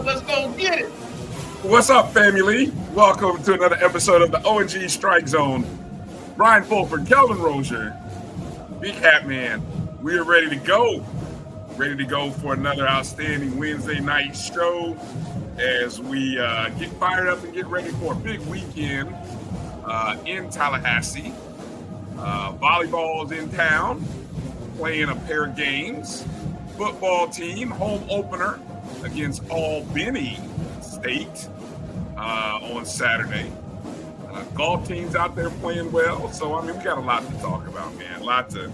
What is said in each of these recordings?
Let's go get it. What's up, family? Welcome to another episode of the ONG Strike Zone. Brian Fulford, Kelvin Rozier, Big Hat Man. We are ready to go. Ready to go for another outstanding Wednesday night show as we get fired up and get ready for a big weekend in Tallahassee. Volleyball is in town, playing a pair of games. Football team, home opener against Albany State on Saturday. Golf teams out there playing well. So, I mean, we got a lot to talk about, man. Lots of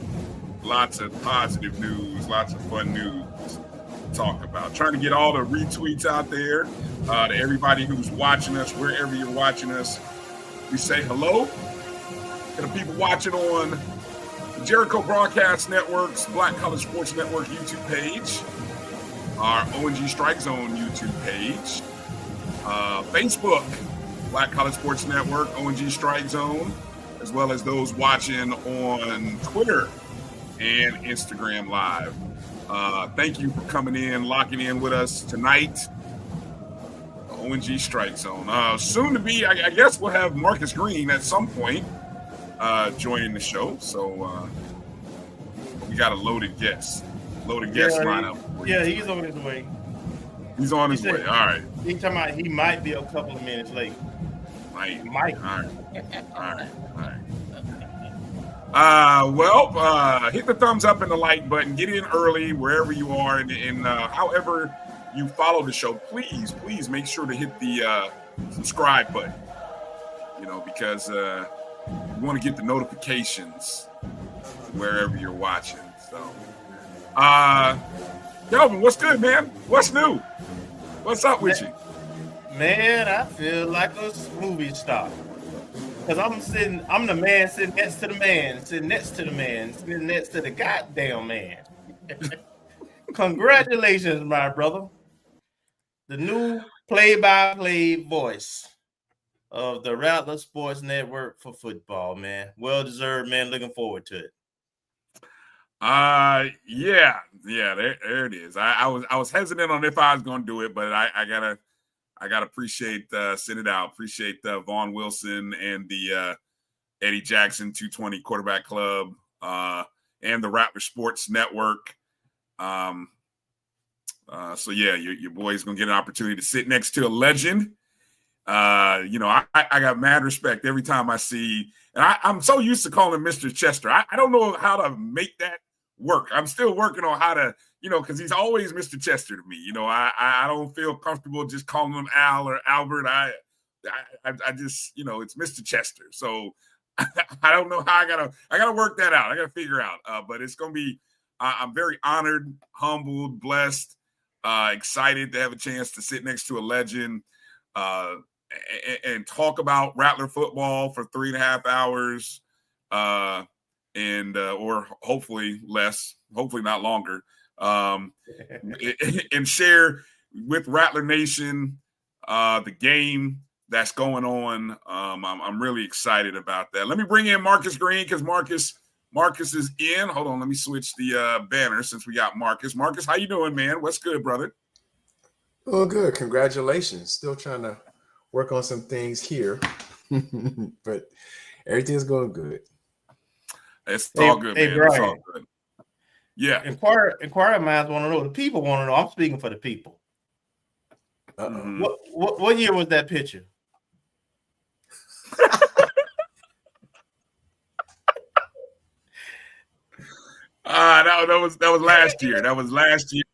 positive news, lots of fun news to talk about. Trying to get all the retweets out there to everybody who's watching us, wherever you're watching us. We say hello to the people watching on the Jericho Broadcast Network's Black College Sports Network YouTube page, our ONG Strike Zone YouTube page, Facebook, Black College Sports Network, ONG Strike Zone, as well as those watching on Twitter and Instagram Live. Thank you for coming in, locking in with us tonight. ONG Strike Zone. Soon to be, I guess we'll have Marcus Green at some point joining the show. So we got a loaded guest lineup. Yeah, he's on his way. He's on his way. All right. He's talking about he might be a couple of minutes late. Might. All right. Hit the thumbs up and the like button. Get in early wherever you are, and however you follow the show, please make sure to hit the subscribe button. You know, because you want to get the notifications wherever you're watching. So, Kelvin, what's good, man? What's new? What's up with you? Man, I feel like a movie star. Because I'm the man sitting next to the man, sitting next to the goddamn man. Congratulations, my brother. The new play-by-play voice of the Rattler Sports Network for football, man. Well-deserved, man. Looking forward to it. Yeah, there it is. I was hesitant on if I was going to do it, but I gotta appreciate send it out. Appreciate Vaughn Wilson and the Eddie Jackson 220 Quarterback Club and the Rattler Sports Network. So yeah, your boy's gonna get an opportunity to sit next to a legend. I got mad respect every time I see, and I'm so used to calling him Mr. Chester. I don't know how to make that work. I'm still working on how to, because he's always Mr. Chester to me. I don't feel comfortable just calling him Al or Albert. I just, it's Mr. Chester. So I don't know how I gotta work that out. I gotta figure out. But it's gonna be. I'm very honored, humbled, blessed, excited to have a chance to sit next to a legend and talk about Rattler football for 3.5 hours. Or hopefully less, hopefully not longer, and share with Rattler Nation the game that's going on. I'm really excited about that. Let me bring in Marcus Green because Marcus is in. Hold on, let me switch the banner since we got Marcus. Marcus, how you doing, man? What's good, brother? Oh, good. Congratulations. Still trying to work on some things here, but everything's going good. It's all good, man. Brian, it's all good. Yeah. Inquiry minds want to know. The people want to know. I'm speaking for the people. Uh-oh. What year was that picture? That was last year. That was last year.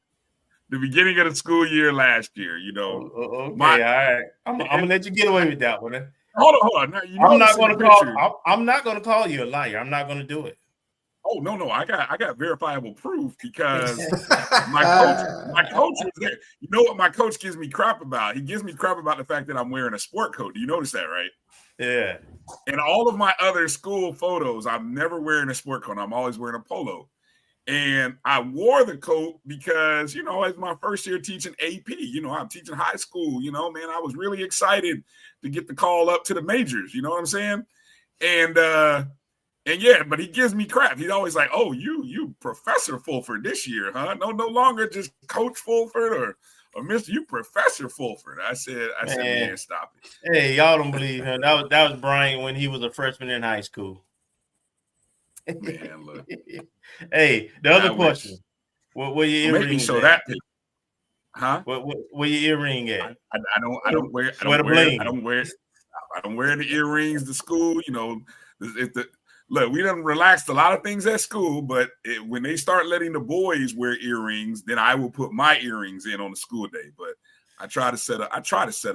the beginning of the school year last year. You know, okay, all right. I'm gonna let you get away with that one. Hold on. Now, I'm not gonna call. I'm not gonna call you a liar. I'm not gonna do it. Oh no! I got verifiable proof because my coach was there. You know what my coach gives me crap about? He gives me crap about the fact that I'm wearing a sport coat. Do you notice that, right? Yeah. In all of my other school photos, I'm never wearing a sport coat. I'm always wearing a polo. And I wore the coat because, you know, as my first year teaching AP, you know, I'm teaching high school, you know, man, I was really excited to get the call up to the majors. You know what I'm saying? And yeah, but he gives me crap. He's always like, "Oh, you Professor Fulford this year, huh? No longer just Coach Fulford or Mr. You Professor Fulford." I said, man, stop it. Hey, y'all don't believe him. That was Bryan when he was a freshman in high school. Man, look. Hey, the other question. Where your earrings? Make me show that picture. Huh? Where your earring at? I don't wear the earrings to school. You know, look, we done relaxed a lot of things at school, but when they start letting the boys wear earrings, then I will put my earrings in on the school day. But I try to set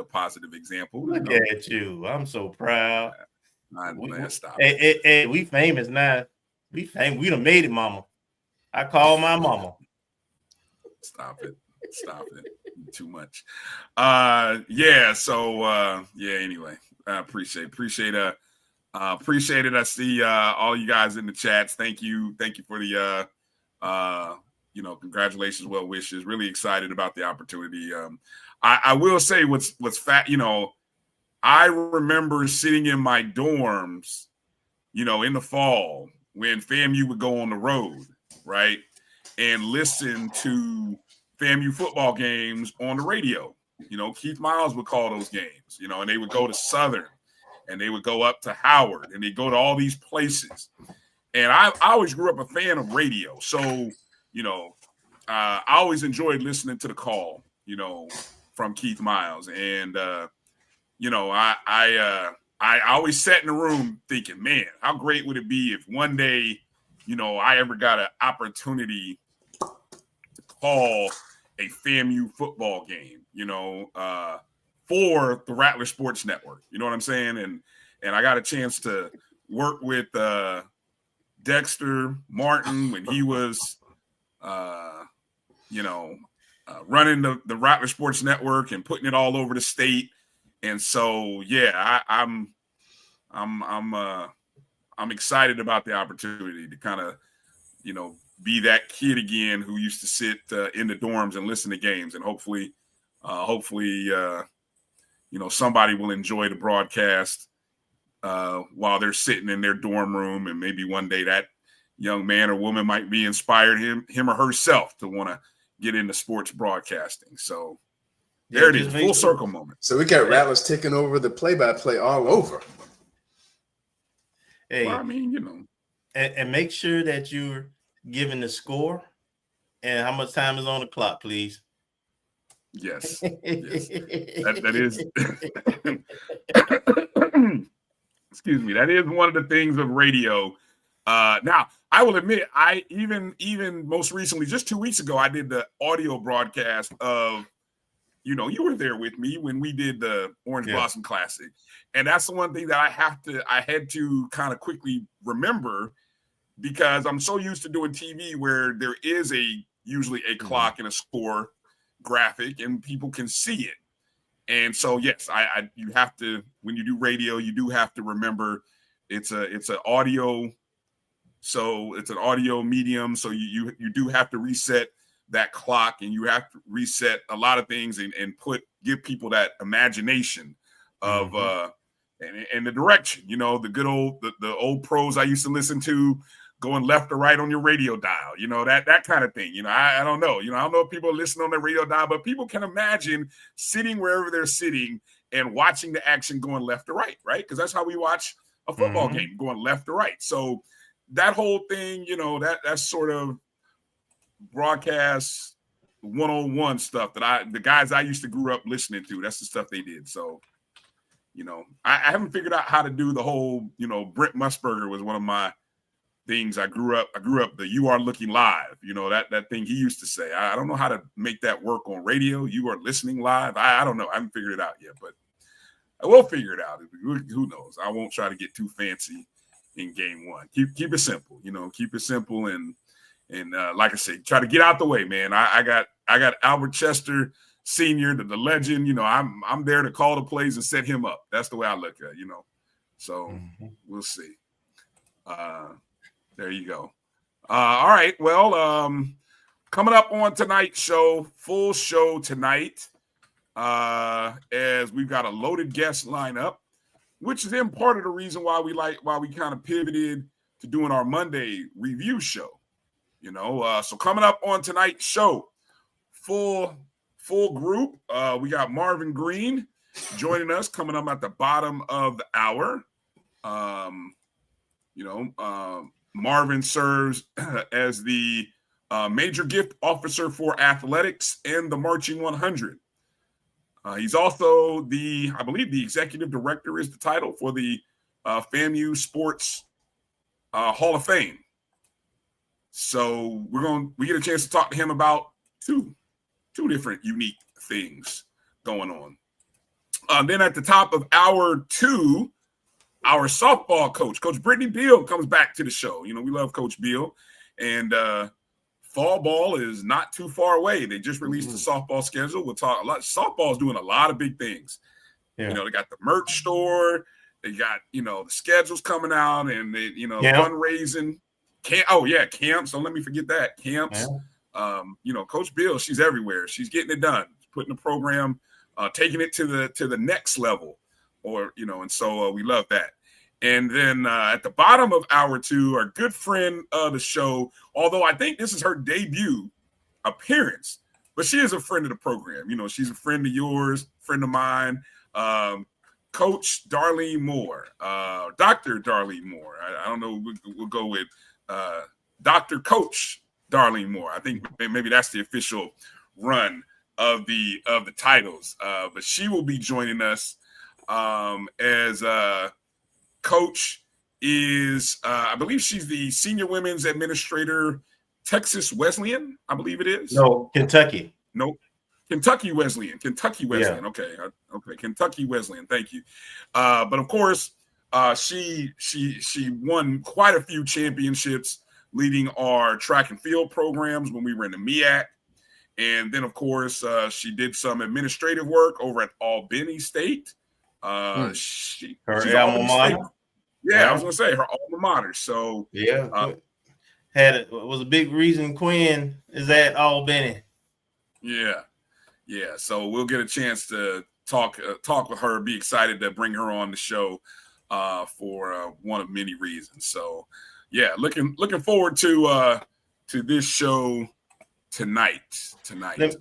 a positive example. Look at you. I'm so proud. Stop. Hey, we famous now. We famous. We done made it, mama. I call my mama. Stop it. Too much. Yeah. So anyway, I appreciate it. I see all you guys in the chats. Thank you for the congratulations, well wishes. Really excited about the opportunity. I will say what's fat, you know, I remember sitting in my dorms, you know, in the fall when FAMU would go on the road, right? And listen to FAMU football games on the radio. You know, Keith Miles would call those games, you know, and they would go to Southern and they would go up to Howard and they go to all these places. And I always grew up a fan of radio. So, you know, I always enjoyed listening to the call, you know, from Keith Miles. And, you know, I always sat in the room thinking, man, how great would it be if one day, you know, I ever got an opportunity to call a FAMU football game, you know, for the Rattler Sports Network. You know what I'm saying? And I got a chance to work with Dexter Martin when he was, running the Rattler Sports Network and putting it all over the state. And so, yeah, I'm excited about the opportunity to kind of, you know, be that kid again who used to sit in the dorms and listen to games. And hopefully, you know, somebody will enjoy the broadcast while they're sitting in their dorm room. And maybe one day that young man or woman might be inspired him or herself to want to get into sports broadcasting. So there it is, full circle moment. So we got Rattlers taking over the play-by-play all over. Hey, well, I mean, you know. And make sure that you're giving the score and how much time is on the clock, please. Yes. That is excuse me. That is one of the things of radio. Now, I will admit, I even most recently, just 2 weeks ago, I did the audio broadcast of, you know, you were there with me when we did the Orange Blossom Classic. And that's the one thing that I had to kind of quickly remember, because I'm so used to doing TV where there is usually a clock and a score graphic and people can see it. And so, yes, you have to, when you do radio, you do have to remember it's an audio. So it's an audio medium. So you do have to reset that clock, and you have to reset a lot of things and give people that imagination of and the direction, you know, the good old the old pros I used to listen to, going left or right on your radio dial, you know, that kind of thing. You know, I don't know. You know, I don't know if people listen on their radio dial, but people can imagine sitting wherever they're sitting and watching the action going left to right, right? Because that's how we watch a football game, going left to right. So that whole thing, you know, that's sort of broadcast 101 stuff that the guys I used to grew up listening to, that's the stuff they did. So, you know, I haven't figured out how to do the whole, you know, Brent Musburger was one of my things. I grew up the "You Are Looking Live," that thing he used to say. I don't know how to make that work on radio. You are listening live. I don't know. I haven't figured it out yet, but I will figure it out. Who knows? I won't try to get too fancy in game one. Keep it simple. Keep it simple and like I said, try to get out the way, man. I got Albert Chester Senior, the legend. I'm there to call the plays and set him up. That's the way I look at it. So we'll see. There you go. All right. Well, coming up on tonight's show, full show tonight, as we've got a loaded guest lineup, which is in part of the reason why we kind of pivoted to doing our Monday review show. So coming up on tonight's show, full group. We got Marvin Green joining us, coming up at the bottom of the hour. Marvin serves as the major gift officer for athletics and the Marching 100. He's also I believe the executive director is the title for the FAMU Sports Hall of Fame. So we get a chance to talk to him about two different unique things going on. Then at the top of hour 2, our softball coach Brittany Beal, comes back to the show. We love Coach Beall, and fall ball is not too far away. They just released the softball schedule. We'll talk a lot. Softball's doing a lot of big things. Yeah. They got the merch store. They got, the schedules coming out, and they, fundraising. Camps. Don't let me forget that. Camps. Yeah. Coach Beall, she's everywhere. She's getting it done, putting the program, taking it to the next level, and so we love that. And then at the bottom of hour 2, our good friend of the show, although I think this is her debut appearance, but she is a friend of the program. She's a friend of yours, friend of mine, Coach Darlene Moore, Dr. Darlene Moore. I don't know. We'll go with Dr. Coach Darlene Moore. I think maybe that's the official run of the titles. But she will be joining us as Coach is, I believe she's the senior women's administrator, Texas Wesleyan, I believe it is. No, Kentucky. Nope. Kentucky Wesleyan. Yeah. Okay. Kentucky Wesleyan. Thank you. But of course, she won quite a few championships leading our track and field programs when we were in the MEAC. And then, of course, she did some administrative work over at Albany State. Her alma mater. Yeah, I was gonna say her alma mater. So was a big reason Quinn is at Albany. Yeah. So we'll get a chance to talk with her. Be excited to bring her on the show for one of many reasons. So yeah, looking forward to this show tonight. Let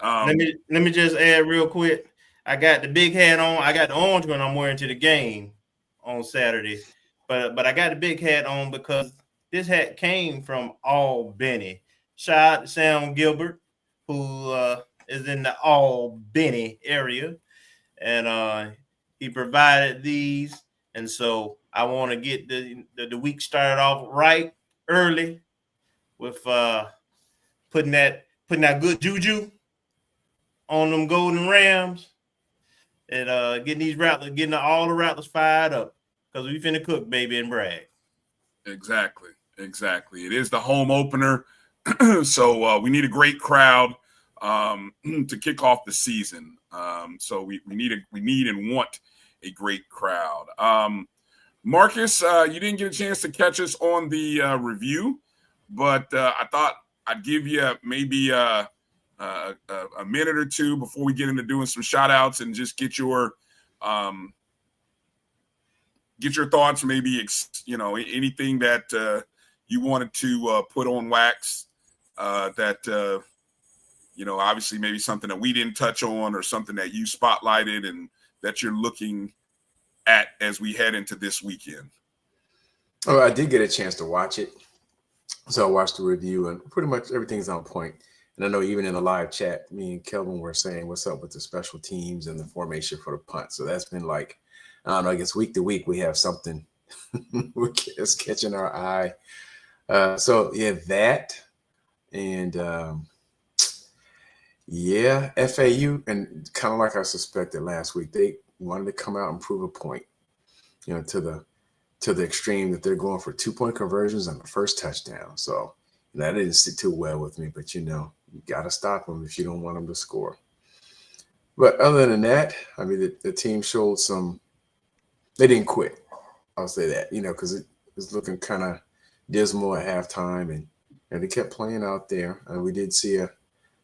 me just add real quick. I got the big hat on. I got the orange one I'm wearing to the game on Saturday. But I got the big hat on because this hat came from Albany. Shout out to Sam Gilbert, who is in the Albany area. And he provided these. And so I want to get the week started off right early with putting that good juju on them Golden Rams. And getting all the Rattlers fired up because we finna cook, baby, and brag. Exactly. It is the home opener, so we need a great crowd to kick off the season. So we need and want a great crowd. Marcus, you didn't get a chance to catch us on the review, but I thought I'd give you maybe a minute or two before we get into doing some shout outs and just get your thoughts, maybe, anything that you wanted to put on wax that, obviously maybe something that we didn't touch on or something that you spotlighted and that you're looking at as we head into this weekend. Oh, I did get a chance to watch it. So I watched the review and pretty much everything's on point. And I know even in the live chat, me and Kelvin were saying what's up with the special teams and the formation for the punt. So that's been like, I don't know, I guess week to week we have something that's catching our eye. So yeah, that and yeah, FAU, and kind of like I suspected last week, they wanted to come out and prove a point, to the extreme that they're going for 2-point conversions on the first touchdown. So that didn't sit too well with me, but you got to stop them if you don't want them to score. But other than that, I mean, the team showed they didn't quit. I'll say that, because it was looking kind of dismal at halftime, and they kept playing out there. And we did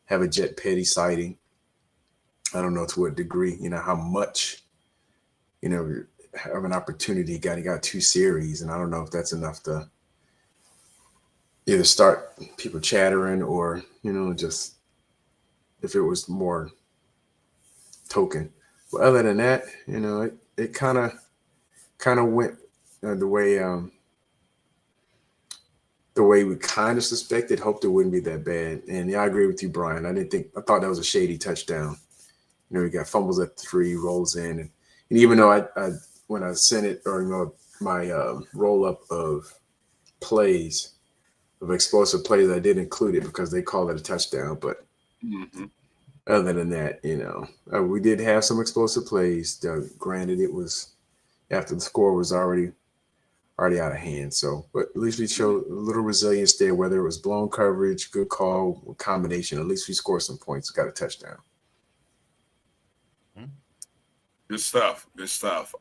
have a Jet Petty sighting. I don't know to what degree, how much, of an opportunity he got. He got 2 series, and I don't know if that's enough to either start people chattering or, just if it was more token. But other than that, it kind of went the way we kind of suspected. Hoped it wouldn't be that bad. And yeah, I agree with you, Brian. I thought that was a shady touchdown. He got fumbles at 3, rolls in, and even though I when I sent it, or my roll up of plays, of explosive plays, I did include it because they called it a touchdown. But other than that, we did have some explosive plays. Granted, it was after the score was already out of hand. So, but at least we showed a little resilience there, whether it was blown coverage, good call, combination. At least we scored some points, got a touchdown. Good stuff.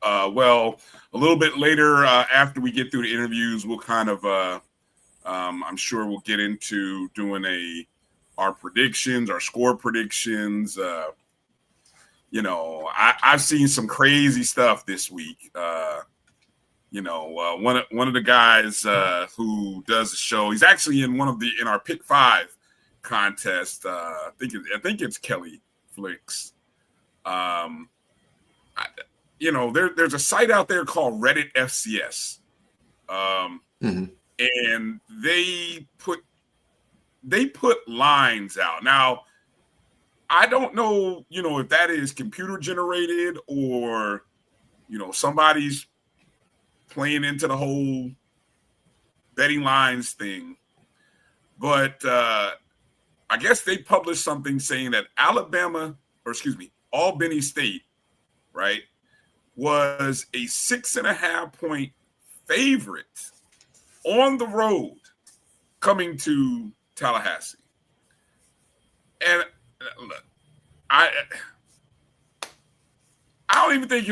Well, a little bit later, after we get through the interviews, we'll kind of, I'm sure we'll get into doing our predictions, our score predictions. I've seen some crazy stuff this week. One of the guys who does the show, he's actually in our Pick 5 contest. I think it's Kelly Flicks. There's a site out there called Reddit FCS, and they put lines out. Now, I don't know, if that is computer generated or, somebody's playing into the whole betting lines thing, but I guess they published something saying that Albany State, right, was a 6.5-point favorite on the road coming to Tallahassee. And look, I don't even think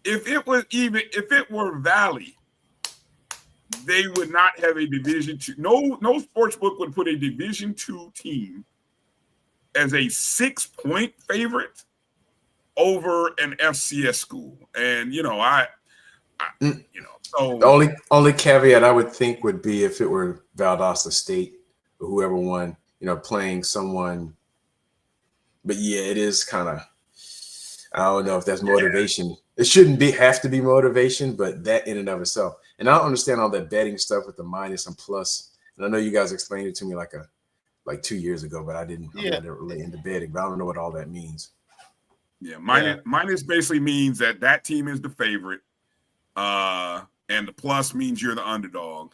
if it were Valley, they would not have a Division II. No sports book would put a Division II team as a 6-point favorite over an FCS school. And so the only caveat I would think would be if it were Valdosta State or whoever won, playing someone. But yeah, it is kind of, I don't know if that's motivation. It shouldn't have to be motivation, but that in and of itself. And I don't understand all that betting stuff with the minus and plus. And I know you guys explained it to me like 2 years ago, but I didn't. I'm not really into betting, but I don't know what all that means. Yeah, minus basically means that team is the favorite, and the plus means you're the underdog,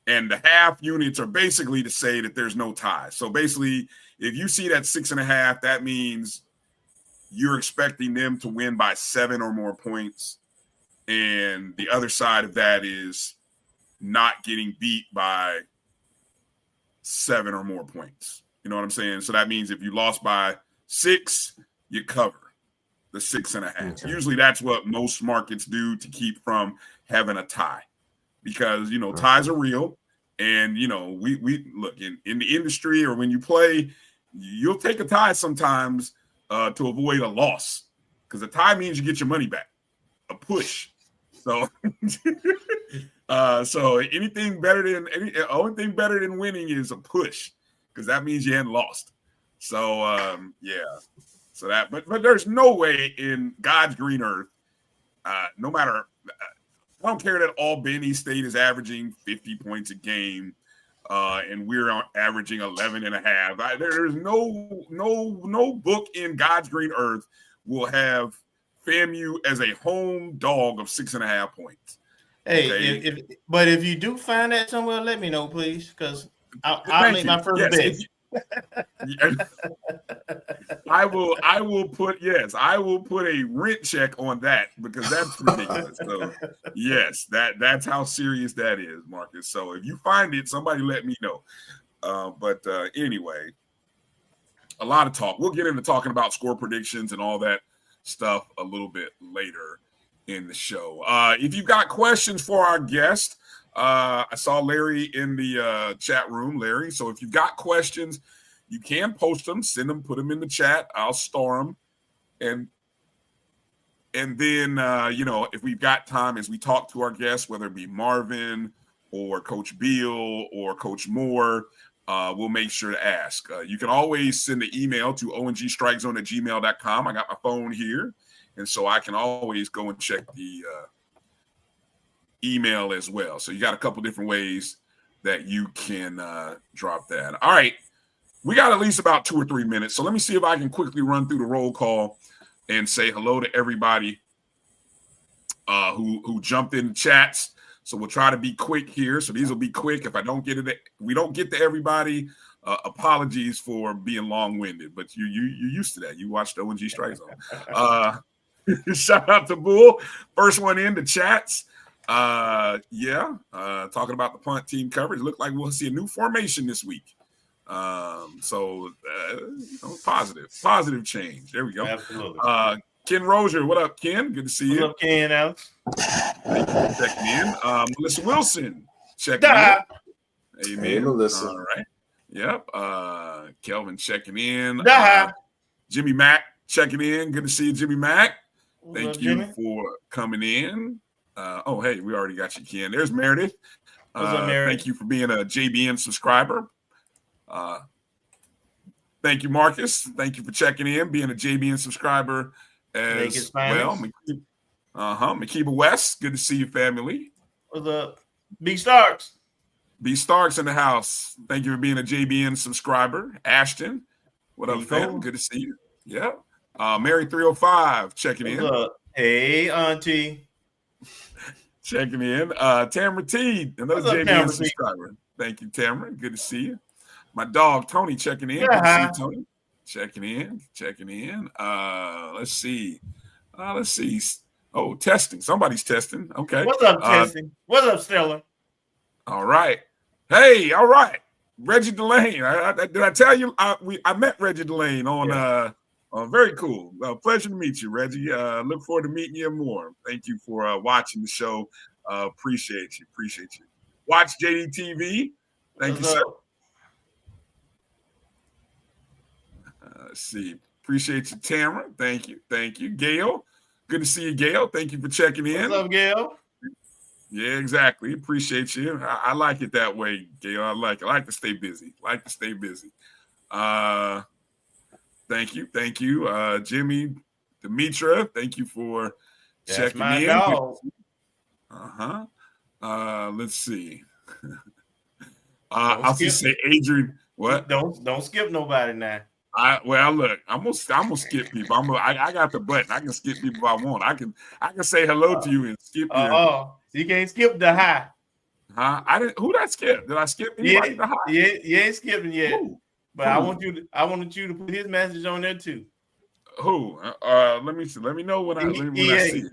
and the half units are basically to say that there's no tie. So basically, if you see that 6.5, that means you're expecting them to win by 7 or more points, and the other side of that is not getting beat by 7 or more points. You know what I'm saying? So that means if you lost by 6, you cover the 6.5. Okay. Usually that's what most markets do to keep from having a tie, because ties are real, and we look in the industry, or when you play, you'll take a tie sometimes to avoid a loss, because a tie means you get your money back, a push. So so only thing better than winning is a push, because that means you hadn't lost. So so that, but there's no way in God's green earth, no matter, I don't care that Albany State is averaging 50 points a game, and we're averaging 11.5. There's no book in God's green earth will have FAMU as a home dog of 6.5 points. Hey, Okay. if you do find that somewhere, let me know, please, because I'll Thank make you. my first Yes, bet. I will put a rent check on that because that's ridiculous. So yes, that's how serious that is, Marcus. So if you find it, somebody let me know. But anyway, a lot of talk. We'll get into talking about score predictions and all that stuff a little bit later in the show. If you've got questions for our guest, I saw Larry in the chat room, Larry. So if you've got questions, you can post them, send them, put them in the chat. I'll store them. And then, if we've got time as we talk to our guests, whether it be Marvin or Coach Beall or Coach Moore, we'll make sure to ask. You can always send an email to ongstrikezone@gmail.com. I got my phone here, and so I can always go and check the email as well. So you got a couple different ways that you can drop that. All right. We got at least about 2 or 3 minutes. So let me see if I can quickly run through the roll call and say hello to everybody who jumped in the chats. So we'll try to be quick here. So these will be quick. If we don't get to everybody, apologies for being long-winded, but you're used to that. You watched the ONG Strike Zone. Shout out to Bull. First one in the chats. Talking about the punt team coverage. Look like we'll see a new formation this week. Positive change. There we go. Absolutely. Ken Rozier, what up, Ken? Good to see you. What up, Ken, Alex? Thank you for checking in. Melissa Wilson, checking in. Amen. Hey, Melissa. All right. Yep. Kelvin checking in. Jimmy Mack checking in. Good to see you, Jimmy Mack. Thank you for coming in. Hey, we already got you, Ken. There's Meredith. What's up, Meredith? Thank you for being a JBN subscriber. Thank you, Marcus. Thank you for checking in, being a JBN subscriber as well. Makiba West, good to see you, family. What's up? B Starks. B Starks in the house. Thank you for being a JBN subscriber. Ashton, what up, fam? Good to see you. Yeah. Mary 305 checking in. What's up? Hey, Auntie. Checking in. Tamara T, another JBN subscriber. Thank you, Tamara. Good to see you. My dog Tony checking in. Good to see you, Tony. Checking in. Let's see. Oh, testing. Somebody's testing. Okay. What's up, testing? What's up, Stella? All right. Hey, all right. Reggie Delane. Did I tell you I met Reggie Delane on very cool. Pleasure to meet you, Reggie. Look forward to meeting you more. Thank you for watching the show. Appreciate you. Watch JDTV. Thank you, sir. Let's see. Appreciate you, Tamara. Thank you. Gail. Good to see you, Gail. Thank you for checking in. What's up, Gail? Yeah, exactly. Appreciate you. I like it that way, Gail. I like to stay busy. Thank you. Jimmy, Demetra, thank you for checking in. Dog. Let's see. I'll just say Adrian. What? Don't skip nobody now. Look, I'm gonna skip people. I got the button. I can skip people if I want. I can say hello to you and skip you. You can't skip the high. Huh? I didn't. Who did I skip? Did I skip anybody? The high? Yeah, you ain't skipping yet. Who? But I wanted you to put his message on there too. Who? Let me see. Let me know when I see it.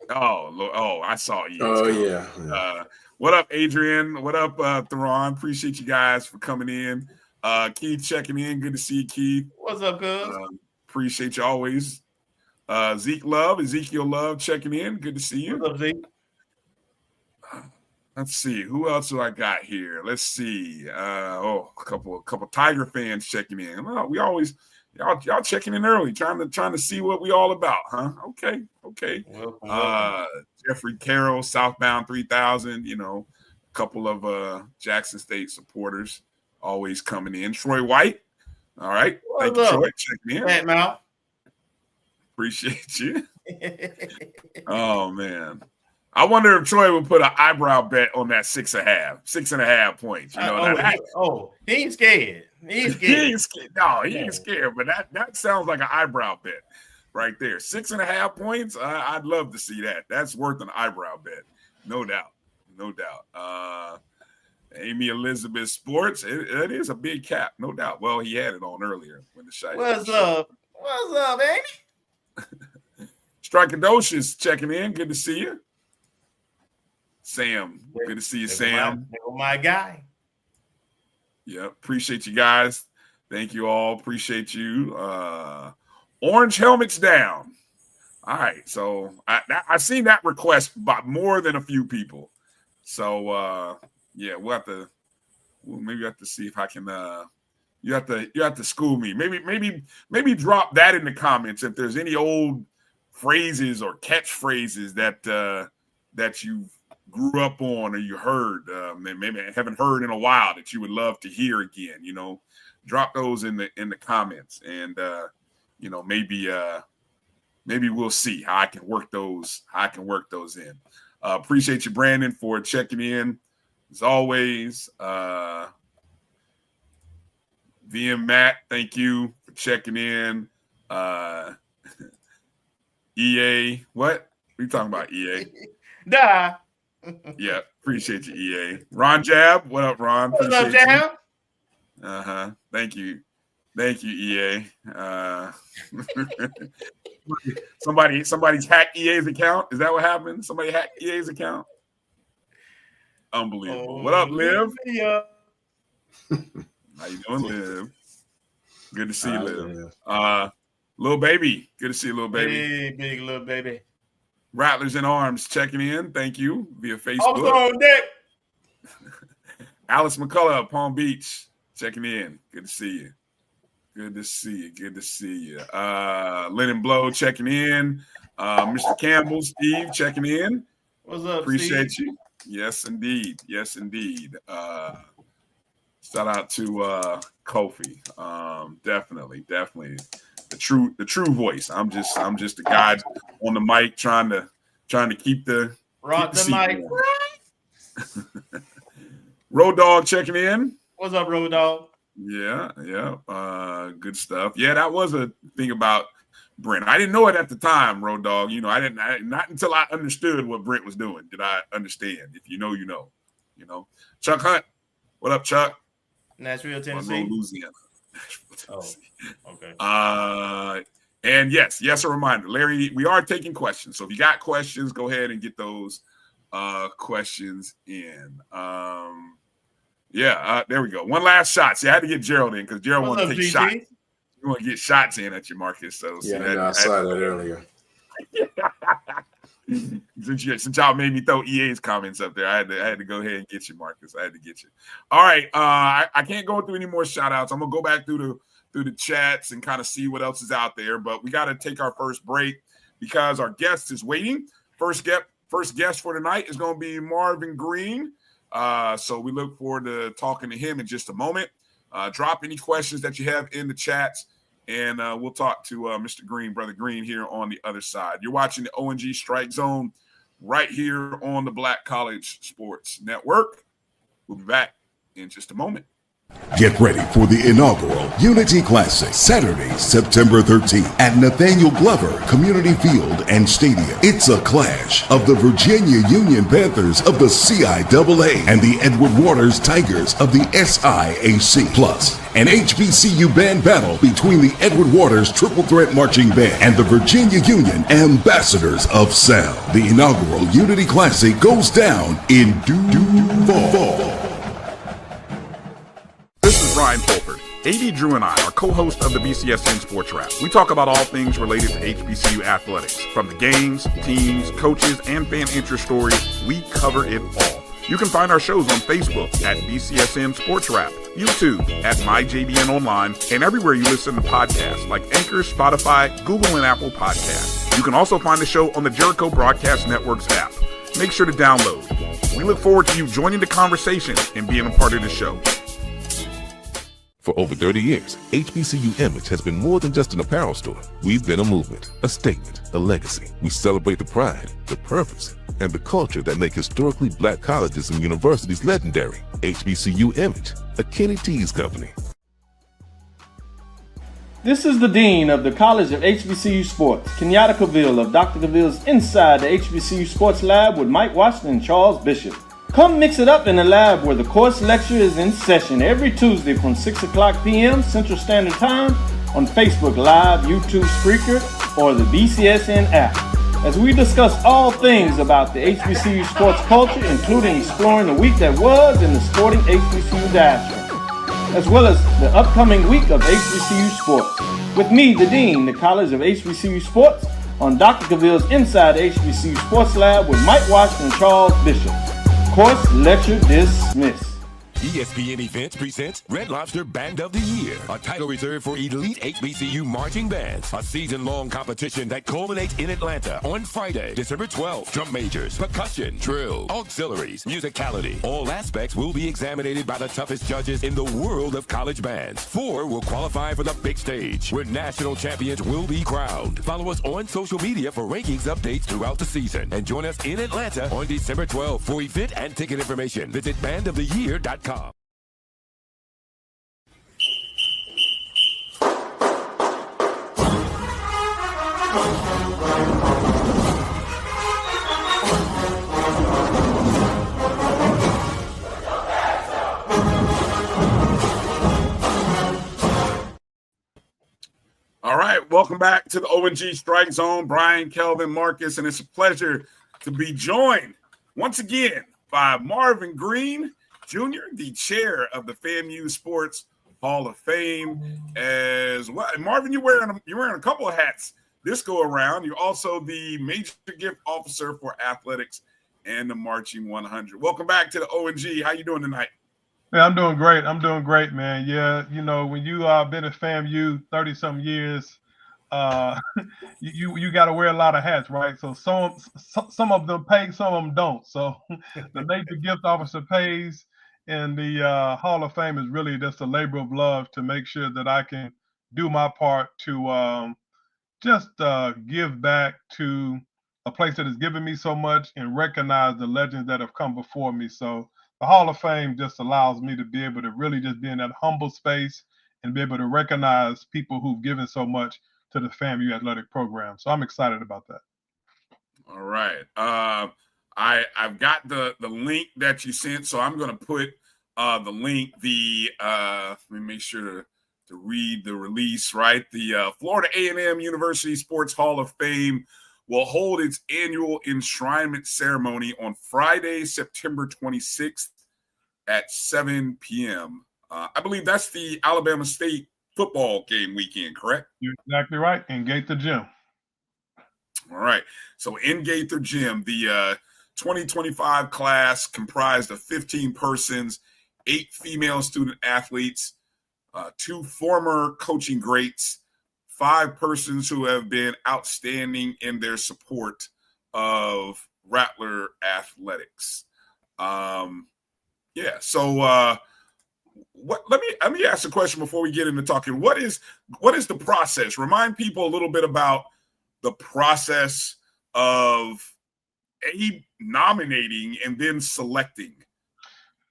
Oh, I saw you. Oh yeah. What up, Adrian? What up, Theron? Appreciate you guys for coming in. Keith checking in. Good to see you, Keith. What's up, cuz? Appreciate you always. Ezekiel Love checking in. Good to see you. What's up, Zeke? Let's see. Who else do I got here? Let's see. A couple Tiger fans checking in. Well, we always y'all checking in early, trying to see what we all about, huh? Okay. Welcome. Jeffrey Carroll, Southbound 3000. A couple of Jackson State supporters always coming in. Troy White. All right. Thank you, Troy. Checking in. Fat mouth. Appreciate you. Oh man. I wonder if Troy would put an eyebrow bet on that 6.5 points. He ain't scared. He ain't scared. No, he ain't scared. But that sounds like an eyebrow bet right there. 6.5 points. I'd love to see that. That's worth an eyebrow bet. No doubt. Amy Elizabeth Sports. It is a big cap, no doubt. Well, he had it on earlier when the shot. What's up, Amy? Strikeadocious checking in. Good to see you. Sam. Good to see you, Sam. My guy. Yeah, appreciate you guys. Thank you all. Appreciate you. Orange helmets down. All right. So I've seen that request by more than a few people. So yeah, we'll maybe have to see if I can you have to school me. Maybe drop that in the comments if there's any old phrases or catchphrases that you grew up on or you heard, maybe haven't heard in a while that you would love to hear again. Drop those in the comments, and maybe we'll see how I can work those in. Appreciate you, Brandon, for checking in as always. VM Matt, thank you for checking in. EA, what are you talking about, EA? Nah. Yeah, appreciate you, EA. Ron Jab, what up, Ron? What's up, Jab? Thank you, EA. Somebody's hacked EA's account. Is that what happened? Somebody hacked EA's account. Unbelievable. What up, Liv? How you doing, Liv? Good to see you, Liv. Little baby. Good to see you, little baby. Hey, big little baby. Rattlers in Arms checking in. Thank you via Facebook. Also on deck. Alice McCullough, Palm Beach, checking in. Good to see you. Good to see you. Lennon Blow checking in. Mr. Campbell, Steve checking in. What's up, Appreciate Steve? you. Yes, indeed. Shout out to Kofi. Definitely. The true voice. I'm just a guy on the mic trying to keep the mic. Road Dog checking in. What's up, Road Dog? Yeah. Good stuff. Yeah, that was a thing about Brent. I didn't know it at the time, Road Dog. Not until I understood what Brent was doing did I understand. If you know, you know. Chuck Hunt. What up, Chuck? Nashville, Tennessee. Monroe, Louisiana. Oh, okay. And yes, a reminder, Larry, we are taking questions. So if you got questions, go ahead and get those questions in. There we go. One last shot. See, I had to get Gerald in because Gerald wanted to take shots. You want to get shots in at you, Marcus. So I saw that earlier. Since y'all made me throw EA's comments up there, I had to go ahead and get you, Marcus. I had to get you. All right. I can't go through any more shout outs. I'm gonna go back through the chats and kind of see what else is out there. But we got to take our first break because our guest is waiting. First guest for tonight is going to be Marvin Green. So we look forward to talking to him in just a moment. Drop any questions that you have in the chats, and we'll talk to Mr. Green, Brother Green, here on the other side. You're watching the O&G Strike Zone right here on the Black College Sports Network. We'll be back in just a moment. Get ready for the inaugural Unity Classic, Saturday, September 13th at Nathaniel Glover Community Field and Stadium. It's a clash of the Virginia Union Panthers of the CIAA and the Edward Waters Tigers of the SIAC. Plus, an HBCU band battle between the Edward Waters Triple Threat Marching Band and the Virginia Union Ambassadors of Sound. The inaugural Unity Classic goes down in Duval. This is Brian Fulford. AD Drew and I are co-hosts of the BCSN Sports Wrap. We talk about all things related to HBCU athletics. From the games, teams, coaches, and fan interest stories, we cover it all. You can find our shows on Facebook at BCSN Sports Wrap, YouTube at MyJBN Online, and everywhere you listen to podcasts like Anchor, Spotify, Google, and Apple Podcasts. You can also find the show on the Jericho Broadcast Network's app. Make sure to download. We look forward to you joining the conversation and being a part of the show. For over 30 years, HBCU Image has been more than just an apparel store. We've been a movement, a statement, a legacy. We celebrate the pride, the purpose, and the culture that make historically black colleges and universities legendary. HBCU Image, a Kenny T's company. This is the Dean of the College of HBCU Sports, Kenyatta Cavill of Dr. Cavill's Inside the HBCU Sports Lab with Mike Washington and Charles Bishop. Come mix it up in the lab where the course lecture is in session every Tuesday from 6 o'clock p.m. Central Standard Time on Facebook Live, YouTube Spreaker, or the BCSN app, as we discuss all things about the HBCU sports culture, including exploring the week that was in the sporting HBCU diaspora, as well as the upcoming week of HBCU sports. With me, the Dean, the College of HBCU Sports, on Dr. Cavill's Inside the HBCU Sports Lab with Mike Washington and Charles Bishop. Course lecture dismissed. ESPN Events presents Red Lobster Band of the Year, a title reserved for elite HBCU marching bands. A season-long competition that culminates in Atlanta on Friday, December 12th. Drum majors, percussion, drill, auxiliaries, musicality. All aspects will be examined by the toughest judges in the world of college bands. 4 will qualify for the big stage, where national champions will be crowned. Follow us on social media for rankings updates throughout the season. And join us in Atlanta on December 12th for event and ticket information. Visit bandoftheyear.com. All right, welcome back to the ONG Strike Zone. Bryan, Kelvin, Marcus, and it's a pleasure to be joined once again by Marvin Green, Jr., the chair of the FAMU Sports Hall of Fame. As well, and Marvin, you're wearing a couple of hats this go around. You're also the major gift officer for athletics and the Marching 100. Welcome back to the ONG. How you doing tonight? Yeah, I'm doing great, man. Yeah, you know, when you been at FAMU 30-some years, you got to wear a lot of hats, right? So some of them pay, some of them don't. So the major gift officer pays, and the Hall of Fame is really just a labor of love to make sure that I can do my part to just give back to a place that has given me so much and recognize the legends that have come before me. So the Hall of Fame just allows me to be able to really just be in that humble space and be able to recognize people who've given so much to the FAMU athletic program. So I'm excited about that. All right. I've got the link that you sent, so I'm going to put the link. Let me make sure to read the release, right? The Florida A&M University Sports Hall of Fame will hold its annual enshrinement ceremony on Friday, September 26th at 7 p.m. I believe that's the Alabama State football game weekend, correct? You're exactly right. In Gaither Gym. All right. So in Gaither Gym, the 2025 class comprised of 15 persons, 8 female student athletes, 2 former coaching greats, 5 persons who have been outstanding in their support of Rattler athletics. So let me ask a question before we get into talking. What is the process? Remind people a little bit about the process of nominating and then selecting.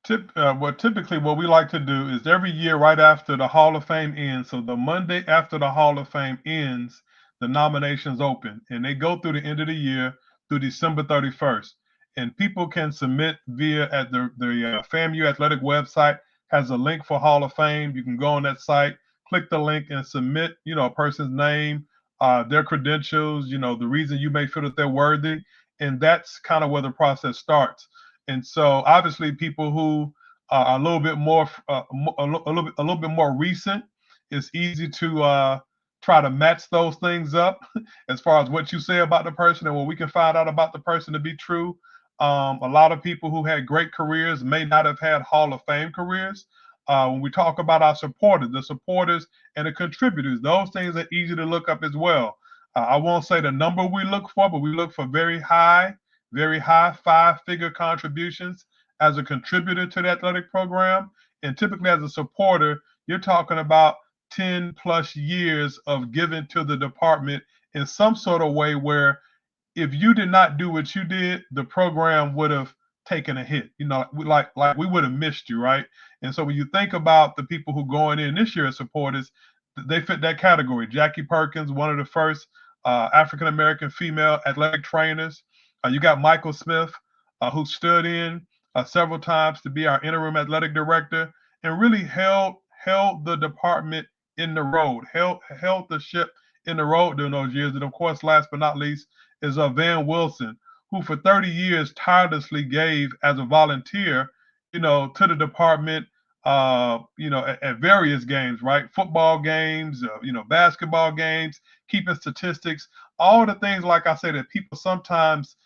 Typically what we like to do is every year right after the Hall of Fame ends, so the Monday after the Hall of Fame ends, the nominations open, and they go through the end of the year through December 31st. And people can submit via at the FAMU Athletic website has a link for Hall of Fame. You can go on that site, click the link, and submit, a person's name, their credentials, the reason you may feel that they're worthy, and that's kind of where the process starts. And so, obviously, people who are a little bit more recent, it's easy to try to match those things up as far as what you say about the person and what we can find out about the person to be true. A lot of people who had great careers may not have had Hall of Fame careers. When we talk about our supporters, the supporters and the contributors, those things are easy to look up as well. I won't say the number we look for, but we look for very high 5-figure contributions as a contributor to the athletic program. And typically as a supporter, you're talking about 10 plus years of giving to the department in some sort of way where if you did not do what you did, the program would have taken a hit. Like we would have missed you, right? And so when you think about the people who going in this year as supporters, they fit that category. Jackie Perkins, one of the first African-American female athletic trainers. You got Michael Smith, who stood in several times to be our interim athletic director and really held the department in the road, held the ship in the road during those years. And of course, last but not least, is Van Wilson, who for 30 years tirelessly gave as a volunteer, to the department, at various games, right? Football games, basketball games, keeping statistics, all the things, like I say, that people sometimes,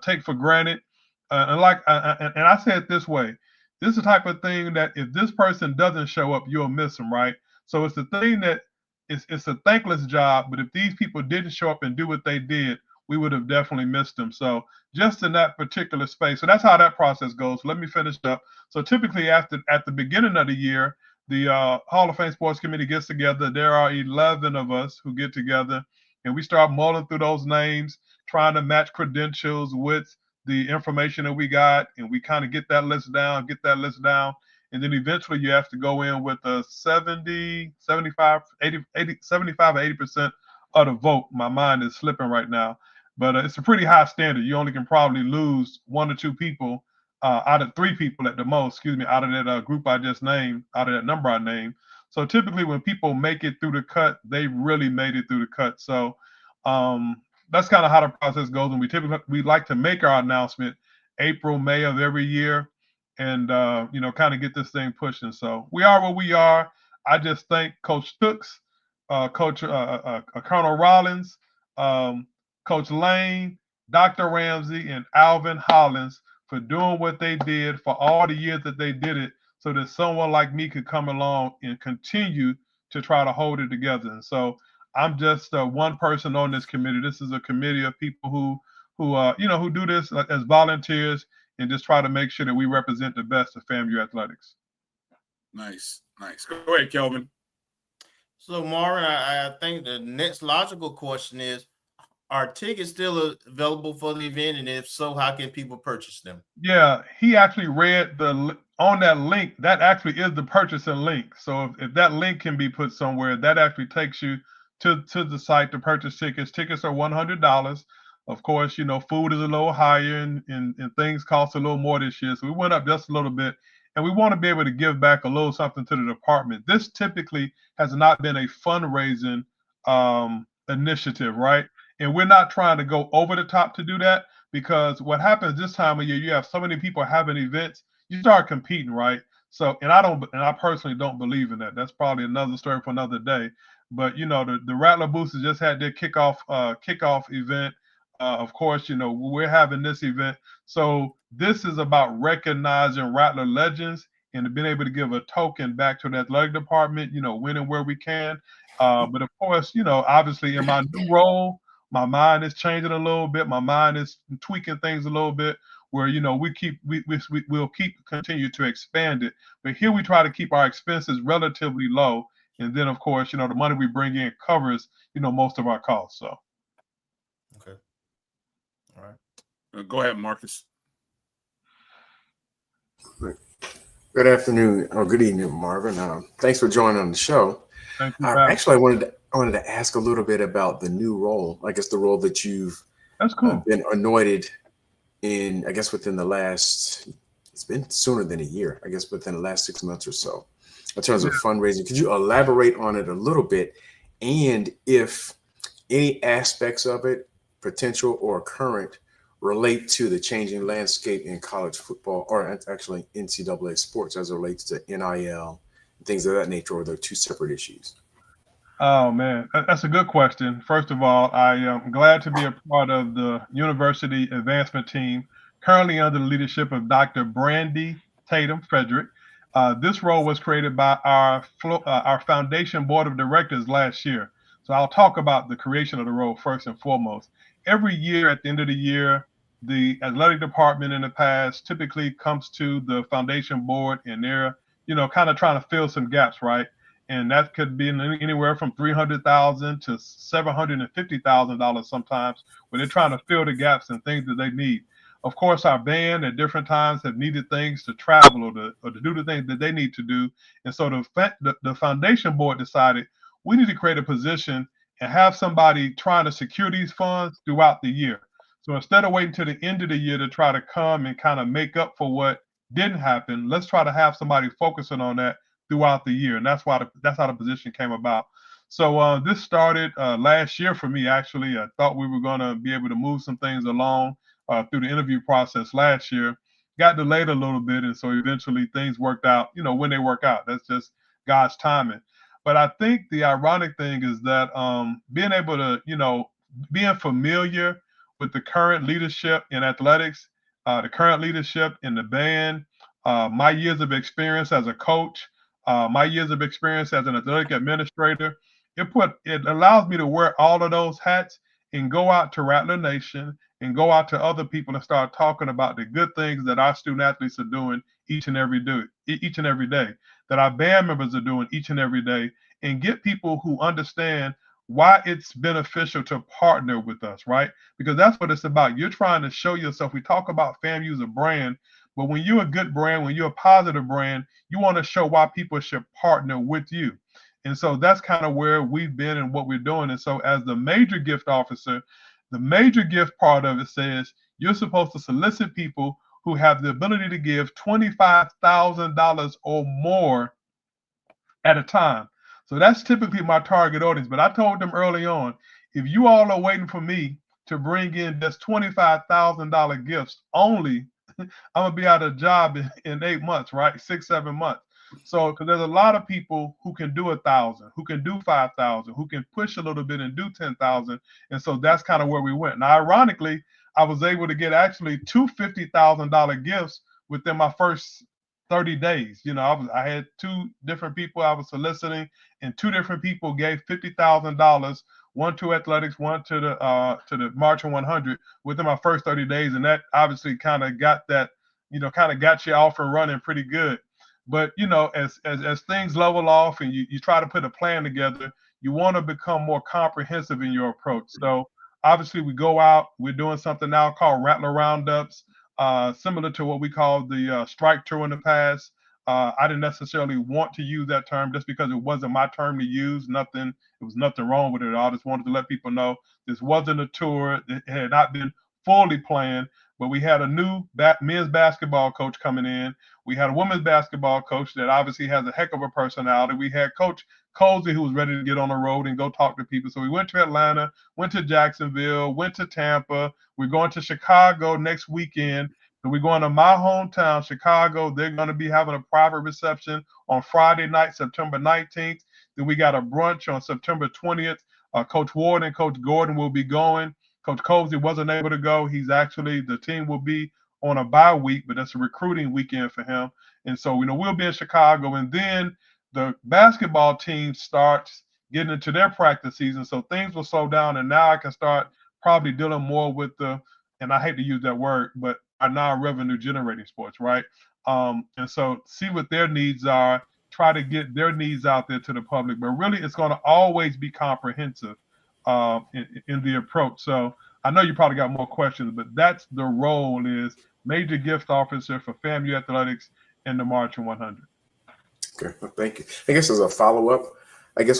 take for granted. And I say it this way, this is the type of thing that if this person doesn't show up, you'll miss them, right? So it's the thing that it's a thankless job, but if these people didn't show up and do what they did, we would have definitely missed them. So just in that particular space. So that's how that process goes. Let me finish up. So typically at the beginning of the year, the Hall of Fame Sports Committee gets together. There are 11 of us who get together, and we start mulling through those names, trying to match credentials with the information that we got, and we kind of get that list down. And then eventually you have to go in with a 75 or 80% of the vote. My mind is slipping right now, but it's a pretty high standard. You only can probably lose 1 or 2 people out of 3 people at the most, out of that group I just named, out of that number I named. So typically when people make it through the cut, they really made it through the cut. So that's kind of how the process goes. And we like to make our announcement April, May of every year, and kind of get this thing pushing. So we are where we are. I just thank Coach Stooks, Coach Colonel Rollins, Coach Lane, Dr. Ramsey, and Alvin Hollins for doing what they did for all the years that they did it, so that someone like me could come along and continue to try to hold it together. And so I'm just one person on this committee. This is a committee of people who do this as volunteers and just try to make sure that we represent the best of FAMU athletics. Nice. Go ahead, Kelvin. So, Marvin, I think the next logical question is, are tickets still available for the event? And if so, how can people purchase them? Yeah, he actually read on that link. That actually is the purchasing link. So if that link can be put somewhere, that actually takes you to the site to purchase tickets. Tickets are $100. Of course, food is a little higher and things cost a little more this year. So we went up just a little bit. And we want to be able to give back a little something to the department. This typically has not been a fundraising initiative, right? And we're not trying to go over the top to do that, because what happens this time of year, you have so many people having events, you start competing, right? So, and I personally don't believe in that. That's probably another story for another day. But the Rattler Boosters just had their kickoff event. Of course, we're having this event. So this is about recognizing Rattler legends and being able to give a token back to the athletic department, when and where we can. But of course, obviously in my new role, my mind is changing a little bit. My mind is tweaking things a little bit where, we'll continue to expand it. But here we try to keep our expenses relatively low. And then, of course, the money we bring in covers, most of our costs. So. Okay. All right. Go ahead, Marcus. Good afternoon or good evening, Marvin. Thanks for joining on the show. Thank you. Actually, I wanted to ask a little bit about the new role. I guess the role that you've been anointed in, I guess within the last, it's been sooner than a year, I guess within the last 6 months or so, in terms of fundraising. Could you elaborate on it a little bit? And if any aspects of it, potential or current, relate to the changing landscape in college football, or actually NCAA sports as it relates to NIL and things of that nature, or they're 2 separate issues? Oh, man, that's a good question. First of all, I am glad to be a part of the university advancement team, currently under the leadership of Dr. Brandy Tatum Frederick. This role was created by our foundation board of directors last year. So I'll talk about the creation of the role first and foremost. Every year at the end of the year, the athletic department in the past typically comes to the foundation board and they're, kind of trying to fill some gaps, right? And that could be anywhere from $300,000 to $750,000 sometimes, where they're trying to fill the gaps and things that they need. Of course, our band at different times have needed things to travel or to do the things that they need to do. And so the foundation board decided we need to create a position and have somebody trying to secure these funds throughout the year. So instead of waiting to the end of the year to try to come and kind of make up for what didn't happen, let's try to have somebody focusing on that throughout the year. And that's how the position came about. So this started last year for me, actually. I thought we were going to be able to move some things along through the interview process last year. Got delayed a little bit, and so eventually things worked out, when they work out. That's just God's timing. But I think the ironic thing is that being able to, being familiar with the current leadership in athletics, the current leadership in the band, my years of experience as a coach, my years of experience as an athletic administrator, it allows me to wear all of those hats and go out to Rattler Nation and go out to other people and start talking about the good things that our student athletes are doing each and every day, that our band members are doing each and every day, and get people who understand why it's beneficial to partner with us, right? Because that's what it's about. You're trying to show yourself. We talk about FAMU as a brand, but when you're a good brand, when you're a positive brand, you want to show why people should partner with you. And so that's kind of where we've been and what we're doing. And so as the major gift officer, the major gift part of it says you're supposed to solicit people who have the ability to give $25,000 or more at a time. So that's typically my target audience. But I told them early on, if you all are waiting for me to bring in just $25,000 gifts only, I'm going to be out of a job in 8 months, right? 6, 7 months. So, because there's a lot of people who can do 1,000, who can do 5,000, who can push a little bit and do 10,000. And so that's kind of where we went. Now, ironically, I was able to get actually 2 $50,000 gifts within my first 30 days. I had 2 different people I was soliciting, and 2 different people gave $50,000, one to athletics, one to the Marching 100 within my first 30 days. And that obviously kind of got that, kind of got you off and running pretty good. But, as things level off and you try to put a plan together, you want to become more comprehensive in your approach. So obviously we go out, we're doing something now called Rattler Roundups, similar to what we call the Strike Tour in the past. I didn't necessarily want to use that term just because it wasn't my term to use. There was nothing wrong with it at all. I just wanted to let people know this wasn't a tour. It had not been fully planned, but we had a new men's basketball coach coming in. We had a women's basketball coach that obviously has a heck of a personality. We had Coach Cozy, who was ready to get on the road and go talk to people. So we went to Atlanta, went to Jacksonville, went to Tampa. We're going to Chicago next weekend. So we're going to my hometown, Chicago. They're going to be having a private reception on Friday night, September 19th. Then we got a brunch on September 20th. Coach Ward and Coach Gordon will be going. Coach Cozy wasn't able to go. The team will be on a bye week, but that's a recruiting weekend for him. And so, we'll be in Chicago. And then the basketball team starts getting into their practice season. So things will slow down. And now I can start probably dealing more with and I hate to use that word, but are non-revenue generating sports, right? And so see what their needs are, try to get their needs out there to the public. But really, it's going to always be comprehensive in the approach. So I know you probably got more questions, but that's the role, is major gift officer for FAMU Athletics and the Marching 100. Okay, well, thank you. I guess as a follow-up,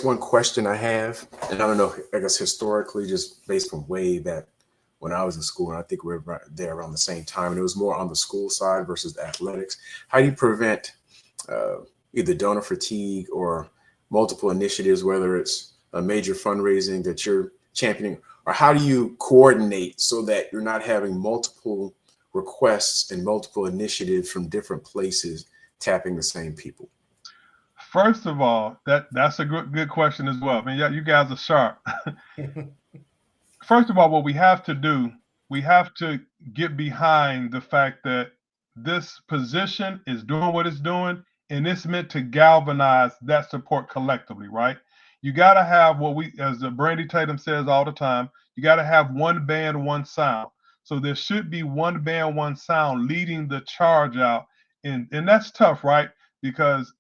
one question I have, and I don't know, historically, just based from way back when I was in school, and I think we were right there around the same time, and it was more on the school side versus the athletics. How do you prevent either donor fatigue or multiple initiatives, whether it's a major fundraising that you're championing, or how do you coordinate so that you're not having multiple requests and multiple initiatives from different places tapping the same people? First of all, that's a good question as well. I mean, yeah, you guys are sharp. First of all, what we have to do, we have to get behind the fact that this position is doing what it's doing, and it's meant to galvanize that support collectively, right? You got to have as Brandy Tatum says all the time, you got to have one band, one sound. So there should be one band, one sound leading the charge out. And that's tough, right? Because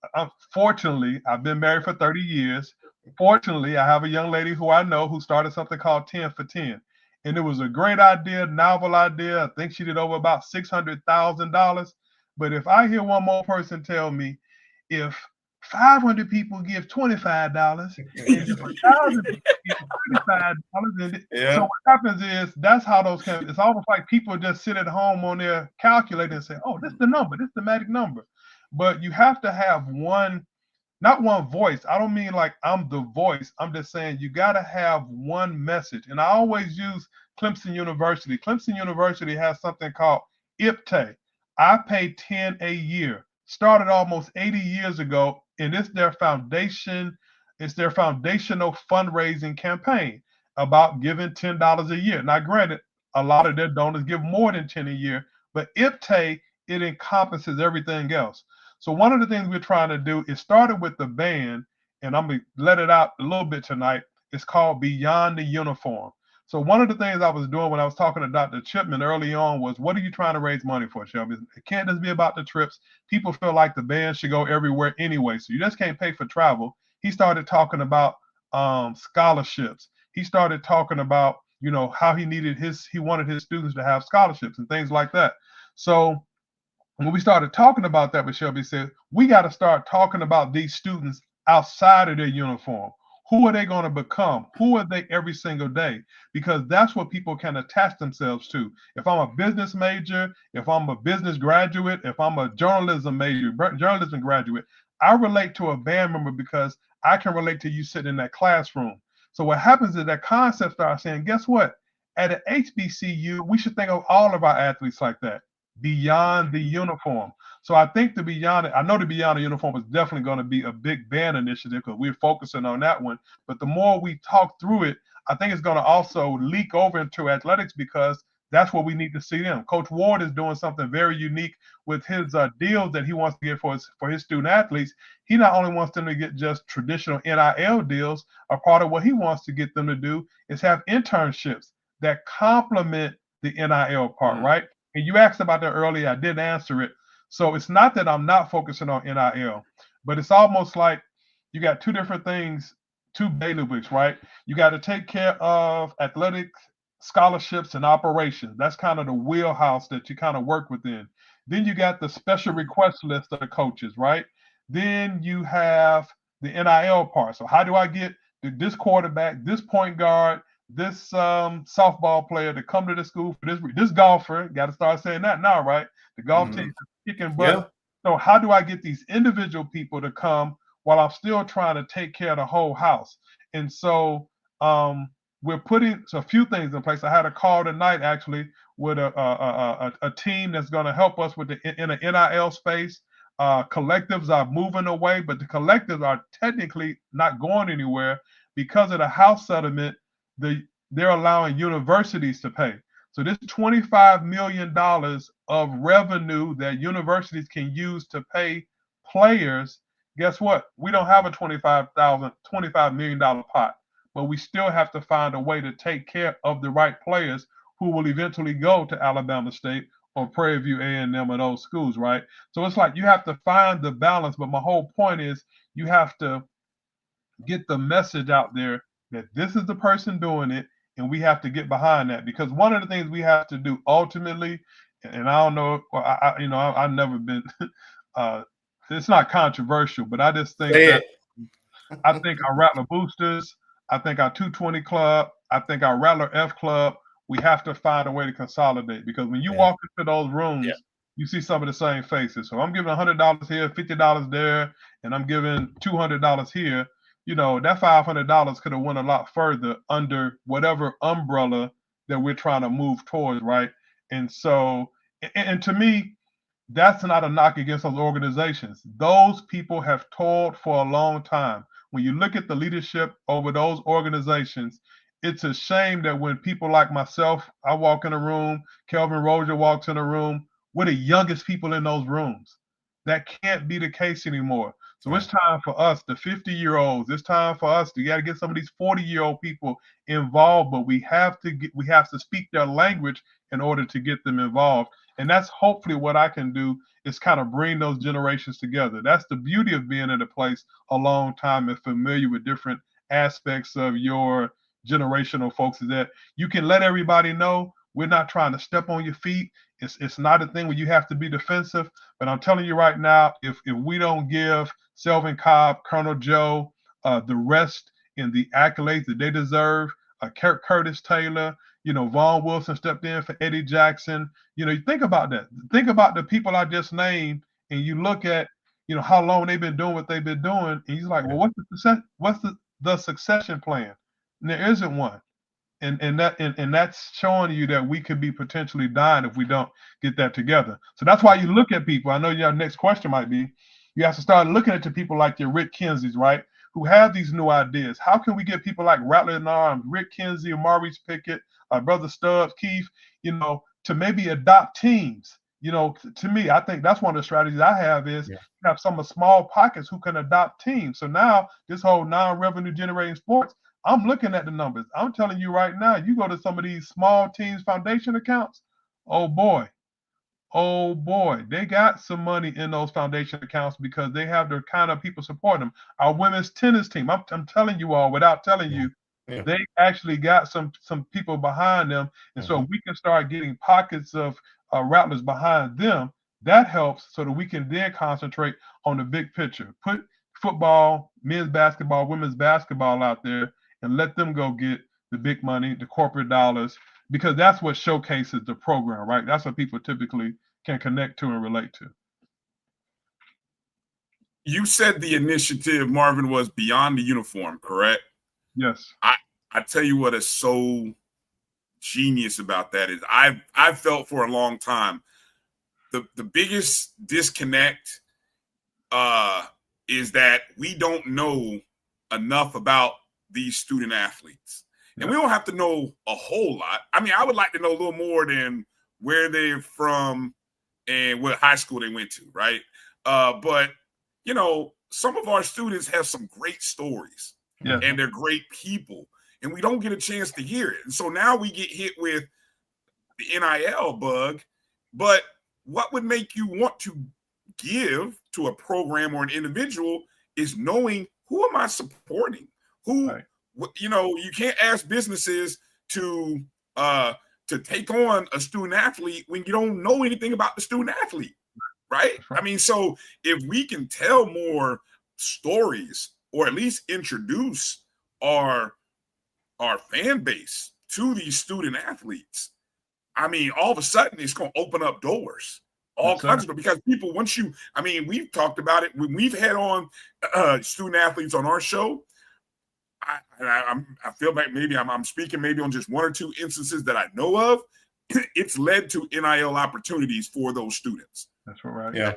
fortunately, I've been married for 30 years. Fortunately, I have a young lady who I know who started something called 10 for 10. And it was a great idea, novel idea. I think she did over about $600,000. But if I hear one more person tell me, if 500 people give $25 and if 1,000 people give $35, so what happens is that's how those can. It's almost like people just sit at home on their calculator and say, "Oh, this is the number. This is the magic number." But you have to have one, not one voice. I don't mean like I'm the voice. I'm just saying you got to have one message. And I always use Clemson University. Clemson University has something called IPTE. I pay 10 a year. Started almost 80 years ago, and it's their foundation. It's their foundational fundraising campaign about giving $10 a year. Now, granted, a lot of their donors give more than 10 a year, but IPTE, it encompasses everything else. So one of the things we're trying to do is started with the band, and I'm going to let it out a little bit tonight. It's called Beyond the Uniform. So one of the things I was doing when I was talking to Dr. Chipman early on was, what are you trying to raise money for, Shelby? It can't just be about the trips. People feel like the band should go everywhere anyway, so you just can't pay for travel. He started talking about scholarships. He started talking about, how he wanted his students to have scholarships and things like that. So when we started talking about that, Shelby said, we got to start talking about these students outside of their uniform. Who are they going to become? Who are they every single day? Because that's what people can attach themselves to. If I'm a business major, if I'm a business graduate, if I'm a journalism graduate, I relate to a band member because I can relate to you sitting in that classroom. So what happens is that concept starts saying, guess what? At an HBCU, we should think of all of our athletes like that. Beyond the uniform. So I think I know the Beyond the Uniform is definitely going to be a big band initiative because we're focusing on that one. But the more we talk through it, I think it's going to also leak over into athletics because that's what we need to see them. Coach Ward is doing something very unique with his deals that he wants to get for his student athletes. He not only wants them to get just traditional NIL deals, a part of what he wants to get them to do is have internships that complement the NIL part, right? And you asked about that earlier. I didn't answer it. So it's not that I'm not focusing on NIL, but it's almost like you got two different things, two bailiwicks, right? You got to take care of athletics, scholarships, and operations. That's kind of the wheelhouse that you kind of work within. Then you got the special request list of the coaches, right? Then you have the NIL part. So how do I get this quarterback, this point guard, this softball player to come to the school for this golfer? Got to start saying that now, right? The golf team is kicking butt. Yeah. So how do I get these individual people to come while I'm still trying to take care of the whole house? And so we're putting a few things in place. I had a call tonight actually with a team that's going to help us with in the NIL space. Collectives are moving away, but the collectives are technically not going anywhere because of the House settlement. They're allowing universities to pay. So this $25 million of revenue that universities can use to pay players, guess what? We don't have a $25 million pot, but we still have to find a way to take care of the right players who will eventually go to Alabama State or Prairie View A&M or those schools, right? So it's like you have to find the balance, but my whole point is you have to get the message out there that this is the person doing it, and we have to get behind that, because one of the things we have to do ultimately, and I don't know, I've never been, it's not controversial, but I just think I think our Rattler Boosters, I think our 220 Club, I think our Rattler F Club, we have to find a way to consolidate, because when you walk into those rooms, you see some of the same faces. So I'm giving $100 here, $50 there, and I'm giving $200 here. That $500 could have went a lot further under whatever umbrella that we're trying to move towards, right? And so, and to me, that's not a knock against those organizations. Those people have toiled for a long time. When you look at the leadership over those organizations, it's a shame that when people like myself, I walk in a room, Kelvin Rozier walks in a room, we're the youngest people in those rooms. That can't be the case anymore. So it's time for us, the 50-year-olds. It's time for us to get some of these 40-year-old people involved, but we have to speak their language in order to get them involved. And that's hopefully what I can do, is kind of bring those generations together. That's the beauty of being in a place a long time and familiar with different aspects of your generational folks is that you can let everybody know we're not trying to step on your feet. It's not a thing where you have to be defensive. But I'm telling you right now, if we don't give Selvin Cobb, Colonel Joe, the rest and the accolades that they deserve, Curtis Taylor, Vaughn Wilson stepped in for Eddie Jackson. You think about that. Think about the people I just named, and you look at, how long they've been doing what they've been doing, and he's like, well, what's the succession plan? And there isn't one. And that's showing you that we could be potentially dying if we don't get that together. So that's why you look at people. I know your next question might be, you have to start looking at the people like your Rick Kinseys, right? Who have these new ideas. How can we get people like Rattler in Arms, Rick Kinsey, Maurice Pickett, Brother Stubbs, Keith, to maybe adopt teams? To me, I think that's one of the strategies I have is have some of small pockets who can adopt teams. So now this whole non-revenue generating sports, I'm looking at the numbers. I'm telling you right now, you go to some of these small teams foundation accounts, oh boy, they got some money in those foundation accounts because they have the kind of people supporting them. Our women's tennis team, I'm telling you all without telling you, they actually got some people behind them. And so we can start getting pockets of Rattlers behind them. That helps so that we can then concentrate on the big picture. Put football, men's basketball, women's basketball out there and let them go get the big money, the corporate dollars, because that's what showcases the program, right? That's what people typically can connect to and relate to. You said the initiative, Marvin, was beyond the uniform, correct? Yes. I tell you what is so genius about that is I've felt for a long time the biggest disconnect is that we don't know enough about these student athletes. And we don't have to know a whole lot. I mean, I would like to know a little more than where they're from and what high school they went to, right? But, some of our students have some great stories and they're great people, and we don't get a chance to hear it. And so now we get hit with the NIL bug. But what would make you want to give to a program or an individual is knowing, who am I supporting? You can't ask businesses to take on a student athlete when you don't know anything about the student athlete, right? I mean, so if we can tell more stories or at least introduce our fan base to these student athletes, I mean, all of a sudden it's going to open up doors. All kinds of them, because people, we've talked about it when we've had on student athletes on our show. I feel like maybe I'm speaking maybe on just one or two instances that I know of. It's led to NIL opportunities for those students. That's right. Yeah.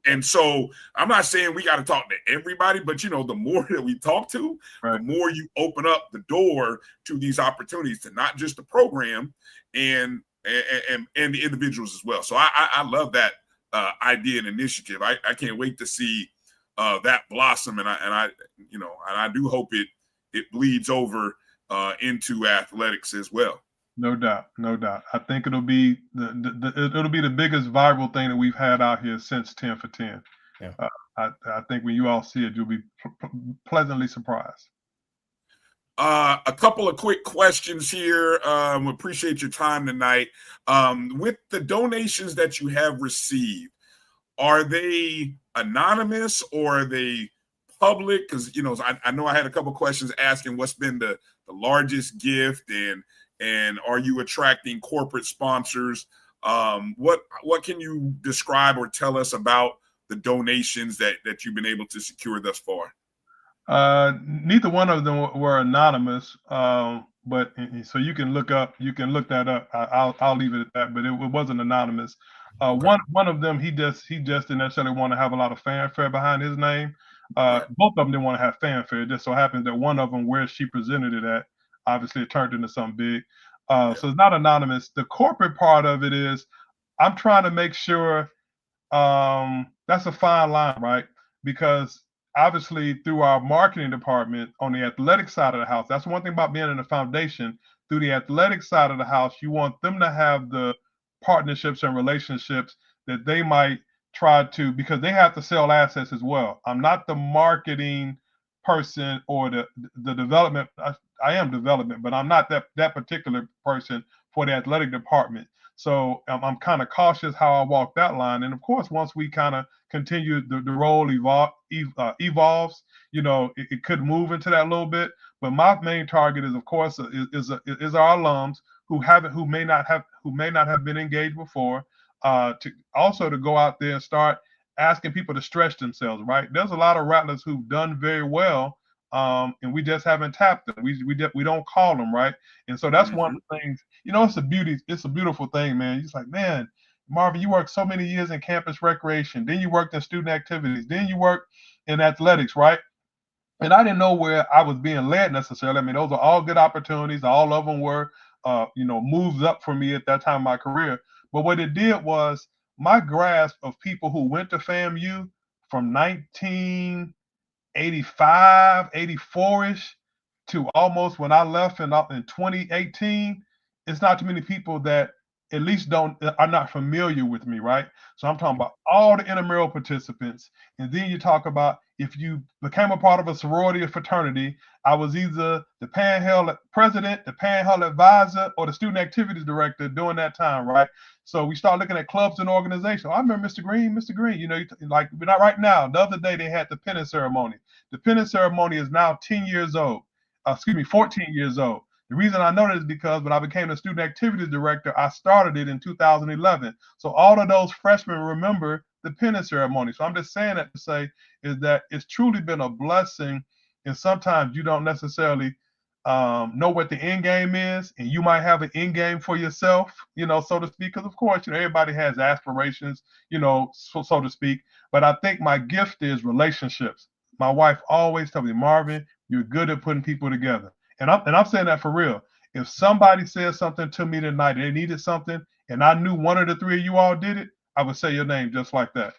And so I'm not saying we got to talk to everybody, but the more that we talk to, the more you open up the door to these opportunities, to not just the program and the individuals as well. So I love that idea and initiative. I can't wait to see that blossom, and I do hope it bleeds over into athletics as well. No doubt. I think it'll be the biggest viral thing that we've had out here since 10 for 10. Yeah. I think when you all see it, you'll be pleasantly surprised. A couple of quick questions here. We appreciate your time tonight. With the donations that you have received, are they anonymous or are they public? Because I know I had a couple of questions asking what's been the largest gift, and are you attracting corporate sponsors? What can you describe or tell us about the donations that you've been able to secure thus far? Neither one of them were anonymous, but so you can look that up. I'll leave it at that, but it wasn't anonymous. One of them, he just didn't necessarily want to have a lot of fanfare behind his name. Both of them didn't want to have fanfare. It just so happens that one of them, where she presented it at, obviously it turned into something big. So it's not anonymous. The corporate part of it is, I'm trying to make sure that's a fine line, right? Because obviously through our marketing department on the athletic side of the house, that's one thing about being in the foundation. Through the athletic side of the house, you want them to have the partnerships and relationships that they might try to, because they have to sell assets as well. I'm not the marketing person or the development. I am development, but I'm not that particular person for the athletic department. So I'm kind of cautious how I walk that line. And of course, once we kind of continue, the role evolves, it could move into that a little bit. But my main target is, of course, is our alums who may not have been engaged before, to go out there and start asking people to stretch themselves. Right? There's a lot of rattlers who've done very well, and we just haven't tapped them. We don't call them, right? And so that's one of the things. It's a beautiful thing, man. It's like, man, Marvin, you worked so many years in campus recreation, then you worked in student activities, then you worked in athletics, right? And I didn't know where I was being led necessarily. I mean, those are all good opportunities. All of them were, moves up for me at that time in my career. But what it did was my grasp of people who went to FAMU from 1985, 84-ish to almost when I left in 2018, it's not too many people that at least are not familiar with me, right? So I'm talking about all the intramural participants. And then you talk about if you became a part of a sorority or fraternity, I was either the Panhandle president, the Panhandle advisor, or the student activities director during that time, right? So we start looking at clubs and organizations. I remember Mr. Green, like, but not right now. The other day they had the pennant ceremony. The pennant ceremony is now 14 years old. The reason I know that is because when I became the student activities director, I started it in 2011. So all of those freshmen remember the pennant ceremony. So I'm just saying that to say is that it's truly been a blessing. And sometimes you don't necessarily know what the end game is, and you might have an end game for yourself, so to speak. Because of course, everybody has aspirations, so to speak. But I think my gift is relationships. My wife always tells me, Marvin, you're good at putting people together. And I'm saying that for real. If somebody said something to me tonight, they needed something, and I knew one of the three of you all did it, I would say your name just like that.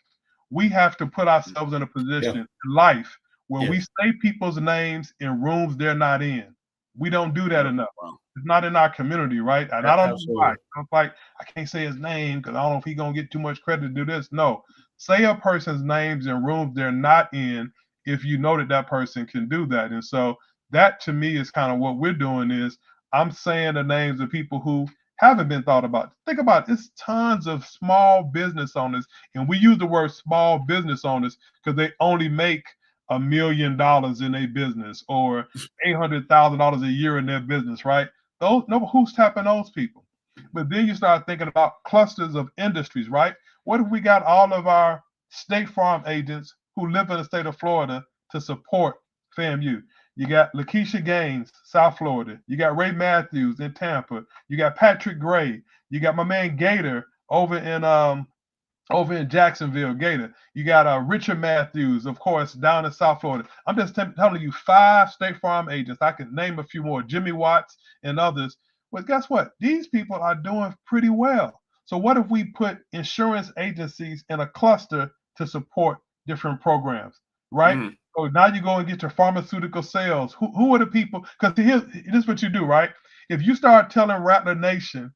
We have to put ourselves in a position in life where we say people's names in rooms they're not in. We don't do that enough. It's not in our community, right? And I don't know why. I'm like, I can't say his name because I don't know if he's going to get too much credit to do this. No. Say a person's names in rooms they're not in if you know that person can do that. And so that to me is kind of what we're doing is I'm saying the names of people who haven't been thought about. Think about it. It's tons of small business owners, and we use the word small business owners because they only make $1 million in their business or $800,000 a year in their business, right? Who's tapping those people? But then you start thinking about clusters of industries, right? What if we got all of our State Farm agents who live in the state of Florida to support FAMU? You got Lakeisha Gaines, South Florida. You got Ray Matthews in Tampa. You got Patrick Gray. You got my man Gator over in Jacksonville, Gator. You got Richard Matthews, of course, down in South Florida. I'm just telling you 5 State Farm agents. I can name a few more, Jimmy Watts and others. Well, guess what? These people are doing pretty well. So what if we put insurance agencies in a cluster to support different programs, right? So now you go and get your pharmaceutical sales. Who are the people? Because here's what you do, right? If you start telling Rattler Nation,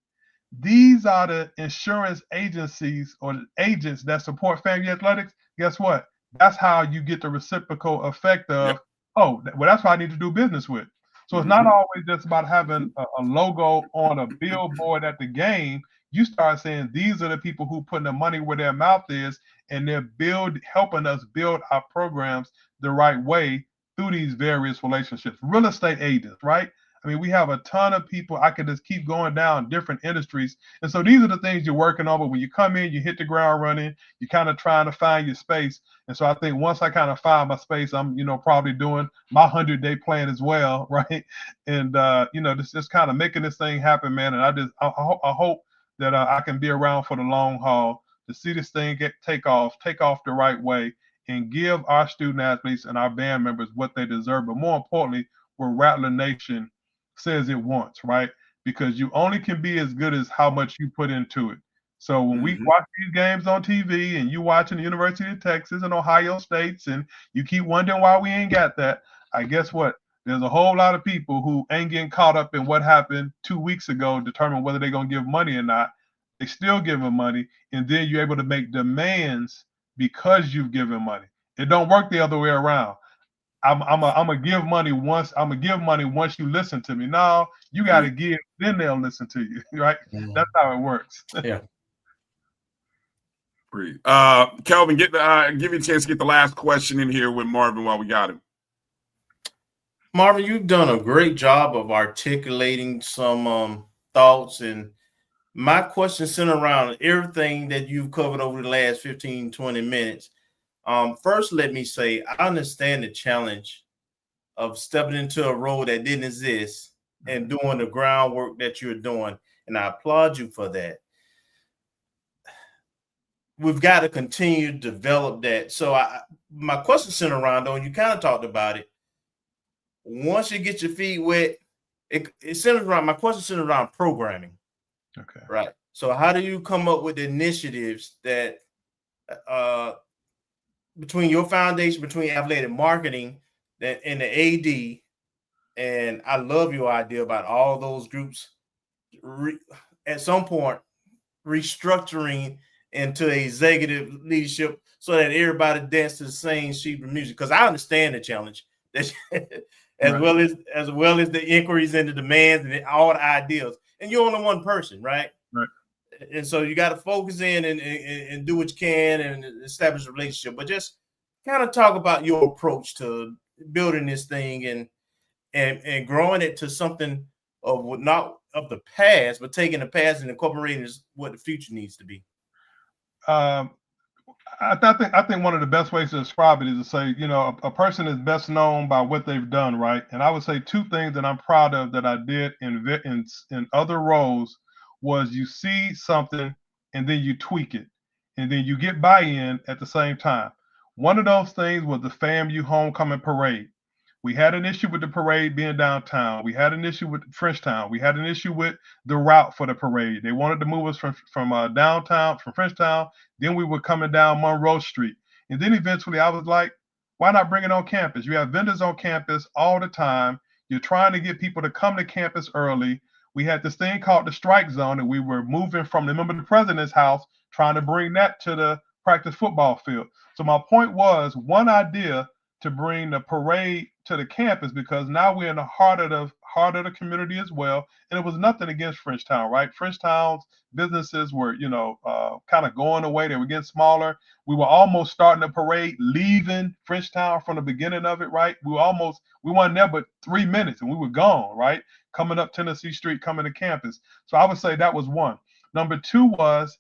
these are the insurance agencies or the agents that support FAMU Athletics, guess what? That's how you get the reciprocal effect of, that's what I need to do business with. So it's not always just about having a logo on a billboard at the game. You start saying these are the people who putting the money where their mouth is, and they're helping us build our programs the right way through these various relationships. Real estate agents, right? I mean, we have a ton of people. I could just keep going down different industries. And so these are the things you're working on. But when you come in, you hit the ground running, you're kind of trying to find your space. And so I think once I kind of find my space, I'm, probably doing my 100-day plan as well, right? And, just kind of making this thing happen, man. And I hope that I can be around for the long haul to see this thing take off the right way, and give our student athletes and our band members what they deserve. But more importantly, what Rattler Nation says it wants, right? Because you only can be as good as how much you put into it. So when we watch these games on TV and you watching the University of Texas and Ohio States and you keep wondering why we ain't got that, I guess what? There's a whole lot of people who ain't getting caught up in what happened 2 weeks ago, determine whether they're going to give money or not. They still giving money, and then you're able to make demands because you've given money. It don't work the other way around. I'm gonna give money once. I'm gonna give money once you listen to me. No, you got to give, then they'll listen to you, right? That's how it works. Yeah. Great. Kelvin, give you a chance to get the last question in here with Marvin while we got him. Marvin, you've done a great job of articulating some thoughts, and my question centered around everything that you've covered over the last 15, 20 minutes. First, let me say, I understand the challenge of stepping into a role that didn't exist and doing the groundwork that you're doing, and I applaud you for that. We've got to continue to develop that. So my question centered around, though, and you kind of talked about it, once you get your feet wet, it centers around, my question centered around programming. Okay. Right. So how do you come up with initiatives that between your foundation, between athletic marketing and the AD, and I love your idea about all those groups at some point restructuring into executive leadership so that everybody dances to the same sheet of music. Because I understand the challenge that as well as the inquiries and the demands and all the ideas. And you're only one person, right? Right. And so you got to focus in and do what you can and establish a relationship. But just kind of talk about your approach to building this thing and growing it to something of not of the past, but taking the past and incorporating what the future needs to be. I think one of the best ways to describe it is to say, a person is best known by what they've done, right? And I would say two things that I'm proud of that I did in other roles was you see something and then you tweak it, and then you get buy-in at the same time. One of those things was the FAMU homecoming parade. We had an issue with the parade being downtown. We had an issue with Frenchtown. We had an issue with the route for the parade. They wanted to move us from downtown, from Frenchtown. Then we were coming down Monroe Street. And then eventually I was like, why not bring it on campus? You have vendors on campus all the time. You're trying to get people to come to campus early. We had this thing called the StrikeZone, and we were moving from the president's house, trying to bring that to the practice football field. So my point was one idea to bring the parade to the campus, because now we're in the heart of the community as well. And it was nothing against Frenchtown, right? Frenchtown's businesses were, kind of going away. They were getting smaller. We were almost starting the parade, leaving Frenchtown from the beginning of it, right? We weren't there but 3 minutes and we were gone, right? Coming up Tennessee Street, coming to campus. So I would say that was one. Number two was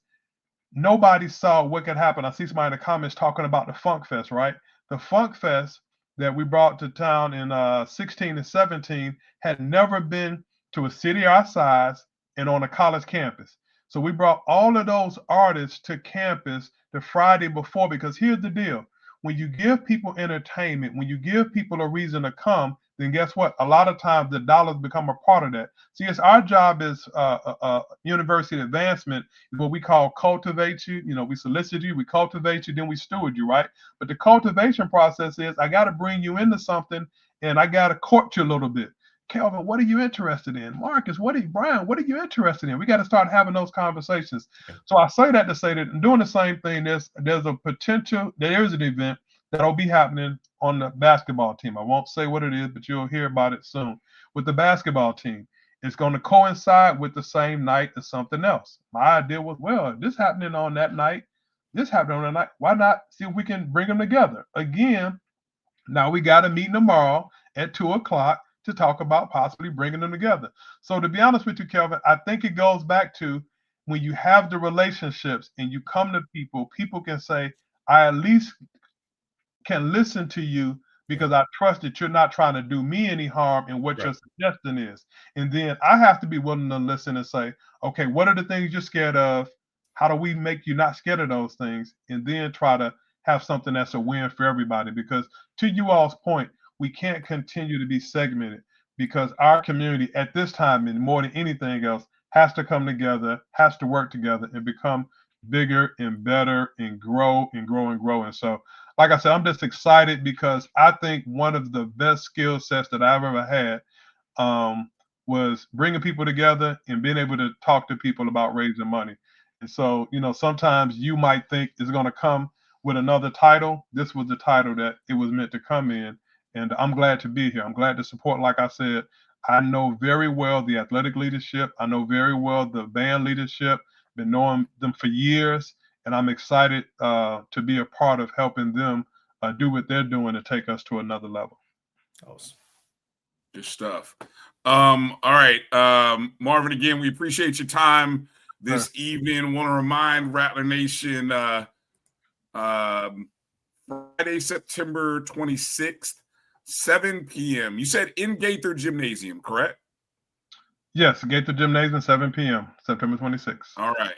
nobody saw what could happen. I see somebody in the comments talking about the Funk Fest, right? The Funk Fest that we brought to town in 16 and 17 had never been to a city our size and on a college campus. So we brought all of those artists to campus the Friday before, because here's the deal. When you give people entertainment, when you give people a reason to come, then guess what? A lot of times the dollars become a part of that. See, it's our job as university advancement is what we call cultivate you. We solicit you, we cultivate you, then we steward you, right? But the cultivation process is I got to bring you into something and I got to court you a little bit. Kelvin, what are you interested in? Marcus, Brian, what are you interested in? We got to start having those conversations. So I say that to say that doing the same thing, there's a potential, there is an event that'll be happening on the basketball team. I won't say what it is, but you'll hear about it soon. With the basketball team, it's going to coincide with the same night as something else. My idea was, well, this happening on that night, this happening on that night. Why not see if we can bring them together? Again, now we got a meeting tomorrow at 2:00 to talk about possibly bringing them together. So to be honest with you, Kelvin, I think it goes back to when you have the relationships and you come to people, people can say, I at least can listen to you because I trust that you're not trying to do me any harm in what your suggestion is. And then I have to be willing to listen and say, okay, what are the things you're scared of? How do we make you not scared of those things? And then try to have something that's a win for everybody. Because to you all's point, we can't continue to be segmented, because our community at this time, and more than anything else, has to come together, has to work together and become bigger and better and grow and grow and grow. And so, like I said, I'm just excited because I think one of the best skill sets that I've ever had was bringing people together and being able to talk to people about raising money. And so, sometimes you might think it's going to come with another title. This was the title that it was meant to come in. And I'm glad to be here. I'm glad to support, like I said. I know very well the athletic leadership. I know very well the band leadership. Been knowing them for years, and I'm excited to be a part of helping them do what they're doing to take us to another level. Awesome. Good stuff. All right, Marvin, again, we appreciate your time this evening. Want to remind Rattler Nation, Friday, September 26th, 7 p.m. You said in Gaither Gymnasium, correct? Yes, Gaither Gymnasium, 7 p.m., September 26th. All right.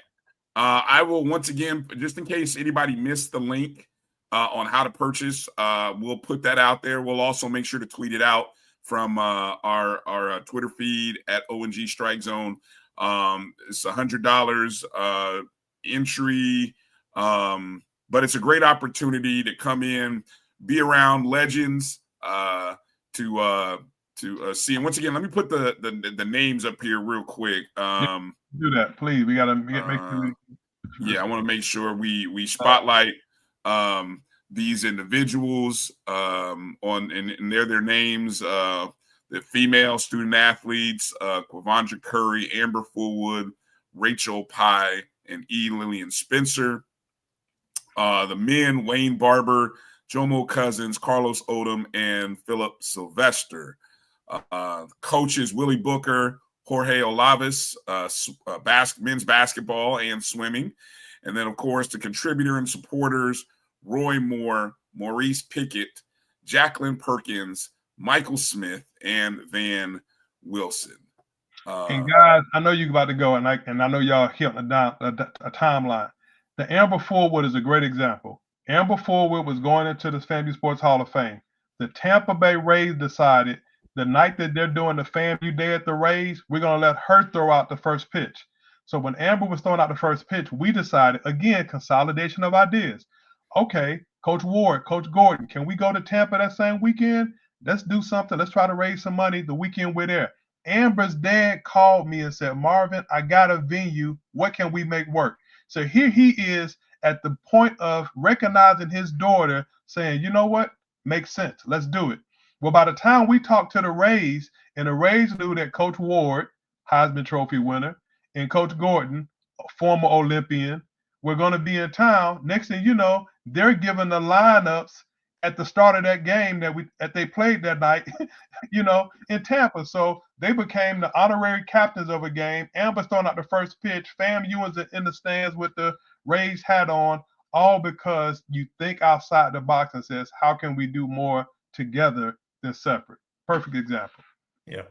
I will, once again, just in case anybody missed the link on how to purchase, we'll put that out there. We'll also make sure to tweet it out from our Twitter feed at ONG StrikeZone. It's $100 entry, but it's a great opportunity to come in, be around legends, to see. And once again, let me put the names up here real quick. Do that, please. We gotta make sure. Yeah, I want to make sure we spotlight these individuals and they're their names. The female student athletes, Quavondra Curry, Amber Fullwood, Rachel Pye, and E. Lillian Spencer. The men, Wayne Barber, Jomo Cousins, Carlos Odom, and Philip Sylvester. Coaches, Willie Booker, Jorge Olavis, men's basketball and swimming. And then, of course, the contributor and supporters, Roy Moore, Maurice Pickett, Jacqueline Perkins, Michael Smith, and Van Wilson. And guys, I know you're about to go, and I know y'all hitting a timeline. The Amber Fullwood is a great example. Amber Fullwood was going into the FAMU Sports Hall of Fame. The Tampa Bay Rays decided the night that they're doing the FAMU Day at the Rays, we're going to let her throw out the first pitch. So when Amber was throwing out the first pitch, we decided, again, consolidation of ideas. Okay, Coach Ward, Coach Gordon, can we go to Tampa that same weekend? Let's do something. Let's try to raise some money the weekend we're there. Amber's dad called me and said, Marvin, I got a venue. What can we make work? So here he is at the point of recognizing his daughter, saying, you know what? Makes sense. Let's do it. Well, by the time we talked to the Rays, and the Rays knew that Coach Ward, Heisman Trophy winner, and Coach Gordon, former Olympian, were going to be in town. Next thing you know, they're giving the lineups at the start of that game that they played that night, in Tampa. So they became the honorary captains of a game. Amber's throwing out the first pitch. FAMU was in the stands with the Rays hat on, all because you think outside the box and says, how can we do more together than separate? Perfect example. Yeah.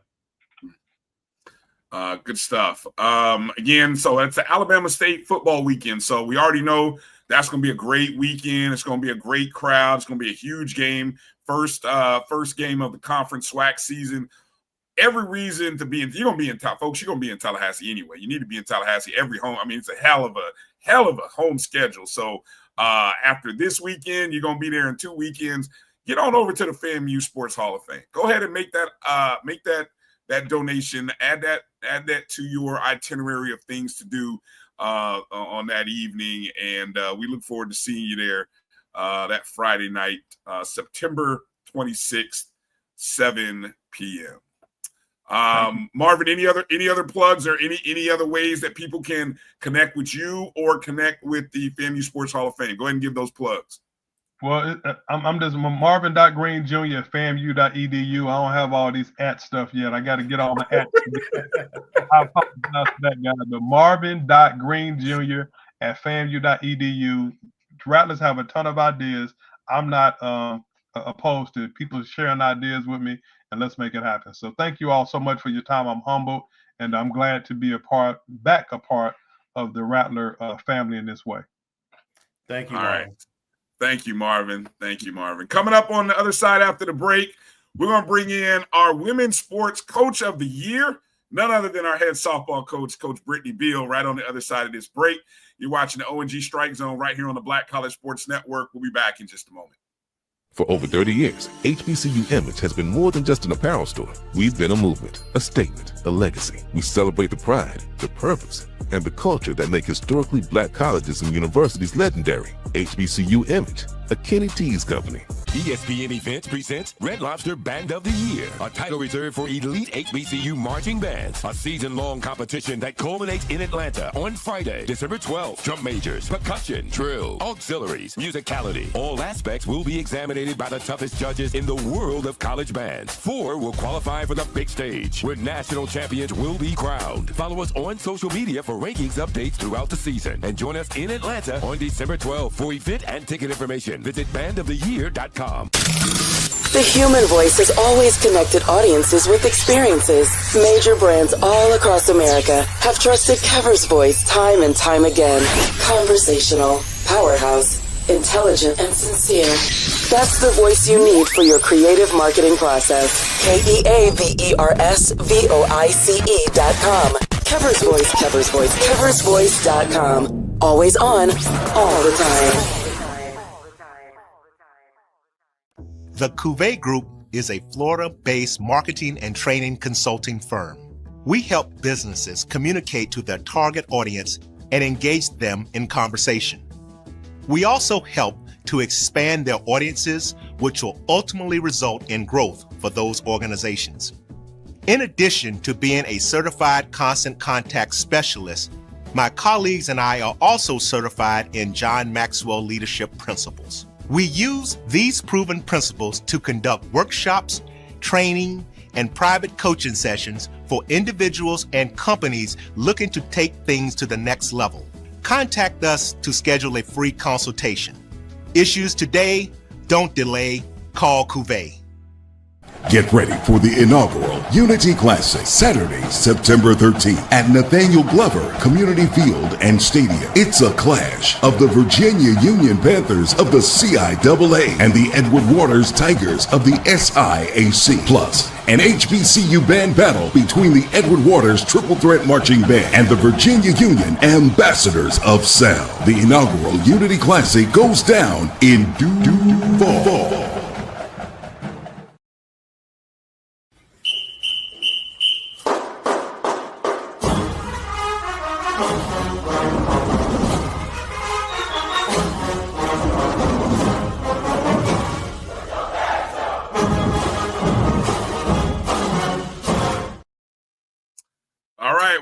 Good stuff. Again, so it's the Alabama State football weekend. So we already know that's going to be a great weekend. It's going to be a great crowd. It's going to be a huge game. First game of the conference SWAC season. Every reason to be in. You're going to be in folks. You're going to be in Tallahassee anyway. You need to be in Tallahassee every home. I mean, it's a hell of a home schedule. So after this weekend, you're going to be there in 2 weekends. Get on over to the FAMU Sports Hall of Fame. Go ahead and make that donation. Add that to your itinerary of things to do on that evening, and we look forward to seeing you there that Friday night, September 26th, 7 p.m. Marvin, any other plugs or any other ways that people can connect with you or connect with the FAMU Sports Hall of Fame? Go ahead and give those plugs. Well, I'm just Marvin.Green Jr. at FAMU.edu. I don't have all these @ stuff yet. I got to get all my @ I apologize for that, guy. But Marvin.Green Jr. at FAMU.edu. Rattlers have a ton of ideas. I'm not opposed to people sharing ideas with me, and let's make it happen. So thank you all so much for your time. I'm humbled, and I'm glad to be a part of the Rattler family in this way. Thank you, all Marvin. right. Thank you, Marvin. Thank you, Marvin. Coming up on the other side after the break, we're going to bring in our Women's Sports Coach of the Year, none other than our head softball coach, Coach Britney Beal, right on the other side of this break. You're watching the ONG Strike Zone right here on the Black College Sports Network. We'll be back in just a moment. For over 30 years, HBCU Image has been more than just an apparel store. We've been a movement, a statement, a legacy. We celebrate the pride, the purpose, and the culture that make historically black colleges and universities legendary. HBCU Image, a Kenny T's company. ESPN Events presents Red Lobster Band of the Year, a title reserved for elite HBCU marching bands. A season-long competition that culminates in Atlanta on Friday, December 12th. Drum majors, percussion, drill, auxiliaries, musicality. All aspects will be examined by the toughest judges in the world of college bands. 4 will qualify for the big stage, where national champions will be crowned. Follow us on social media for rankings updates throughout the season. And join us in Atlanta on December 12th. For event and ticket information, visit bandoftheyear.com. The human voice has always connected audiences with experiences. Major brands all across America have trusted Kever's voice time and time again. Conversational, powerhouse, intelligent, and sincere. That's the voice you need for your creative marketing process. KEAVERSVOICE.com. Kever's Voice, Kever's Voice, KeversVoice.com. Always on, all the time. The Cuvée Group is a Florida-based marketing and training consulting firm. We help businesses communicate to their target audience and engage them in conversation. We also help to expand their audiences, which will ultimately result in growth for those organizations. In addition to being a certified constant contact specialist, my colleagues and I are also certified in John Maxwell Leadership Principles. We use these proven principles to conduct workshops, training, and private coaching sessions for individuals and companies looking to take things to the next level. Contact us to schedule a free consultation. Issues today, don't delay, call Cuvée. Get ready for the inaugural Unity Classic, Saturday, September 13th at Nathaniel Glover Community Field and Stadium. It's a clash of the Virginia Union Panthers of the CIAA and the Edward Waters Tigers of the SIAC. Plus, an HBCU band battle between the Edward Waters Triple Threat Marching Band and the Virginia Union Ambassadors of Sound. The inaugural Unity Classic goes down in Duval.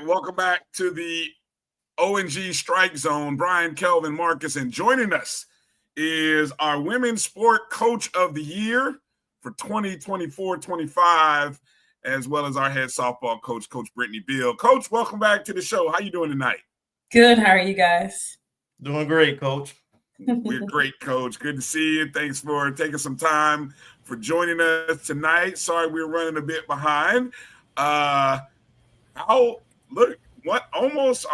Welcome back to the ONG Strike Zone. Bryan, Kelvin, Marcus, and joining us is our Women's Sport Coach of the Year for 2024-25, as well as our head softball coach, Coach Britney Beal. Coach, welcome back to the show. How you doing tonight? Good. How are you guys? Doing great, Coach. We're great, Coach. Good to see you. Thanks for taking some time for joining us tonight. Sorry we're running a bit behind. Are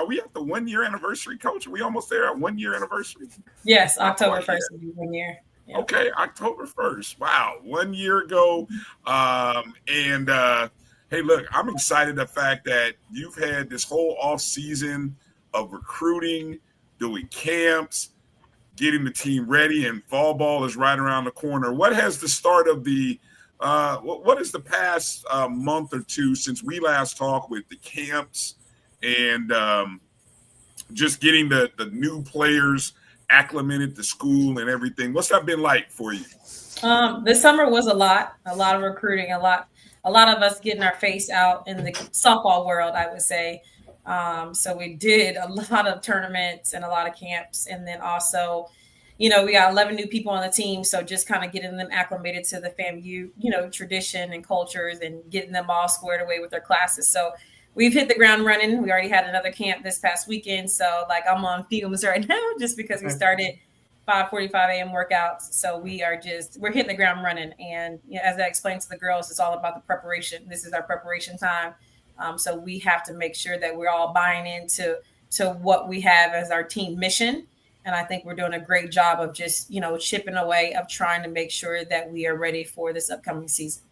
we at the 1 year anniversary, Coach? Are we almost there at 1 year anniversary? Yes, October 1st will be 1 year. Yeah. Okay, October 1st. Wow, 1 year ago. Hey, look, I'm excited the fact that you've had this whole off season of recruiting, doing camps, getting the team ready, and fall ball is right around the corner. What has the start of the what is the past month or two since we last talked with the camps and just getting the new players acclimated to school and everything? What's that been like for you? This summer was a lot of recruiting, a lot of us getting our face out in the softball world, I would say. So we did a lot of tournaments and a lot of camps. And then also, we got 11 new people on the team. So just kind of getting them acclimated to the FAMU, tradition and cultures and getting them all squared away with their classes. So we've hit the ground running. We already had another camp this past weekend. So I'm on fumes right now just because we started 5:45 a.m. workouts. So we're hitting the ground running. And as I explained to the girls, it's all about the preparation. This is our preparation time. So we have to make sure that we're all buying into what we have as our team mission. And I think we're doing a great job of just, chipping away of trying to make sure that we are ready for this upcoming season.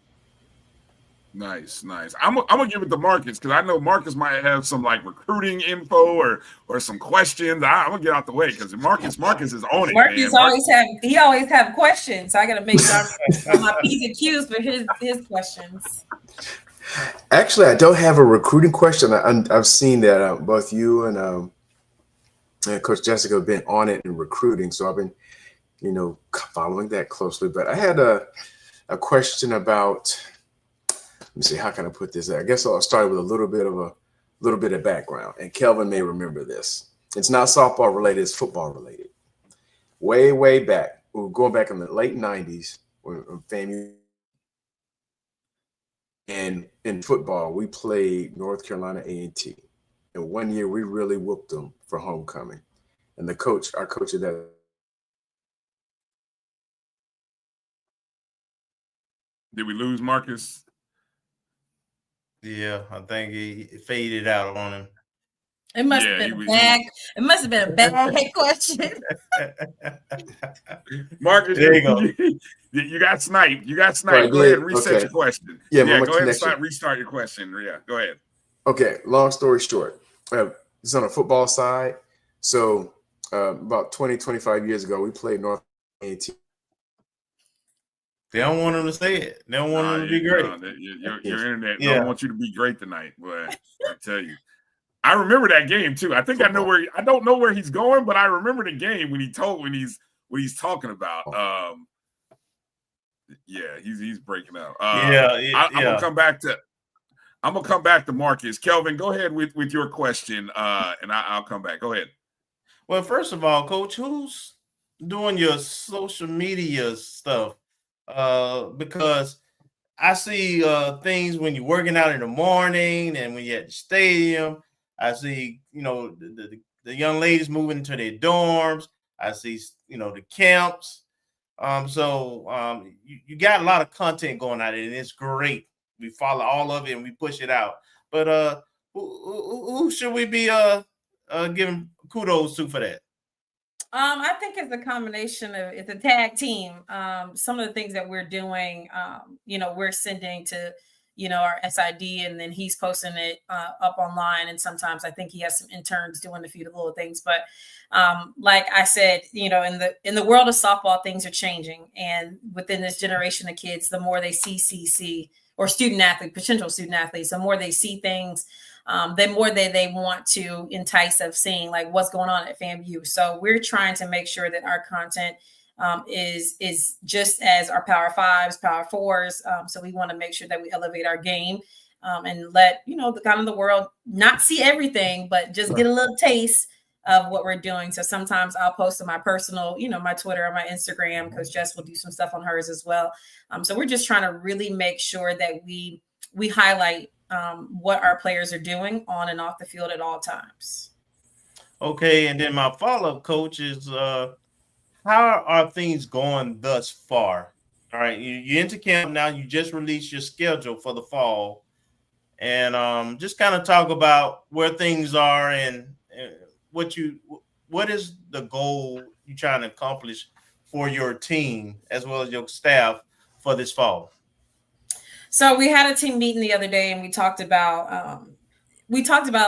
Nice. I'm gonna give it to Marcus because I know Marcus might have some recruiting info or some questions. I'm gonna get out the way because Marcus is on it. Marcus always have questions. So I gotta make sure I'm my P's and Q's for his questions. Actually, I don't have a recruiting question. I've seen that both you and Coach Jessica have been on it in recruiting, so I've been following that closely. But I had a question about, let me see, how can I put this? I guess I'll start with a little bit of background, and Kelvin may remember this. It's not softball related, it's football related. Way back, we were going back in the late 90s when FAMU, and in football, we played North Carolina A&T. And one year we really whooped them for homecoming. And our coach of that. Did we lose Marcus? Yeah, I think he faded out on him. It must have been a bad question. Marcus, there you go. You got sniped. Go ahead and reset your question. Yeah, go ahead and restart your question. Yeah, go ahead. Okay, long story short, it's on the football side. So about 25 years ago, we played North A&T. They don't want him to say it. They don't want him to be great. Your internet don't want you to be great tonight, but I tell you. I remember that game too. I think I don't know where he's going, but I remember the game when he's talking about. He's breaking out. I'm gonna come back to Marcus. Kelvin, go ahead with your question, and I'll come back. Go ahead. Well, first of all, Coach, who's doing your social media stuff? Because I see things when you're working out in the morning and when you're at the stadium. I see, the young ladies moving into their dorms. I see, the camps. You got a lot of content going out, and it's great. We follow all of it and we push it out. But who should we be giving kudos to for that? I think it's a combination of, it's a tag team. Some of the things that we're doing, we're sending to, our SID, and then he's posting it up online. And sometimes I think he has some interns doing a few little things. But like I said, in the world of softball, things are changing. And within this generation of kids, the more they see CC or potential student athletes, the more they see things, the more they want to entice of seeing like what's going on at FAMU. So we're trying to make sure that our content is just as our Power Fives, Power Fours. So we want to make sure that we elevate our game and let the world not see everything, but just get a little taste of what we're doing. So sometimes I'll post on my personal, my Twitter or my Instagram, because Jess will do some stuff on hers as well. So we're just trying to really make sure that we highlight what our players are doing on and off the field at all times. Okay, and then my follow-up, Coach, is how are things going thus far? All right, you're into camp now. You just released your schedule for the fall, and just kind of talk about where things are and what is the goal you're trying to accomplish for your team as well as your staff for this fall. So we had a team meeting the other day, and we talked about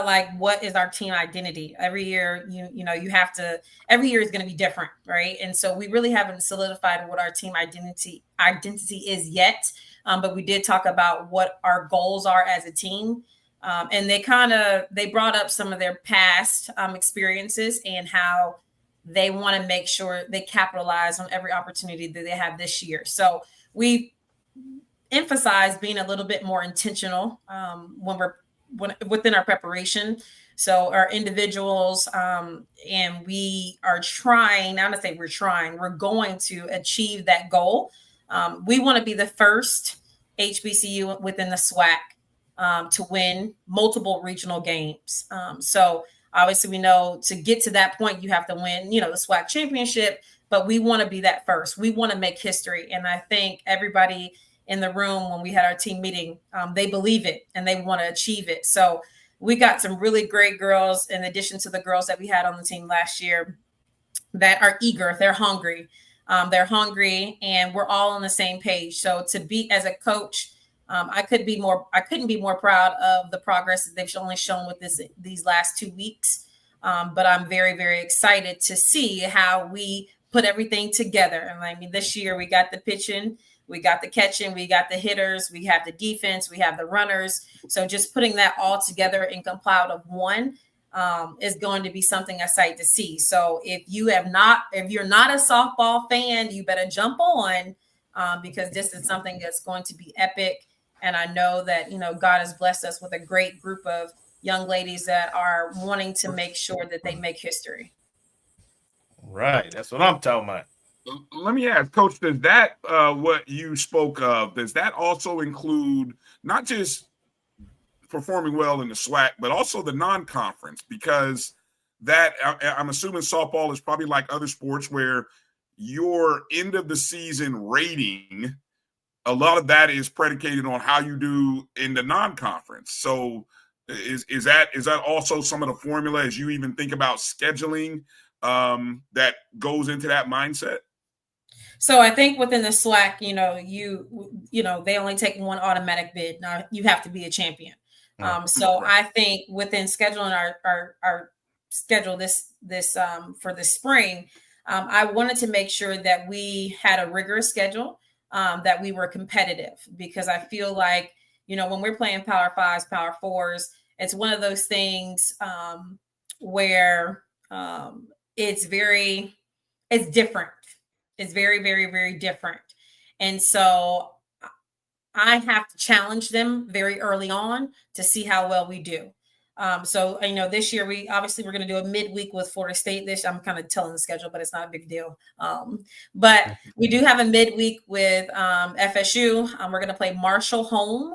like, what is our team identity? Every year, every year is going to be different, right? And so we really haven't solidified what our team identity is yet. But we did talk about what our goals are as a team. And they brought up some of their past experiences and how they want to make sure they capitalize on every opportunity that they have this year. So we emphasize being a little bit more intentional within our preparation. So our individuals, and we are trying, I'm going to say we're going to achieve that goal. We want to be the first HBCU within the SWAC to win multiple regional games. So obviously we know to get to that point, you have to win, the SWAC championship, but we want to be that first. We want to make history. And I think everybody in the room, when we had our team meeting, they believe it and they want to achieve it. So we got some really great girls, in addition to the girls that we had on the team last year, that are eager. They're hungry. And we're all on the same page. So to be, as a coach, I couldn't be more proud of the progress that they've only shown with these last 2 weeks. But I'm very, very excited to see how we put everything together. And I mean, this year we got the pitching, we got the catching, we got the hitters, we have the defense, we have the runners. So just putting that all together in cloud of one, is going to be something a sight to see. So if you're not a softball fan, you better jump on because this is something that's going to be epic. And I know that, God has blessed us with a great group of young ladies that are wanting to make sure that they make history. Right. That's what I'm talking about. Let me ask, Coach, does that, what you spoke of, does that also include not just performing well in the SWAC, but also the non-conference? Because that, I'm assuming softball is probably like other sports where your end of the season rating, a lot of that is predicated on how you do in the non-conference. So is that also some of the formula as you even think about scheduling that goes into that mindset? So I think within the SWAC, they only take one automatic bid. Now you have to be a champion. So I think within scheduling our schedule this for the spring, I wanted to make sure that we had a rigorous schedule, that we were competitive, because I feel like, when we're playing Power Fives, Power Fours, it's one of those things where it's different. It's very, very, very different. And so I have to challenge them very early on to see how well we do. So, this year we're going to do a midweek with Florida State. I'm kind of telling the schedule, but it's not a big deal. But we do have a midweek with FSU. We're going to play Marshall home.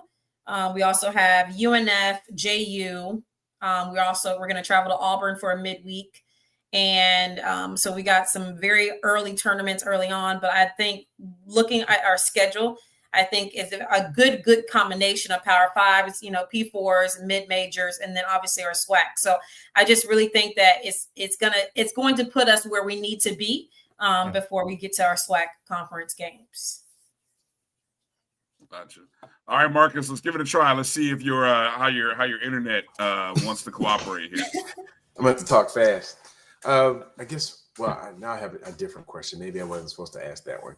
We also have UNF, JU. We're going to travel to Auburn for a midweek. And so we got some very early tournaments early on, but I think looking at our schedule, I think is a good combination of Power Fives, P4s, mid majors, and then obviously our SWAC. So I just really think that it's going to put us where we need to be before we get to our SWAC conference games. Gotcha. All right, Marcus, let's give it a try. Let's see if your how your internet wants to cooperate here. I'm going to have to talk fast. I guess, now I have a different question. Maybe I wasn't supposed to ask that one.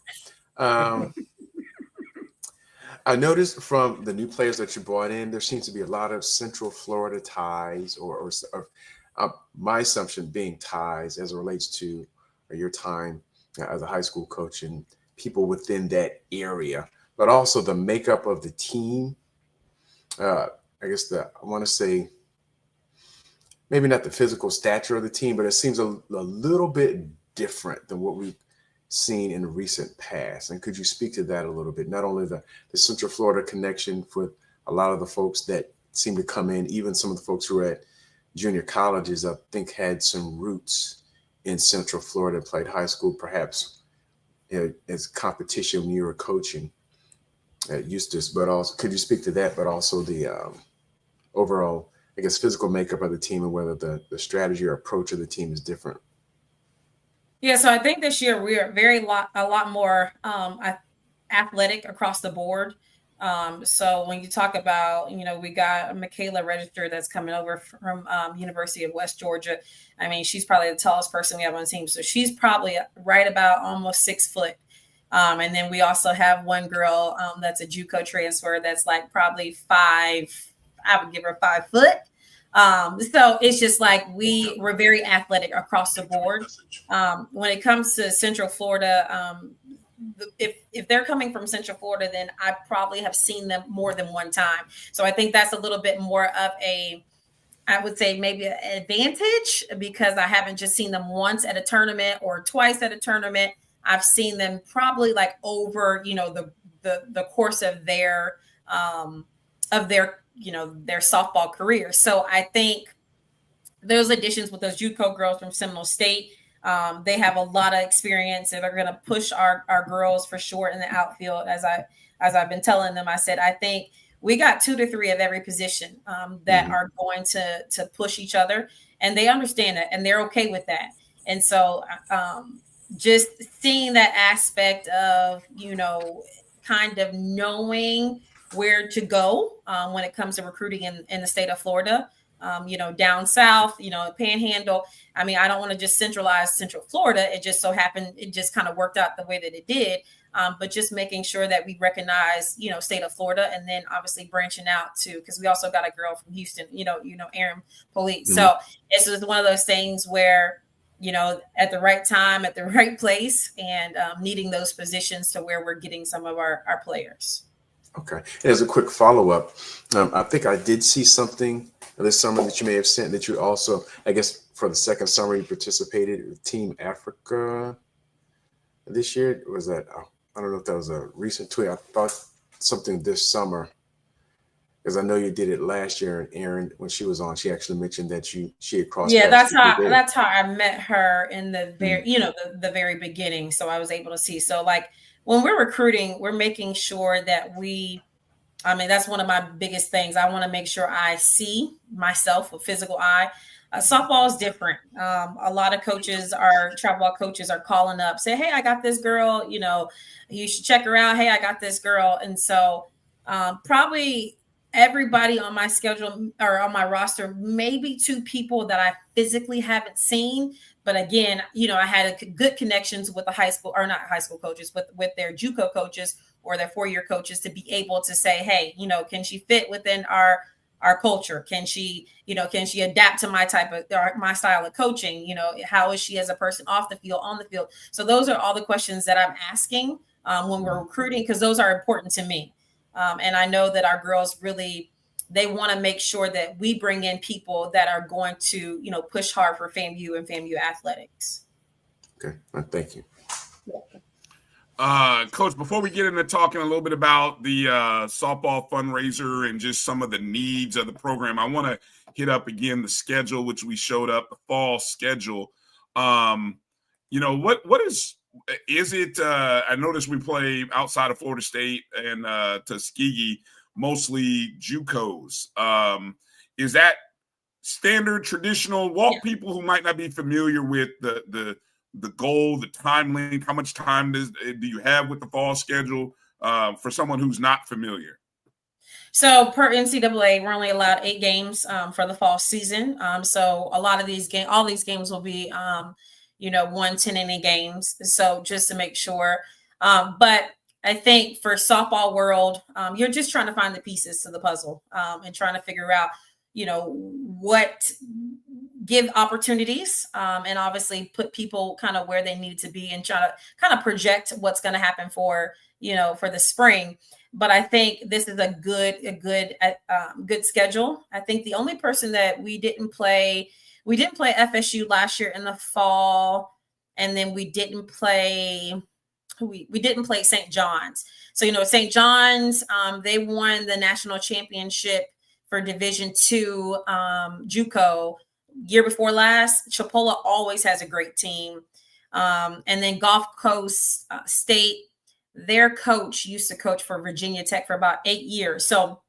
I noticed from the new players that you brought in, there seems to be a lot of Central Florida ties or my assumption being ties as it relates to your time as a high school coach and people within that area, but also the makeup of the team. I want to say, maybe not the physical stature of the team, but it seems a little bit different than what we've seen in the recent past. And could you speak to that a little bit? Not only the Central Florida connection for a lot of the folks that seem to come in, even some of the folks who are at junior colleges, I think had some roots in Central Florida, played high school, perhaps as competition when you were coaching at Eustis. But also, could you speak to that, but also the overall, I guess, physical makeup of the team and whether the strategy or approach of the team is different? Yeah, so I think this year we are a lot more athletic across the board. So when you talk about, we got Michaela Register that's coming over from University of West Georgia. I mean, she's probably the tallest person we have on the team. So she's probably right about almost 6 foot. And then we also have one girl that's a JUCO transfer that's like probably 5. I would give her 5 foot. So it's just like we're very athletic across the board. When it comes to Central Florida, if they're coming from Central Florida, then I probably have seen them more than one time. So I think that's a little bit more of I would say maybe an advantage, because I haven't just seen them once at a tournament or twice at a tournament. I've seen them probably like over, the course of their softball career. So I think those additions with those JUCO girls from Seminole State, they have a lot of experience, and they're going to push our girls for sure in the outfield. As I've been telling them, I said, I think we got 2 to 3 of every position that are going to push each other, and they understand that, and they're okay with that. And so just seeing that aspect of, kind of knowing where to go when it comes to recruiting in the state of Florida, down south, Panhandle. I mean, I don't want to just centralize Central Florida. It just so happened, it just kind of worked out the way that it did. but just making sure that we recognize, state of Florida, and then obviously branching out too, because we also got a girl from Houston, Erin Police. Mm-hmm. So it's just one of those things where, at the right time, at the right place, and needing those positions to where we're getting some of our players. Okay. As a quick follow-up, I think I did see something this summer that you may have sent, that you also, I guess for the second summer, you participated with Team Africa this year. Was that, I don't know if that was a recent tweet. I thought something this summer, because I know you did it last year, and Erin, when she was on, she actually mentioned that she had crossed. Yeah, that's how I met her in the very, the very beginning. So I was able to see. So like when we're recruiting, we're making sure that that's one of my biggest things. I want to make sure I see myself with physical eye. Softball is different. A lot of travel ball coaches are calling up, say, hey, I got this girl, you should check her out. Hey, I got this girl. And so probably everybody on my schedule or on my roster, maybe 2 people that I physically haven't seen. But again, I had good connections with the high school, or not high school coaches, but with their JUCO coaches or their 4-year coaches, to be able to say, hey, can she fit within our culture? Can she adapt to my my style of coaching? How is she as a person off the field, on the field? So those are all the questions that I'm asking when we're recruiting, because those are important to me. And I know that our girls really, they want to make sure that we bring in people that are going to, push hard for FAMU and FAMU athletics. Okay, thank you. Coach, before we get into talking a little bit about the softball fundraiser and just some of the needs of the program, I want to hit up again the schedule, which we showed up, the fall schedule. What is it? I noticed we play outside of Florida State and Tuskegee, mostly JUCOs. Is that standard, traditional? Walk people who might not be familiar with the goal, the time length. How much time do you have with the fall schedule for someone who's not familiar? So per NCAA, we're only allowed 8 games for the fall season. So a lot of all these games will be 1 10-inning games. So just to make sure. But I think for softball world, you're just trying to find the pieces to the puzzle and trying to figure out, what give opportunities and obviously put people kind of where they need to be, and try to kind of project what's going to happen for the spring. But I think this is a good schedule. I think the only person that we didn't play FSU last year in the fall, and then we didn't play St. John's. So, St. John's, they won the national championship for Division II JUCO year before last. Chipola always has a great team. And then Gulf Coast State, their coach used to coach for Virginia Tech for about 8 years. So,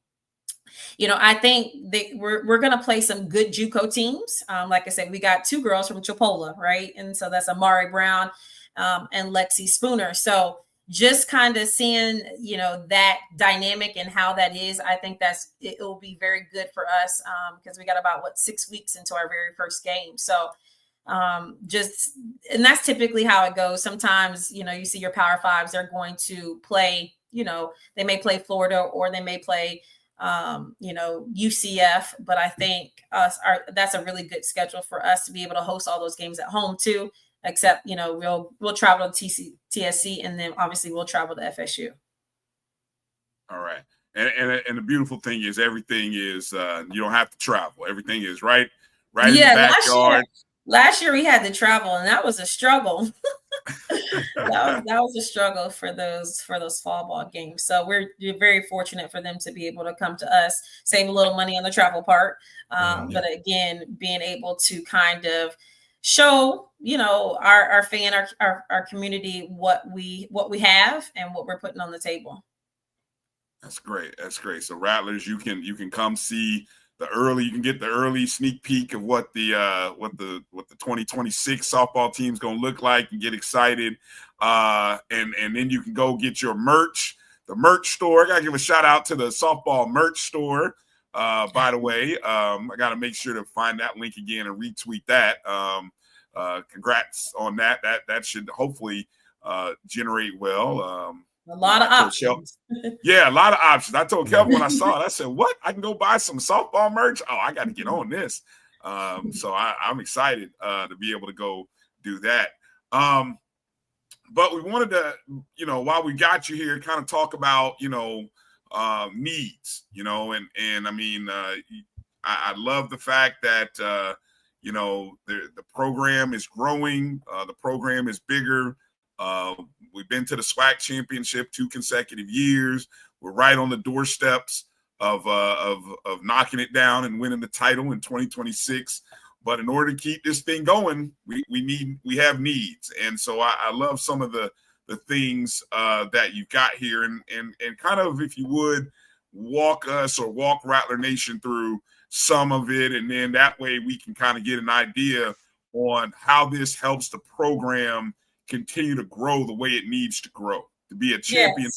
I think we're going to play some good JUCO teams. Like I said, we got 2 girls from Chipola, right? And so that's Amari Brown and Lexi Spooner. So just kind of seeing, that dynamic and how that is, I think it will be very good for us because we got about 6 weeks into our very first game. So and that's typically how it goes. Sometimes, you see your Power Fives, they're going to play, they may play Florida or they may play, UCF, but I think that's a really good schedule for us to be able to host all those games at home too. Except, we'll travel to TSC, and then obviously we'll travel to FSU. All right. And the beautiful thing is everything is you don't have to travel. Everything is right in the backyard. Last year we had to travel, and that was a struggle. that was a struggle for those fall ball games. So we're very fortunate for them to be able to come to us, save a little money on the travel part. But again, being able to kind of show, our fan, our community, what we have and what we're putting on the table. That's great. So Rattlers, you can come see you can get the early sneak peek of what the 2026 softball team's going to look like and get excited. And then you can go get your merch, the merch store. I got to give a shout out to the softball merch store. By the way, I got to make sure to find that link again and retweet that. Congrats on that. That should hopefully generate well. A lot of options. Yeah, a lot of options. I told Kelvin when I saw it, I said, what? I can go buy some softball merch? Oh, I got to get on this. So I'm excited to be able to go do that. But we wanted to, while we got you here, kind of talk about, needs, and I mean, I love the fact that, the program is growing. The program is bigger. We've been to the SWAC championship 2 consecutive years. We're right on the doorsteps of knocking it down and winning the title in 2026. But in order to keep this thing going, we have needs. And so I love some of the things that you've got here, and kind of, if you would, walk Rattler Nation through some of it, and then that way we can kind of get an idea on how this helps the program continue to grow the way it needs to grow to be a champion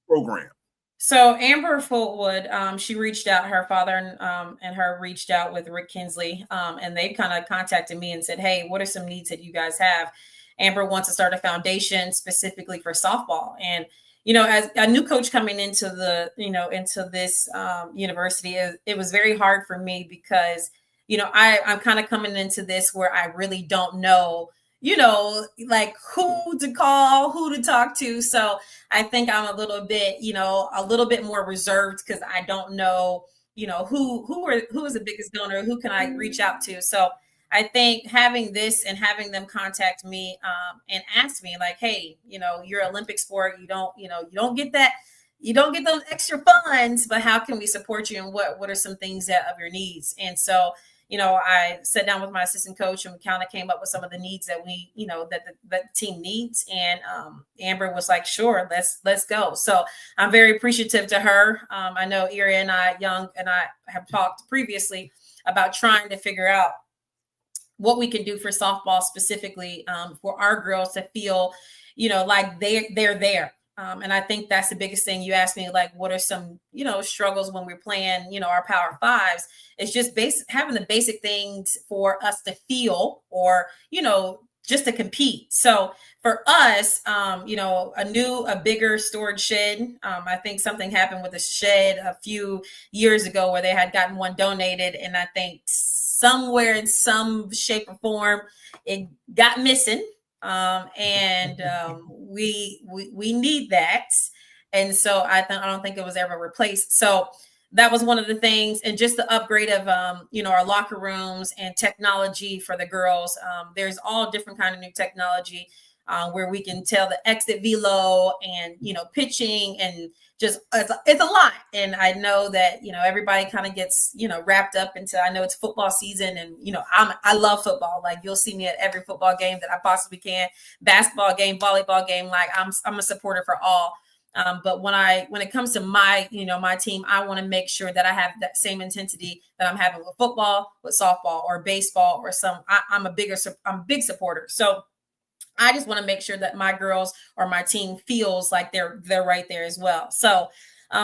program. So Amber Fultwood, she reached out, her father and her reached out with Rick Kinsley, and they kind of contacted me and said, hey, what are some needs that you guys have? Amber wants to start a foundation specifically for softball. And, as a new coach coming into into this university, it was very hard for me because, I'm kind of coming into this where I really don't know, like who to call, who to talk to. So I think I'm a little bit more reserved because I don't know, who is the biggest donor, who can I reach out to. So I think having this and having them contact me and ask me like, hey, you're an Olympic sport, you don't get that, you don't get those extra funds, but how can we support you and what are some things of your needs? And so I sat down with my assistant coach and we kind of came up with some of the needs that we, that the team needs. And Amber was like, sure, let's go. So I'm very appreciative to her. I know Ira and I have talked previously about trying to figure out what we can do for softball specifically for our girls to feel, like they're there. And I think that's the biggest thing. You asked me, like, what are some, struggles when we're playing, our Power Fives? It's just having the basic things for us to feel or, just to compete. So for us, a bigger storage shed. I think something happened with the shed a few years ago where they had gotten one donated. And I think somewhere in some shape or form, it got missing. We need that. And so I don't think it was ever replaced. So that was one of the things. And just the upgrade of, our locker rooms and technology for the girls. There's all different kind of new technology where we can tell the exit velo and, pitching and just, it's a lot. And I know that, everybody kind of gets, wrapped up into, I know it's football season and, I love football. Like you'll see me at every football game that I possibly can, basketball game, volleyball game. Like I'm a supporter for all. But when it comes to my team, I want to make sure that I have that same intensity that I'm having with football, with softball or baseball or I'm a big supporter. So I just want to make sure that my girls or my team feels like they're right there as well. So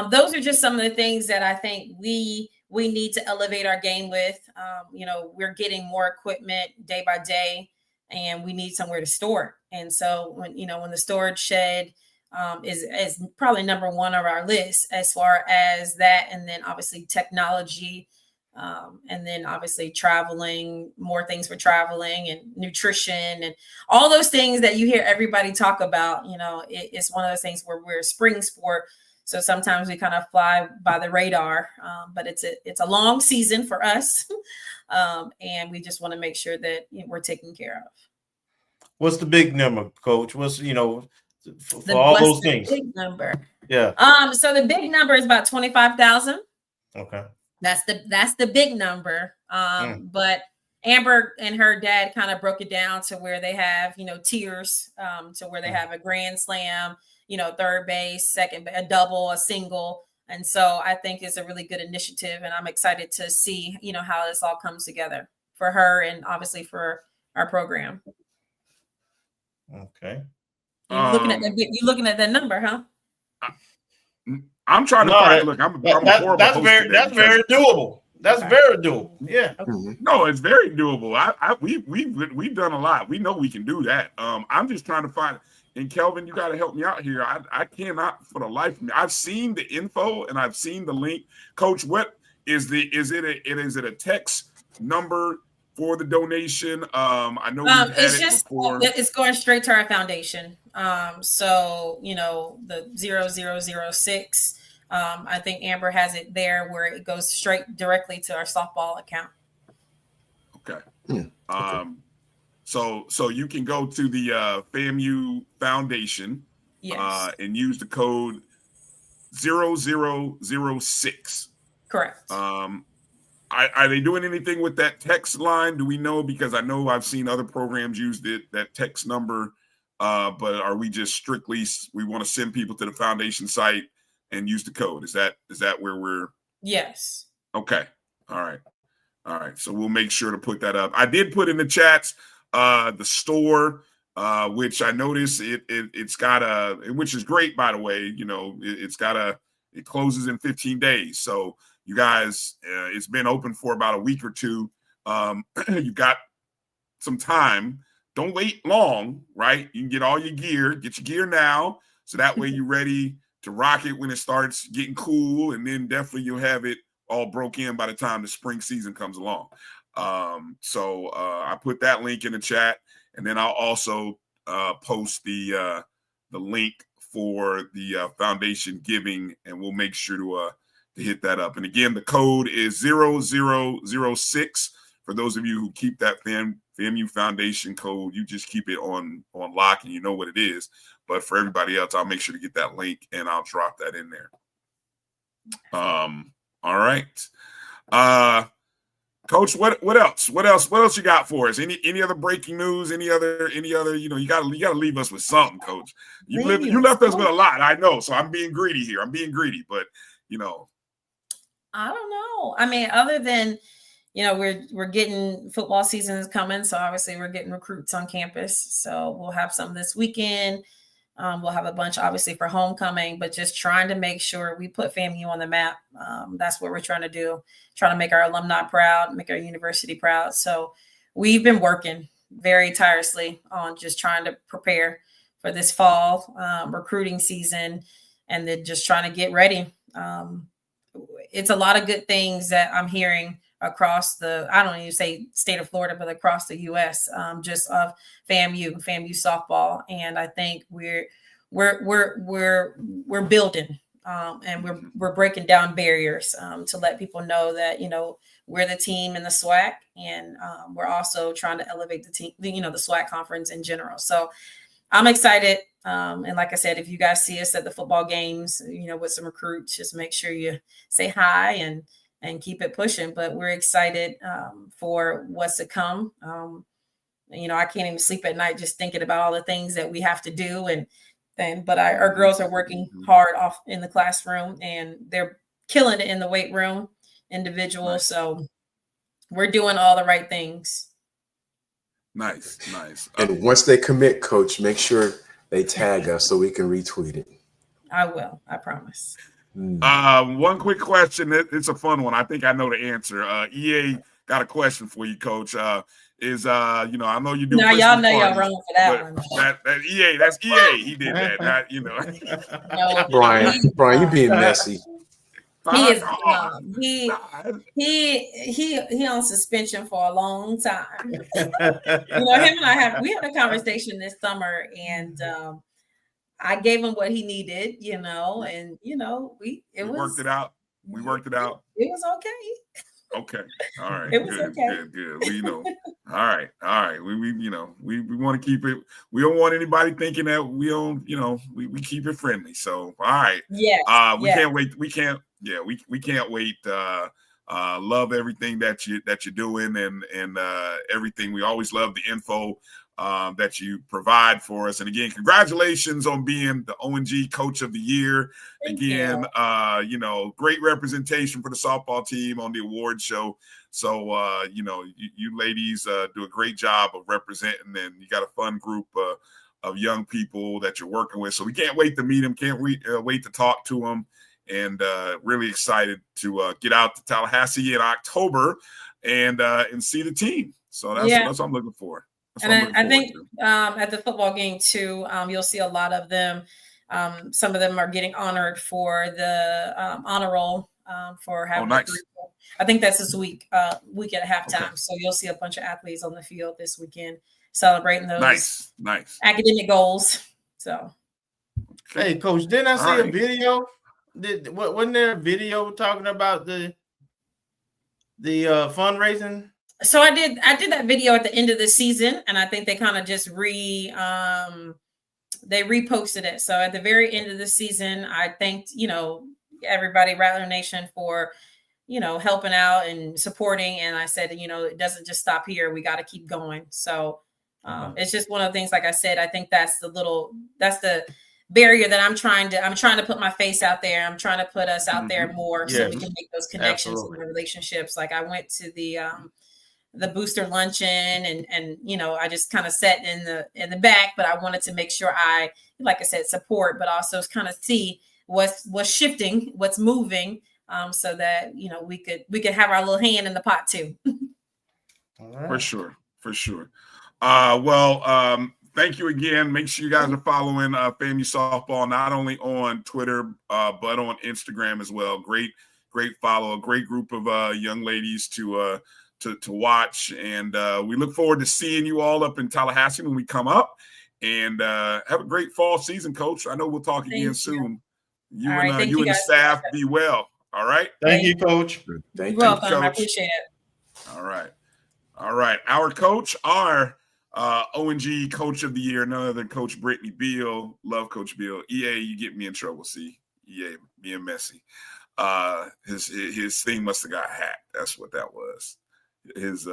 those are just some of the things that I think we need to elevate our game with. We're getting more equipment day by day and we need somewhere to store it. And so when the storage shed is probably number one on our list as far as that. And then obviously technology, and then obviously traveling, more things for traveling and nutrition and all those things that you hear everybody talk about. It's one of those things where we're a spring sport. So sometimes we kind of fly by the radar, but it's a long season for us. And we just want to make sure that we're taken care of. What's the big number, Coach? What's, for all those things? Big number. Yeah. So the big number is about 25,000. Okay. That's the big number. But Amber and her dad kind of broke it down to where they have, tiers, to where they have a grand slam, third base, second, a double, a single. And so I think it's a really good initiative and I'm excited to see, how this all comes together for her and obviously for our program. Okay. You're looking at that number, huh? I'm trying to find. Look, I'm a horrible that's host very today very doable. That's very doable. Yeah. No, it's very doable. We've done a lot. We know we can do that. I'm just trying to find. and Kelvin, you got to help me out here. I cannot for the life of me. I've seen the info and I've seen the link. Coach, what is it a text number for the donation? I know we've had it's it just before. It's going straight to our foundation. So the 0006. I think Amber has it there where it goes straight directly to our softball account. Okay. So you can go to the FAMU Foundation, yes, and use the code 0006. Correct. Are they doing anything with that text line? Do we know? Because I know I've seen other programs use that text number, but are we just strictly we want to send people to the foundation site and use the code? Is that where we're? Yes. Okay. All right. So we'll make sure to put that up. I did put in the chats the store, which I noticed it's got which is great, by the way. It closes in 15 days. So you guys, it's been open for about a week or two. You got some time. Don't wait long, right? You can get all your gear. Get your gear now, so that way you're ready to rock it when it starts getting cool, and then definitely you'll have it all broke in by the time the spring season comes along. So I put that link in the chat, and then I'll also post the link for the foundation giving, and we'll make sure to hit that up. And again, the code is 0006. For those of you who keep that FAMU Foundation code, you just keep it on lock and you know what it is. But for everybody else, I'll make sure to get that link and I'll drop that in there. All right. Coach, what else? What else you got for us? Any other breaking news? Any other, you gotta leave us with something, Coach. You left us with a lot, I know. So I'm being greedy here. But I don't know. I mean, other than we're getting football season is coming, so obviously we're getting recruits on campus. So we'll have some this weekend. We'll have a bunch, obviously, for homecoming, but just trying to make sure we put FAMU on the map. That's what we're trying to do, trying to make our alumni proud, make our university proud. So we've been working very tirelessly on just trying to prepare for this fall recruiting season, and then just trying to get ready. It's a lot of good things that I'm hearing across I don't even say state of Florida, but across the U.S. Just of FAMU softball, and I think we're building, and we're breaking down barriers to let people know that we're the team in the SWAC, and we're also trying to elevate the team, the SWAC conference in general. So I'm excited, and like I said, if you guys see us at the football games, with some recruits, just make sure you say hi and keep it pushing. But we're excited for what's to come. I can't even sleep at night just thinking about all the things that we have to do. But our girls are working hard off in the classroom, and they're killing it in the weight room individual. Nice. So we're doing all the right things. Nice. And once they commit, Coach, make sure they tag us so we can retweet it. I will. I promise. One quick question. It's a fun one. I think I know the answer. EA got a question for you, Coach. I know you do. Now y'all know y'all wrong for that one. That EA, that's EA. He did that. No, Brian, you being messy. He is. He on suspension for a long time. Him and I had a conversation this summer, and I gave him what he needed, and we worked it out. We worked it out. It was okay. Okay. All right. It was okay. Good. We know. All right. We want to keep it. We don't want anybody thinking that we don't, we keep it friendly. So, all right. Yeah. Can't wait. We can't wait. Love everything that you're doing and everything. We always love the info that you provide for us. And again, congratulations on being the ONG Coach of the Year. Thank you. Great representation for the softball team on the award show. So, you ladies do a great job of representing, and you got a fun group of young people that you're working with. So we can't wait to meet them. Can't wait to talk to them. And really excited to get out to Tallahassee in October and see the team. So that's what I'm looking for. And I think at the football game too, you'll see a lot of them. Some of them are getting honored for the honor roll for having. Oh, nice. I think that's this week at halftime. Okay. So you'll see a bunch of athletes on the field this weekend celebrating those nice academic goals. So, hey, Coach, didn't I see a video? Wasn't there a video talking about the fundraising? So I did that video at the end of the season, and I think they kind of just they reposted it. So at the very end of the season, I thanked, everybody, Rattler Nation, for, helping out and supporting. And I said, it doesn't just stop here. We got to keep going. So it's just one of the things, like I said, I think that's the barrier that I'm trying to put my face out there. I'm trying to put us out there more so we can make those connections and relationships. Like I went to the booster luncheon and I just kind of sat in the back, but I wanted to make sure I, like I said, support, but also kind of see what's shifting, what's moving, so that, we could have our little hand in the pot too. All right. For sure. Thank you again. Make sure you guys are following FAMU Softball, not only on Twitter, but on Instagram as well. Great follow, a great group of young ladies to watch. And we look forward to seeing you all up in Tallahassee when we come up. And have a great fall season, Coach. I know we'll talk again soon. You and the staff be well. All right. Thank you, Coach. Thank you, Coach. I appreciate it. All right. Our coach, our ONG Coach of the Year, none other than Coach Britney Beal. Love Coach Beal. EA, you get me in trouble. See, EA being messy. His thing must have got hacked. That's what that was. His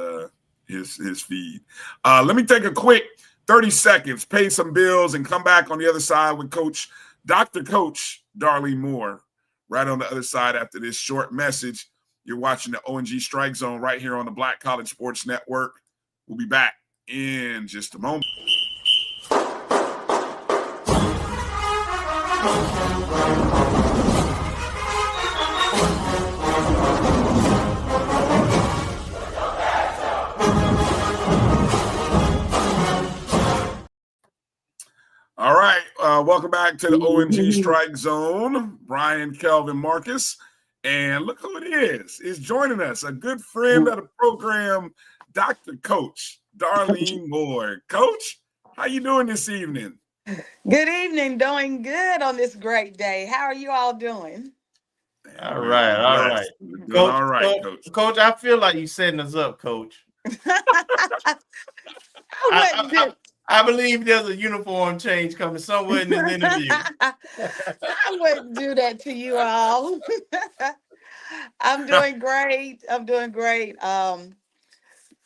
feed. Let me take a quick 30 seconds, pay some bills, and come back on the other side with Dr. Coach Darlene Moore right on the other side after this short message. You're watching the ONG Strike Zone right here on the Black College Sports Network. We'll be back in just a moment. All right, welcome back to the ONG Strike Zone. Bryan, Kelvin, Marcus, and look who it is. Is joining us, a good friend of the program, Dr. Coach Darlene Moore. Coach, how you doing this evening? Good evening. Doing good on this great day. How are you all doing? All right. Coach, Coach, I feel like you're setting us up, Coach. I believe there's a uniform change coming somewhere in this interview. I wouldn't do that to you all. I'm doing great.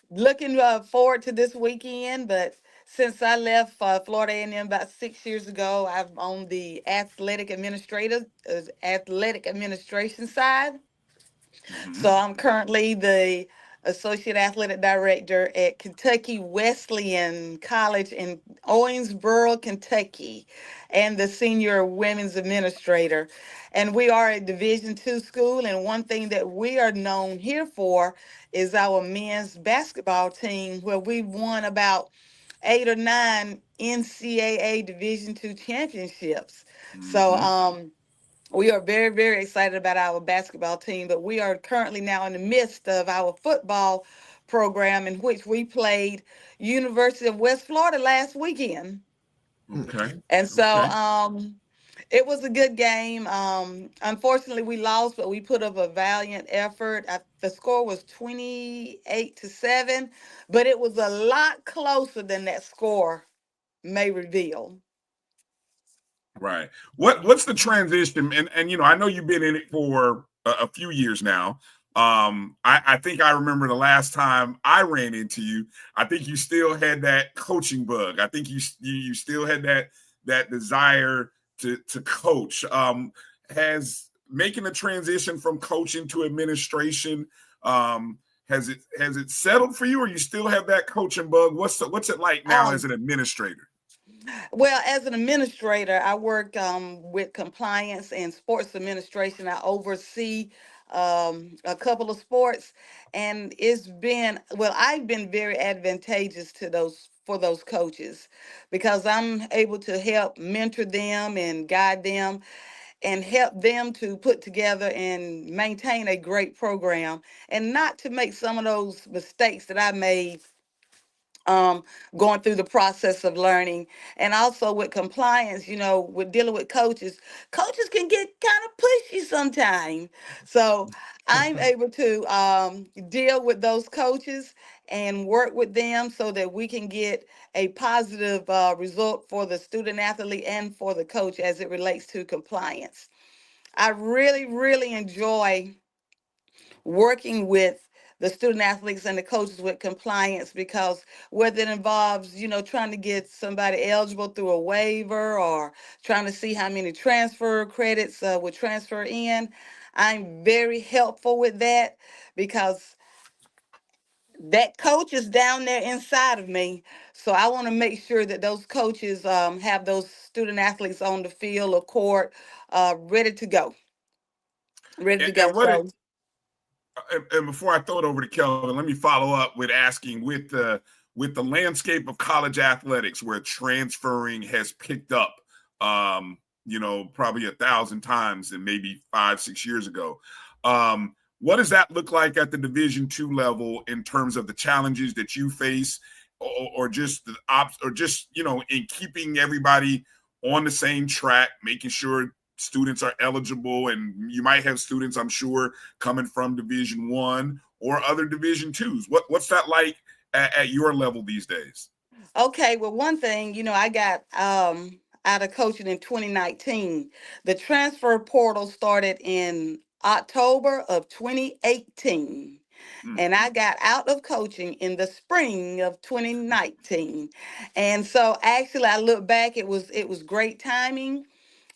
Looking forward to this weekend, but since I left Florida A&M about 6 years ago, I'm on the athletic administration side. Mm-hmm. So I'm currently the Associate Athletic Director at Kentucky Wesleyan College in Owensboro, Kentucky, and the Senior Women's Administrator. And we are a Division II school, and one thing that we are known here for is our men's basketball team, where we've won about 8 or 9 NCAA Division II championships. Mm-hmm. So we are very, very excited about our basketball team, but we are currently now in the midst of our football program, in which we played University of West Florida last weekend. Okay. And so it was a good game. Unfortunately, we lost, but we put up a valiant effort. The score was 28-7, but it was a lot closer than that score may reveal. Right. What's the transition? And I know you've been in it for a few years now. I think I remember the last time I ran into you. I think you still had that coaching bug. I think you still had that desire to coach. Has making the transition from coaching to administration, has it settled for you, or you still have that coaching bug? What's it like now as an administrator? Well, as an administrator, I work with compliance and sports administration. I oversee a couple of sports, and I've been very advantageous to those coaches because I'm able to help mentor them and guide them and help them to put together and maintain a great program and not to make some of those mistakes that I made um, going through the process of learning. And also with compliance, with dealing with coaches can get kind of pushy sometimes. So I'm able to deal with those coaches and work with them so that we can get a positive result for the student athlete and for the coach as it relates to compliance. I really, really enjoy working with the student athletes and the coaches with compliance because whether it involves, trying to get somebody eligible through a waiver or trying to see how many transfer credits would transfer in, I'm very helpful with that because that coach is down there inside of me. So I want to make sure that those coaches have those student athletes on the field or court ready to go. Ready to go. And and before I throw it over to Kelvin, let me follow up with asking with the landscape of college athletics where transferring has picked up, probably 1,000 times and maybe 5-6 years ago. What does that look like at the Division II level in terms of the challenges that you face, or just in keeping everybody on the same track, making sure students are eligible, and you might have students, I'm sure, coming from Division I or other Division IIs. What's that like at your level these days? Okay, well, one thing, I got out of coaching in 2019. The transfer portal started in October of 2018. And I got out of coaching in the spring of 2019. And so actually I look back, it was great timing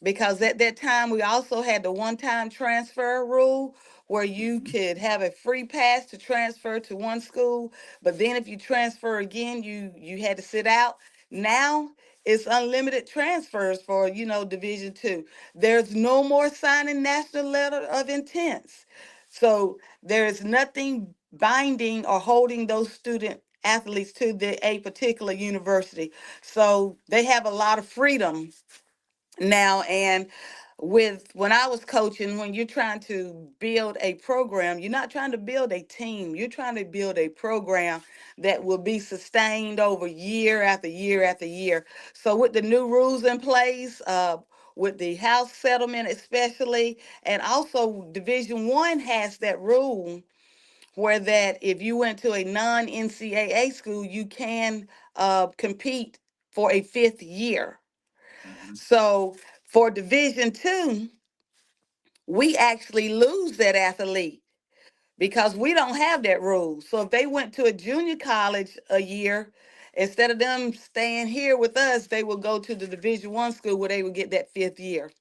because at that time we also had the one-time transfer rule where you could have a free pass to transfer to one school, but then if you transfer again, you had to sit out. Now it's unlimited transfers for Division II. There's no more signing national letter of intents. So there is nothing binding or holding those student athletes to a particular university. So they have a lot of freedom now. And when I was coaching, when you're trying to build a program, you're not trying to build a team, you're trying to build a program that will be sustained over year after year after year. So with the new rules in place, with the house settlement especially, and also Division I has that rule where that if you went to a non-NCAA school, you can compete for a fifth year. So for Division II, we actually lose that athlete because we don't have that rule. So if they went to a junior college a year, instead of them staying here with us, they will go to the Division I school where they would get that fifth year.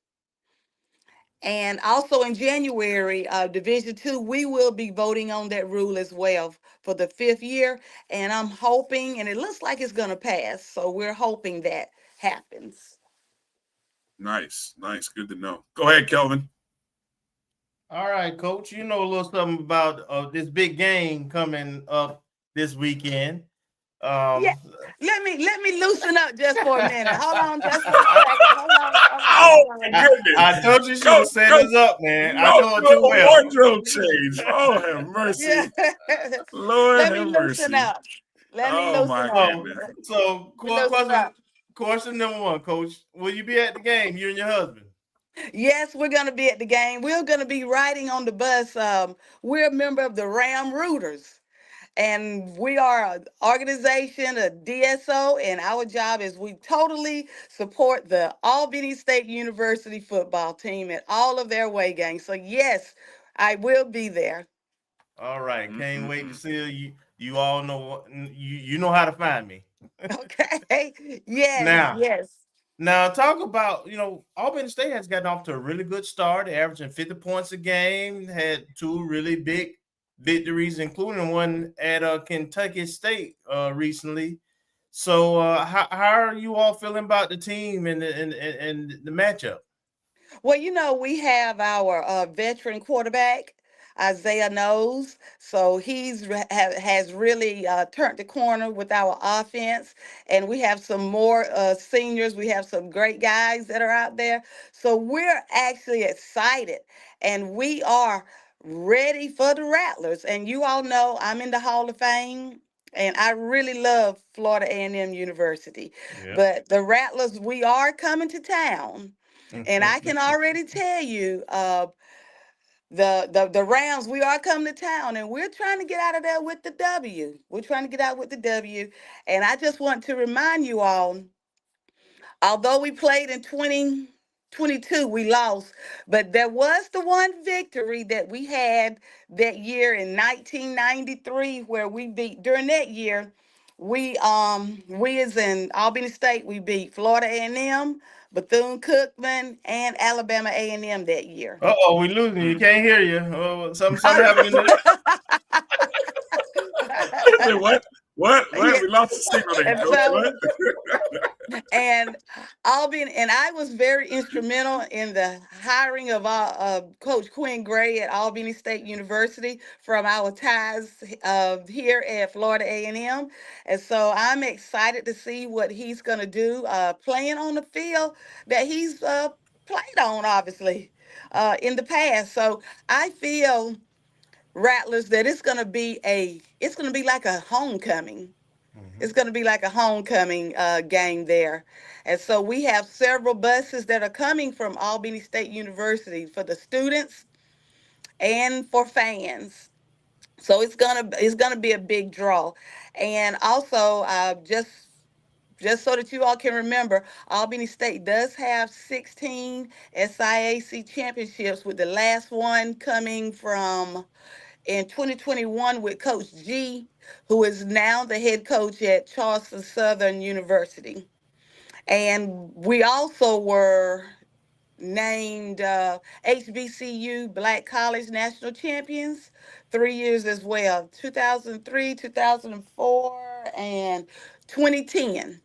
And also in January, Division II, we will be voting on that rule as well for the fifth year. And I'm hoping, and it looks like it's going to pass. So we're hoping that happens. Nice. Good to know. Go ahead, Kelvin. All right, Coach. You know a little something about this big game coming up this weekend. Yeah, let me loosen up just for a minute. Hold on, just for a second. Hold on. Oh my goodness! I told you she should have set us up, man. I told you well. Wardrobe change. Oh, have mercy. Yeah. Lord Let have me mercy. loosen up. Let me loosen up. So question number one, Coach. Will you be at the game, you and your husband? Yes, we're going to be at the game. We're going to be riding on the bus. We're a member of the Ram Rooters. And we are an organization, a DSO, and our job is we totally support the Albany State University football team at all of their away games. So yes, I will be there. All right, can't wait to see you. You all know you know how to find me. Okay. Yes. Now talk about Albany State has gotten off to a really good start, averaging 50 points a game. Had two really big victories, including one at Kentucky State recently. So how are you all feeling about the team and the matchup? Well, we have our veteran quarterback, Isaiah knows. So has really turned the corner with our offense. And we have some more seniors. We have some great guys that are out there. So we're actually excited. And we are ready for the Rattlers. And you all know I'm in the Hall of Fame. And I really love Florida A&M University. Yeah. But the Rattlers, we are coming to town. And I can already tell you, the Rams, we are coming to town, and we're trying to get out of there with the W. We're trying to get out with the W. And I just want to remind you all, although we played in 2022, we lost, but there was the one victory that we had that year in 1993 where we beat, during that year, we as in Albany State, we beat Florida A&M, Bethune-Cookman, and Alabama A&M that year. Uh-oh, we losing. You can't hear you. Oh, something I happened in the Say what? What? Yeah. We lost the signal there, And Coach. so, What? and Albany, and I was very instrumental in the hiring of Coach Quinn Gray at Albany State University from our ties here at Florida A&M. And so I'm excited to see what he's going to do playing on the field that he's played on, obviously, in the past. So I feel, Rattlers, that it's gonna be like a homecoming. It's going to be like a homecoming game there. And so we have several buses that are coming from Albany State University for the students and for fans. So it's gonna be a big draw. And also, just so that you all can remember, Albany State does have 16 SIAC championships, with the last one coming from in 2021 with Coach G, who is now the head coach at Charleston Southern University. And we also were named HBCU Black College National Champions 3 years as well, 2003, 2004, and 2010.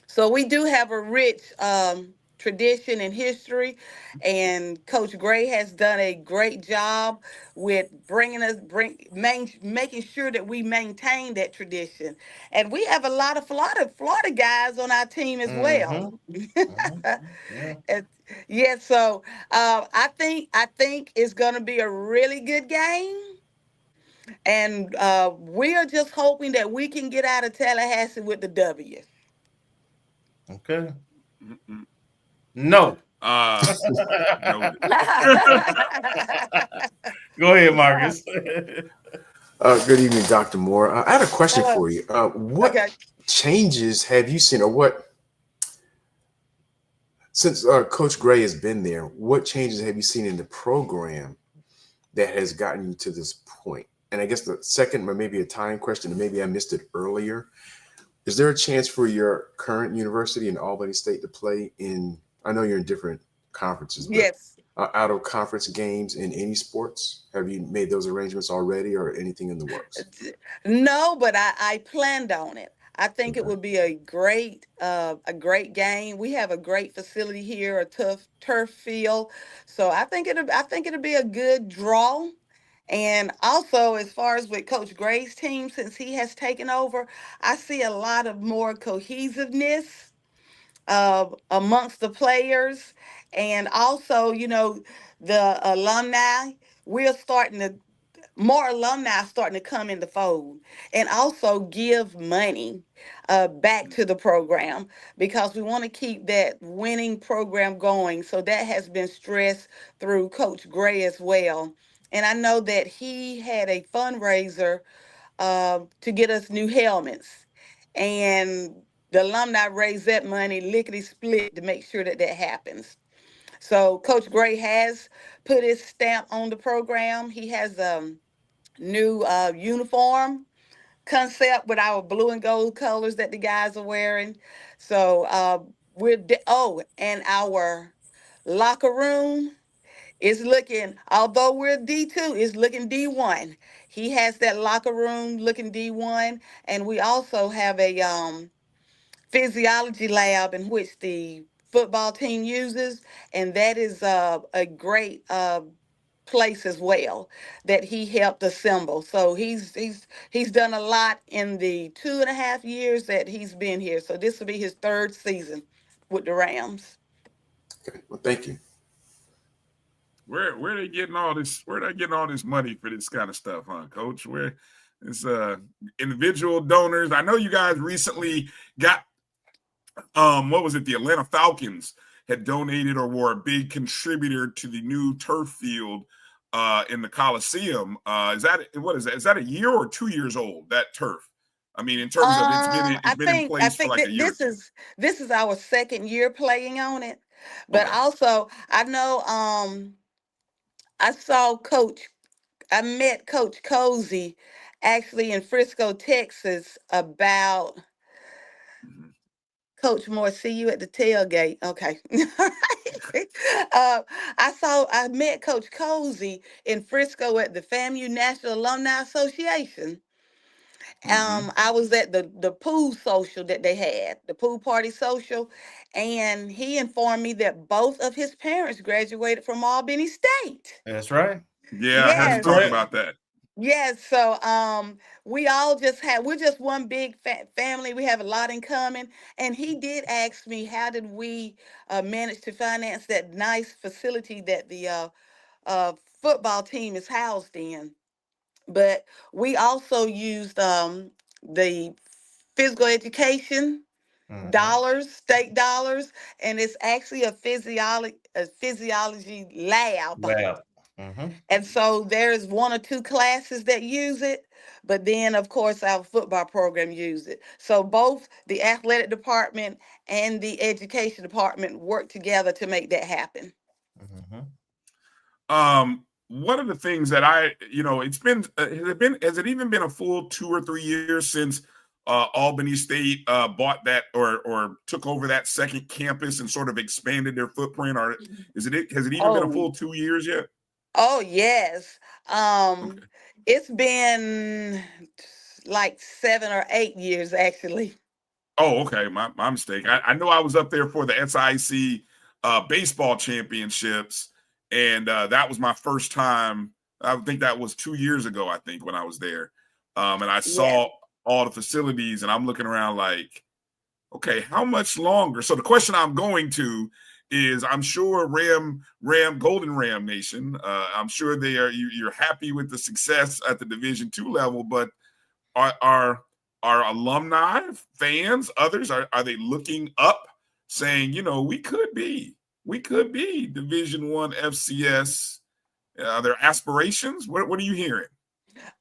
So we do have a rich tradition and history, and Coach Gray has done a great job with making sure that we maintain that tradition. And we have a lot of Florida guys on our team as well. Yeah. And, yeah, so I think it's going to be a really good game. And we are just hoping that we can get out of Tallahassee with the W. Okay. No. No. Go ahead, Marcus. Good evening, Dr. Moore. I had a question Hello. for you. What Okay. changes have you seen, or what, since Coach Gray has been there, what changes have you seen in the program that has gotten you to this point? And I guess the second, or maybe a time question, and maybe I missed it earlier, is there a chance for your current university in Albany State to play in, I know you're in different conferences, but Yes. out of conference games in any sports? Have you made those arrangements already, or anything in the works? No, but I planned on it. I think it Okay. would be a great game. We have a great facility here, a tough turf field. So I think it'll be a good draw. And also, as far as with Coach Gray's team, since he has taken over, I see a lot of more cohesiveness amongst the players. And also, the alumni, we're starting to more alumni starting to come in the fold, and also give money back to the program, because we want to keep that winning program going. So that has been stressed through Coach Gray as well. And I know that he had a fundraiser to get us new helmets, and the alumni raised that money lickety split to make sure that that happens. So Coach Gray has put his stamp on the program. He has new uniform concept with our blue and gold colors that the guys are wearing. So and our locker room is looking, although we're D2, is looking D1. He has that locker room looking D1, and we also have a physiology lab in which the football team uses, and that is a great place as well that he helped assemble. So he's done a lot in the 2.5 years that he's been here. So this will be his 3rd season with the Rams. Okay, well, thank you. Where are they getting all this? Where are they getting all this money for this kind of stuff, huh, Coach? Where it's individual donors? I know you guys recently got what was it? The Atlanta Falcons had donated or were a big contributor to the new turf field in the Coliseum. Is that what is that? Is that a year or 2 years old? That turf? I mean, in terms of it's been in place for like a year. This is our 2nd year playing on it, but also I know I met Coach Cozy actually in Frisco, Texas about. Coach Moore, see you at the tailgate. Okay. I met Coach Cozy in Frisco at the FAMU National Alumni Association. I was at the pool social that they had, the pool party social, and he informed me that both of his parents graduated from Albany State. That's right. Yeah, I had to talk about that. Yes, so we're just one big family. We have a lot in common. And he did ask me, how did we manage to finance that nice facility that the football team is housed in? But we also used the physical education dollars, state dollars, and it's actually a physiology lab. And so there's 1 or 2 classes that use it, but then of course our football program use it. So both the athletic department and the education department work together to make that happen. One of the things that it's been has it even been a full 2 or 3 years since Albany State bought that or took over that second campus and sort of expanded their footprint, or has it even been a full 2 years yet? Oh yes. It's been like 7 or 8 years actually. Oh, okay. My mistake. I know I was up there for the SIC baseball championships, and that was my first time. I think that was 2 years ago, I think, when I was there. And I saw all the facilities, and I'm looking around like, okay, how much longer? So the question I'm going to is, I'm sure Golden Ram Nation, I'm sure you're happy with the success at the Division II level, but are alumni, fans, others, are they looking up saying, we could be Division I FCS? Are there aspirations? What are you hearing?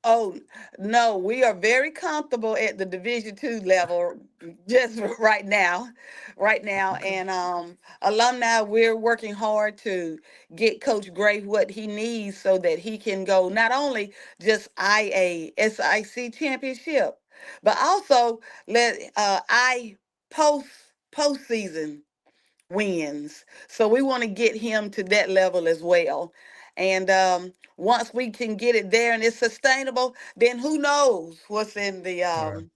Oh, no, we are very comfortable at the Division II level just right now. And alumni, we're working hard to get Coach Gray what he needs so that he can go not only just SIC championship, but also let postseason wins. So we want to get him to that level as well. And once we can get it there and it's sustainable, then who knows what's in the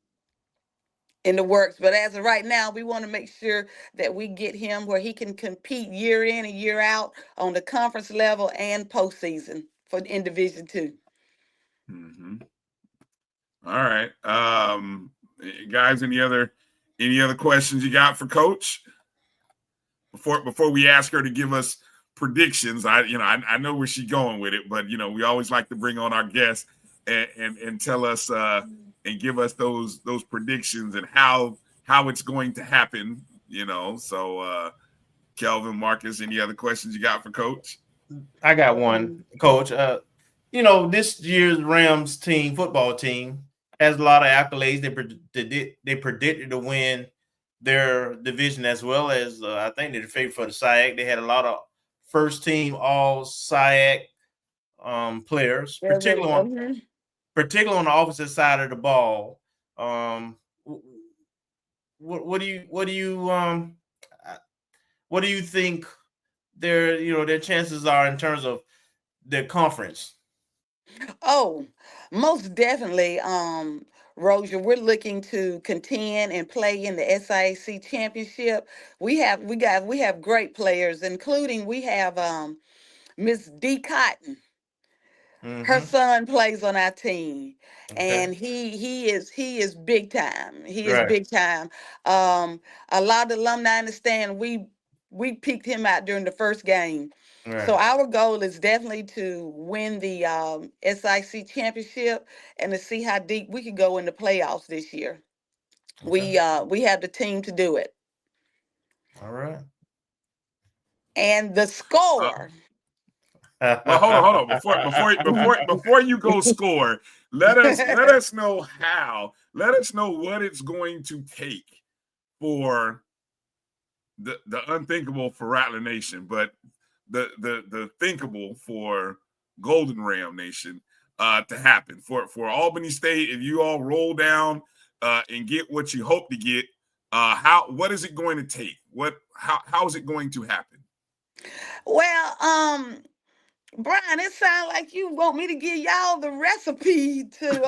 works. But as of right now, we want to make sure that we get him where he can compete year in and year out on the conference level and postseason in Division II. All right, guys. Any other questions you got for Coach before we ask her to give us predictions? I know where she's going with it, but we always like to bring on our guests and tell us and give us those predictions and how it's going to happen. So Kelvin, Marcus, any other questions you got for Coach? I got one, Coach. This year's Rams football team has a lot of accolades. They predicted to win their division, as well as I think they're the favorite for the SIAC. They had a lot of first team all SIAC players, particularly on the opposite side of the ball. What do you think their chances are in terms of their conference? Oh, most definitely, Roger. We're looking to contend and play in the SIAC championship. We have great players, including we have Miss D. Cotton. Her son plays on our team, and Okay. he is big time. He is Right. big time. A lot of alumni understand we picked him out during the first game. So Right. our goal is definitely to win the SIC championship and to see how deep we can go in the playoffs this year. Okay. We have the team to do it. All right. And the Uh, score. well, hold on. Before you go score, let us know how. Let us know what it's going to take for the unthinkable for Rattler Nation, but the thinkable for Golden Ram Nation to happen. For Albany State, if you all roll down and get what you hope to get, what is it going to take? How is it going to happen? Well, Brian, it sounds like you want me to give y'all the recipe to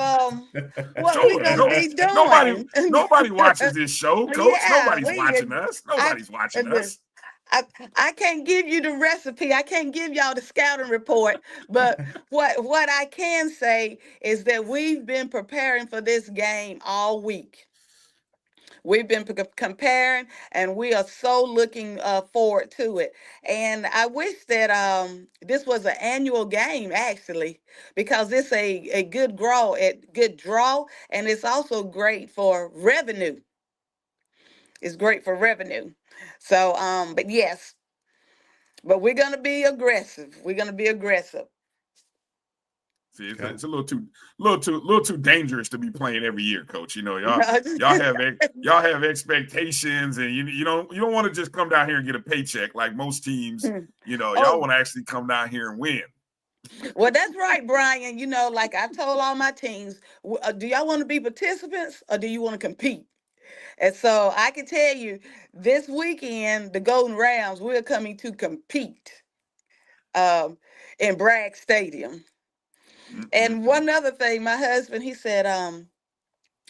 what we're Sure. gonna be doing. Nobody watches this show, Coach. Yeah, Nobody's watching us. Nobody's watching us. I can't give you the recipe. I can't give y'all the scouting report. But what I can say is that we've been preparing for this game all week. We've been comparing, and we are so looking forward to it. And I wish that this was an annual game, actually, because it's a good draw, and it's also great for revenue. It's great for revenue. So, but yes, but we're gonna be aggressive. We're gonna be aggressive. See, it's a little too dangerous to be playing every year, Coach. You know, y'all have expectations, and you don't want to just come down here and get a paycheck like most teams. You know, y'all want to actually come down here and win. Well, that's right, Brian. You know, like I told all my teams, do y'all want to be participants or do you want to compete? And so I can tell you, this weekend, the Golden Rams, we're coming to compete in Bragg Stadium. And one other thing, my husband, he said,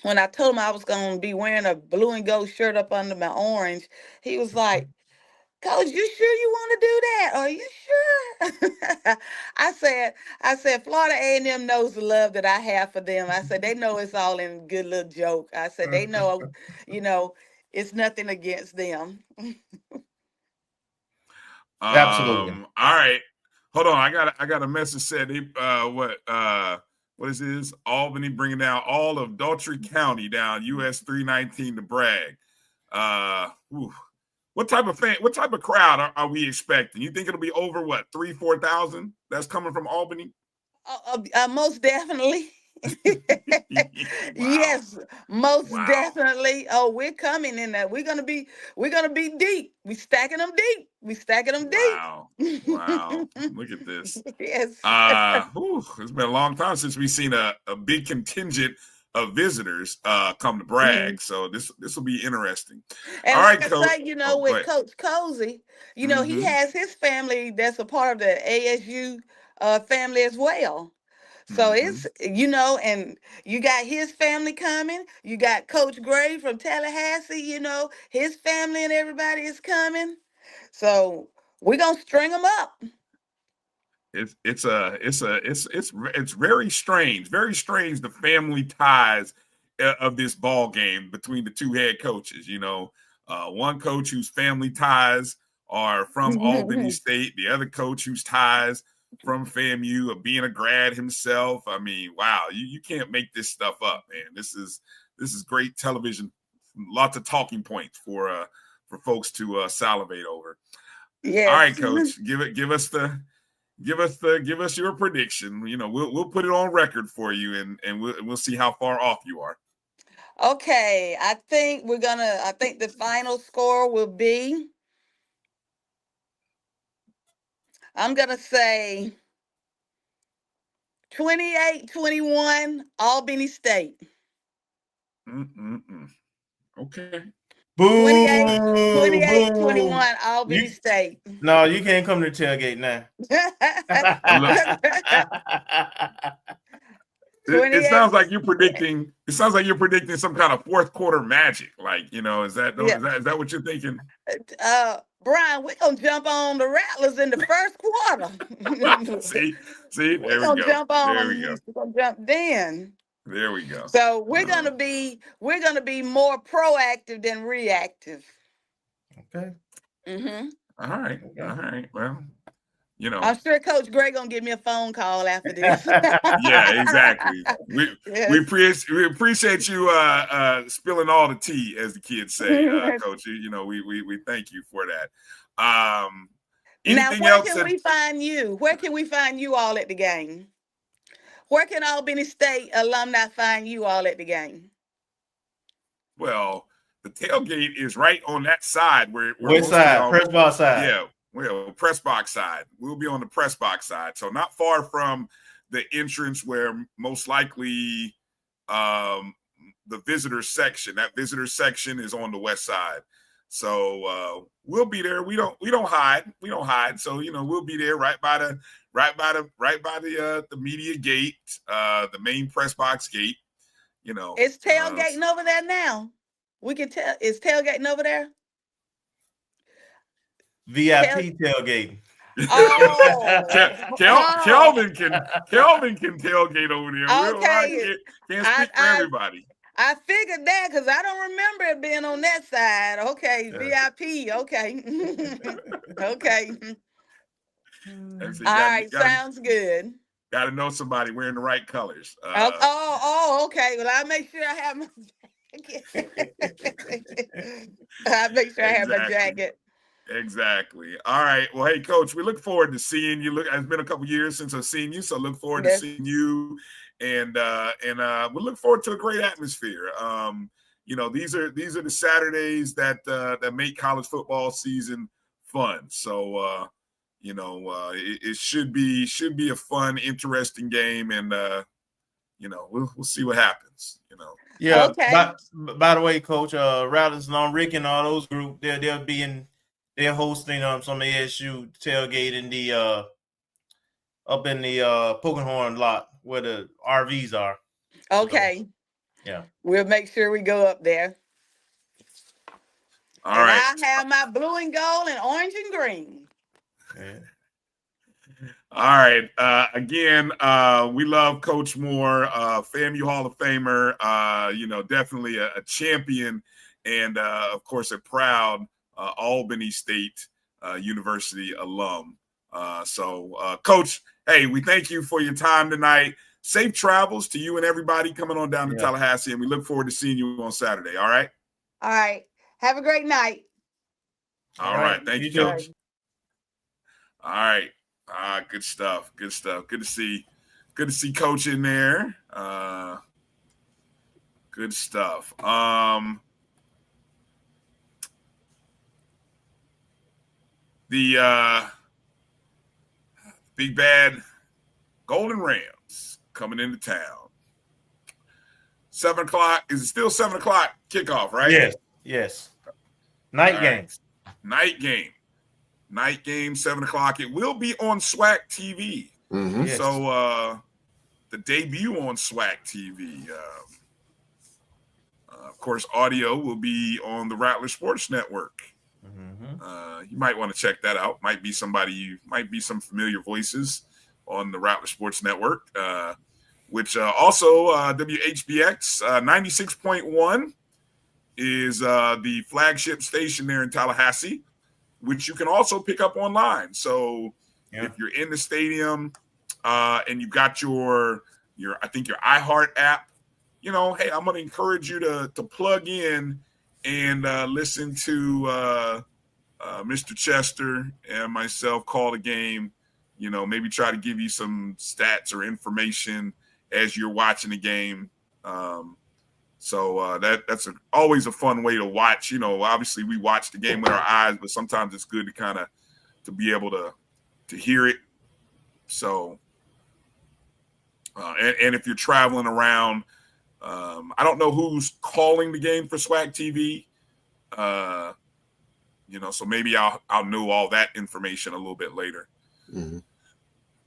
when I told him I was going to be wearing a blue and gold shirt up under my orange, he was like, Coach, you sure you want to do that? Are you sure? I said, Florida A&M knows the love that I have for them. I said, they know it's all in a good little joke. I said, they know, it's nothing against them. Absolutely. All right. Hold on. I got a message said what is this? Albany bringing down all of Daughtry County down US 319 to Bragg. What type of crowd are we expecting? You think it'll be over 3,000-4,000 that's coming from Albany? Most definitely. Yes, most definitely. Oh, we're coming in that. We're gonna be deep. We stacking them deep. Wow. Look at this. Yes. It's been a long time since we've seen a big contingent of visitors come to Bragg. So this will be interesting. And all right, like Coach. I say, with Coach Cozy, he has his family that's a part of the ASU family as well. So it's, and you got his family coming. You got Coach Gray from Tallahassee, his family and everybody is coming. So we're going to string them up. It's very strange the family ties of this ball game between the two head coaches. One coach whose family ties are from Albany State, the other coach whose ties from FAMU, of being a grad himself. I mean, wow, you can't make this stuff up, man. This is great television, lots of talking points for folks to salivate over. Yes. All right, Coach, give us your prediction. We'll put it on record for you, and we'll see how far off you are. Okay, I think the final score will be, I'm going to say 28-21 Albany State. Okay. Boo. 28-21 Albany State. No, you can't come to the tailgate now. It sounds like you're predicting. It sounds like you're predicting some kind of fourth quarter magic. Like, is that what you're thinking? Brian, we're gonna jump on the Rattlers in the first quarter. see, We're there we gonna go. jump on There them. we go. We're gonna jump then. There we go. So we're gonna be more proactive than reactive. Okay. All right. All right. Well, you know. I'm sure Coach Gray gonna give me a phone call after this. Yeah, exactly. We appreciate you spilling all the tea, as the kids say, Coach. You know, we thank you for that. Now, Anything where else? can we find you? Where can we find you all at the game? Where can Albany State alumni find you all at the game? Well, the tailgate is right on that side where Which side? Press box side. Yeah, well, press box side. We'll be on the press box side, so not far from the entrance where most likely the visitor section. That visitor section is on the west side. So we'll be there. We don't hide. We don't hide. So we'll be there right by the media gate, the main press box gate. It's tailgating over there now. We can tell. It's tailgating over there. VIP tailgating. Oh, Kelvin can tailgate over there. Okay, Can't speak for everybody. I figured that because I don't remember it being on that side. Okay, VIP. Okay, okay. All right, sounds good. Got to know somebody wearing the right colors. Okay. Well, I'll make sure I have my jacket. I'll make sure I have my jacket. Exactly. All right. Well, hey, Coach, we look forward to seeing you. It's been a couple years since I've seen you, so look forward to seeing you, and we look forward to a great atmosphere. These are the Saturdays that make college football season fun. So it should be a fun, interesting game, and we'll see what happens. Yeah. Okay. By the way, Coach, Rattlers and Rick and all those groups, they're hosting some ASU tailgate in the up in the Pokenhorn lot where the RVs are. Okay. So, yeah. We'll make sure we go up there. All right. I have my blue and gold and orange and green. Okay. All right. Again, we love Coach Moore, FAMU Hall of Famer, definitely a champion, and of course a proud Albany State University alum. So Coach, hey, we thank you for your time tonight. Safe travels to you and everybody coming on down to Tallahassee, and we look forward to seeing you on Saturday. All right? All right. Have a great night. All right. Thank you, Coach. All right. Good stuff. Good stuff. Good to see Coach in there. Good stuff. The big bad Golden Rams coming into town. 7 o'clock. Is it still 7 o'clock kickoff, right? Yes. Night game. Night game, 7 o'clock. It will be on SWAC TV. Mm-hmm. Yes. So the debut on SWAC TV. Of course, audio will be on the Rattler Sports Network. Mm-hmm. You might want to check that out. Might be some familiar voices on the Rattler Sports Network, which also WHBX 96.1 is the flagship station there in Tallahassee, which you can also pick up online. So if you're in the stadium and you got your iHeart app, hey, I'm going to encourage you to plug in and listen to Mr. Chester and myself call the game, maybe try to give you some stats or information as you're watching the game. So that's always a fun way to watch. Obviously we watch the game with our eyes, but sometimes it's good to be able to hear it. So, and if you're traveling around, I don't know who's calling the game for SWAC TV. So maybe I'll know all that information a little bit later. Mm-hmm.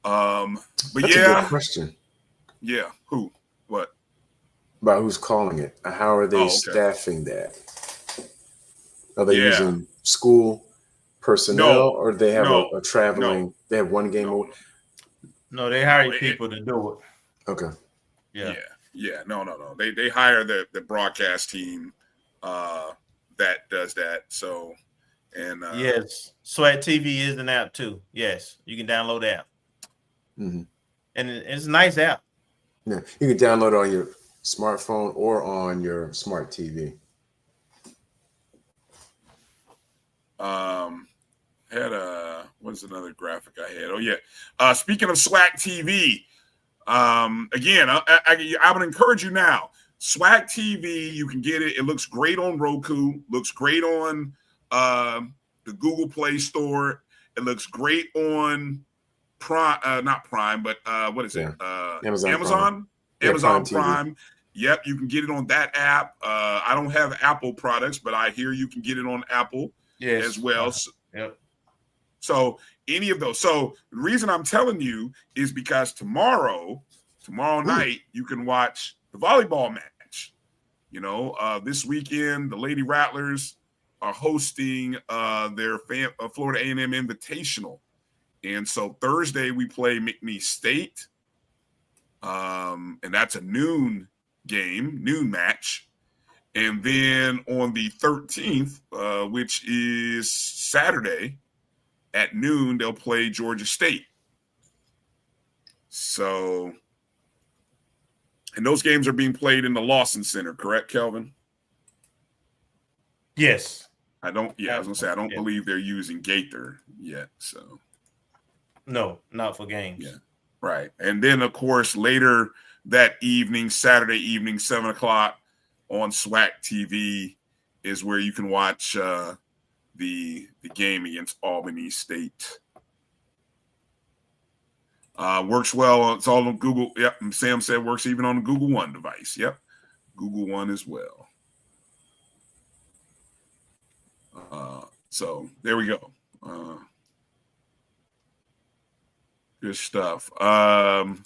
But That's a good question. Yeah. Who? What? About who's calling it? How are they staffing that? Are they using school personnel, or they have no, a traveling? They have one game. No, they hire people to do it. Okay. Yeah. No. They hire the broadcast team that does that. So, and yes, Swag TV is an app too. Yes, you can download the app, and it's a nice app. Yeah, you can download it on your smartphone or on your smart TV. Had what's another graphic I had? Oh yeah. Speaking of Swag TV, again, I would encourage you now. Swag TV, you can get it. It looks great on Roku. Looks great on the Google Play Store. It looks great on Prime, not Prime, but what is it? Amazon Prime. Yep, you can get it on that app. I don't have Apple products, but I hear you can get it on Apple as well. Yep. So any of those. So the reason I'm telling you is because tomorrow night you can watch the volleyball match. You know, this weekend the Lady Rattlers are hosting their Florida A&M Invitational, and so Thursday we play McNeese State, and that's a noon match. And then on the 13th, which is Saturday at noon, they'll play Georgia State. So, and those games are being played in the Lawson Center, correct, Kelvin? Yes. I was gonna say I don't believe they're using Gaither yet. So, no, not for games. Yeah, right. And then of course later that evening, Saturday evening, 7:00 on SWAC TV is where you can watch the game against Albany State. Works well. It's all on Google. Yep. Sam said works even on the Google One device. Yep. Google One as well. So there we go. Good stuff. All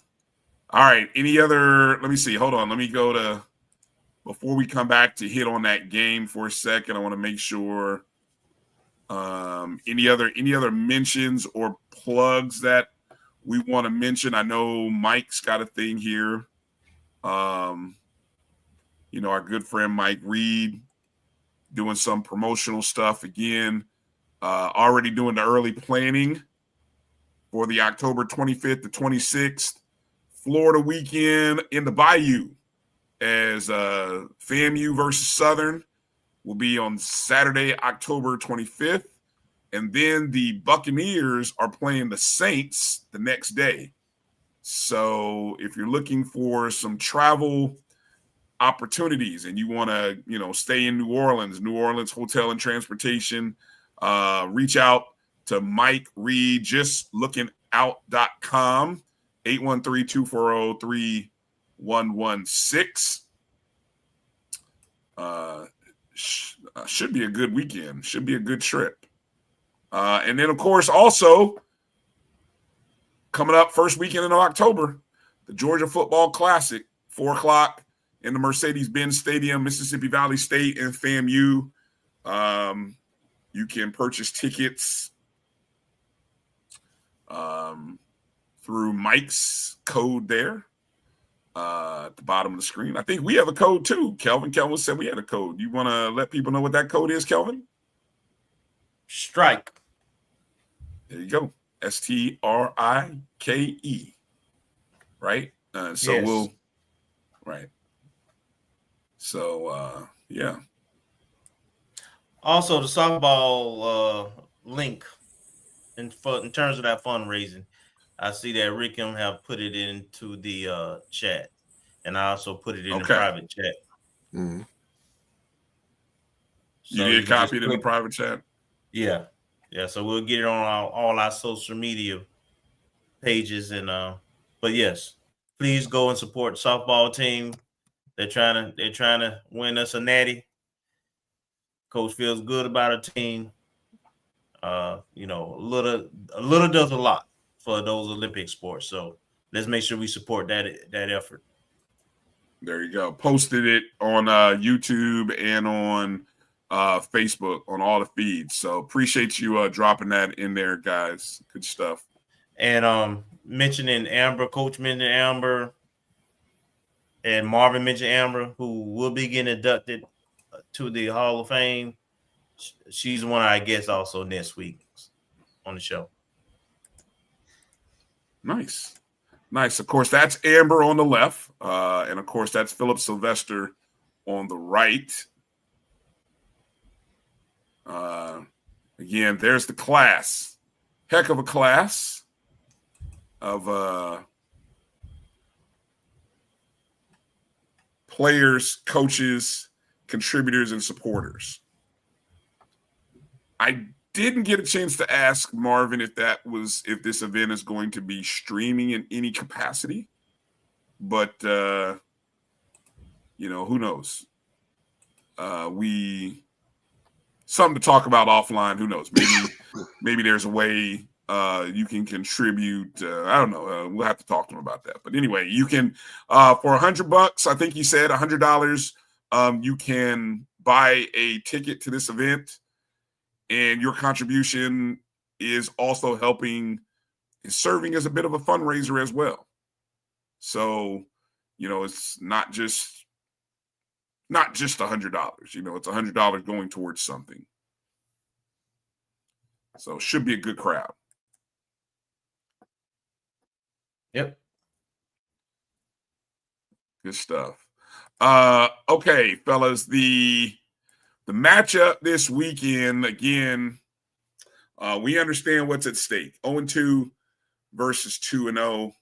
right. Any other? Let me see. Hold on. Let me go to, before we come back to hit on that game for a second, I want to make sure any other mentions or plugs that we want to mention. I know Mike's got a thing here. You know, our good friend Mike Reed doing some promotional stuff again, already doing the early planning for the October 25th to 26th Florida weekend in the Bayou, as FAMU versus Southern will be on Saturday, October 25th. And then the Buccaneers are playing the Saints the next day. So if you're looking for some travel opportunities and you want to, stay in New Orleans Hotel and Transportation, reach out to Mike Reed, justlookingout.com, 813-240-3116. Should be a good weekend. Should be a good trip. And then, of course, also coming up first weekend in October, the Georgia Football Classic, 4:00 in the Mercedes-Benz Stadium, Mississippi Valley State and FAMU. You can purchase tickets through Mike's code there at the bottom of the screen. I think we have a code too, Kelvin. Kelvin said we had a code. You want to let people know what that code is, Kelvin? Strike. There you go. STRIKE. Right? So yes. We'll – right. So, yeah. Also, the softball link in terms of that fundraising, I see that Rick M have put it into the chat, and I also put it in the private chat. Mm-hmm. So you did copy it in the private chat? Yeah. Yeah, so we'll get it on all our social media pages, and but yes, please go and support the softball team. They're trying to win us a natty. Coach feels good about our team. A little does a lot for those Olympic sports. So let's make sure we support that effort. There you go. Posted it on YouTube and on Facebook on all the feeds. So appreciate you dropping that in there, guys. Good stuff. And mentioning Amber, Coach mentioned Amber, and Marvin mentioned Amber, who will be getting inducted to the Hall of Fame. She's one I guess also next week on the show. Nice. Of course, that's Amber on the left, and of course that's Philip Sylvester on the right. Again, there's the class. Heck of a class of players, coaches, contributors, and supporters. I didn't get a chance to ask Marvin if this event is going to be streaming in any capacity, but who knows? Something to talk about offline. Who knows? Maybe there's a way you can contribute. I don't know. We'll have to talk to him about that. But anyway, you can for $100. I think he said $100. You can buy a ticket to this event, and your contribution is also serving as a bit of a fundraiser as well. So, it's not just $100. It's $100 going towards something. So should be a good crowd. Yep. Good stuff. Okay, fellas, the matchup this weekend, again, we understand what's at stake. 0-2 versus 2-0.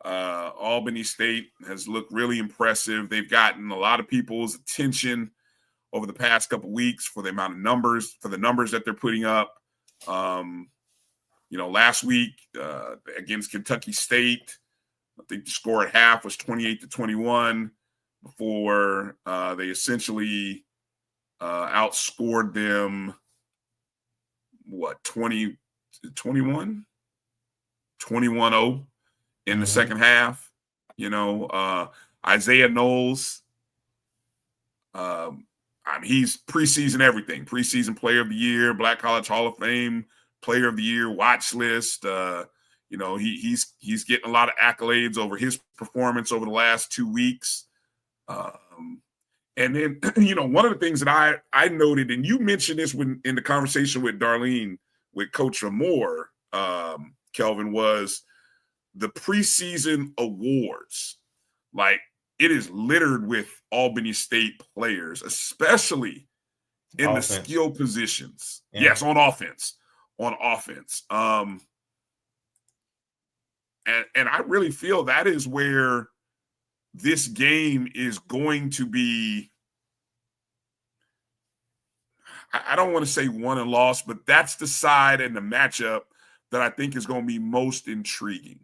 Albany State has looked really impressive. They've gotten a lot of people's attention over the past couple weeks for the amount of numbers, that they're putting up. Last week against Kentucky State, I think the score at half was 28-21 before they essentially outscored them, 21-0 in the second half. Isaiah Knowles, he's preseason everything. Preseason player of the year, Black College Hall of Fame player of the year, watch list. He's getting a lot of accolades over his performance over the last 2 weeks. And then, one of the things that I noted, and you mentioned this in the conversation with Darlene, with Coach Moore, Kelvin, was the preseason awards. Like, it is littered with Albany State players, especially in offense. The skill positions. Yeah. Yes, on offense. And I really feel that is where this game is going to be, I don't want to say won and lost, but that's the side and the matchup that I think is going to be most intriguing.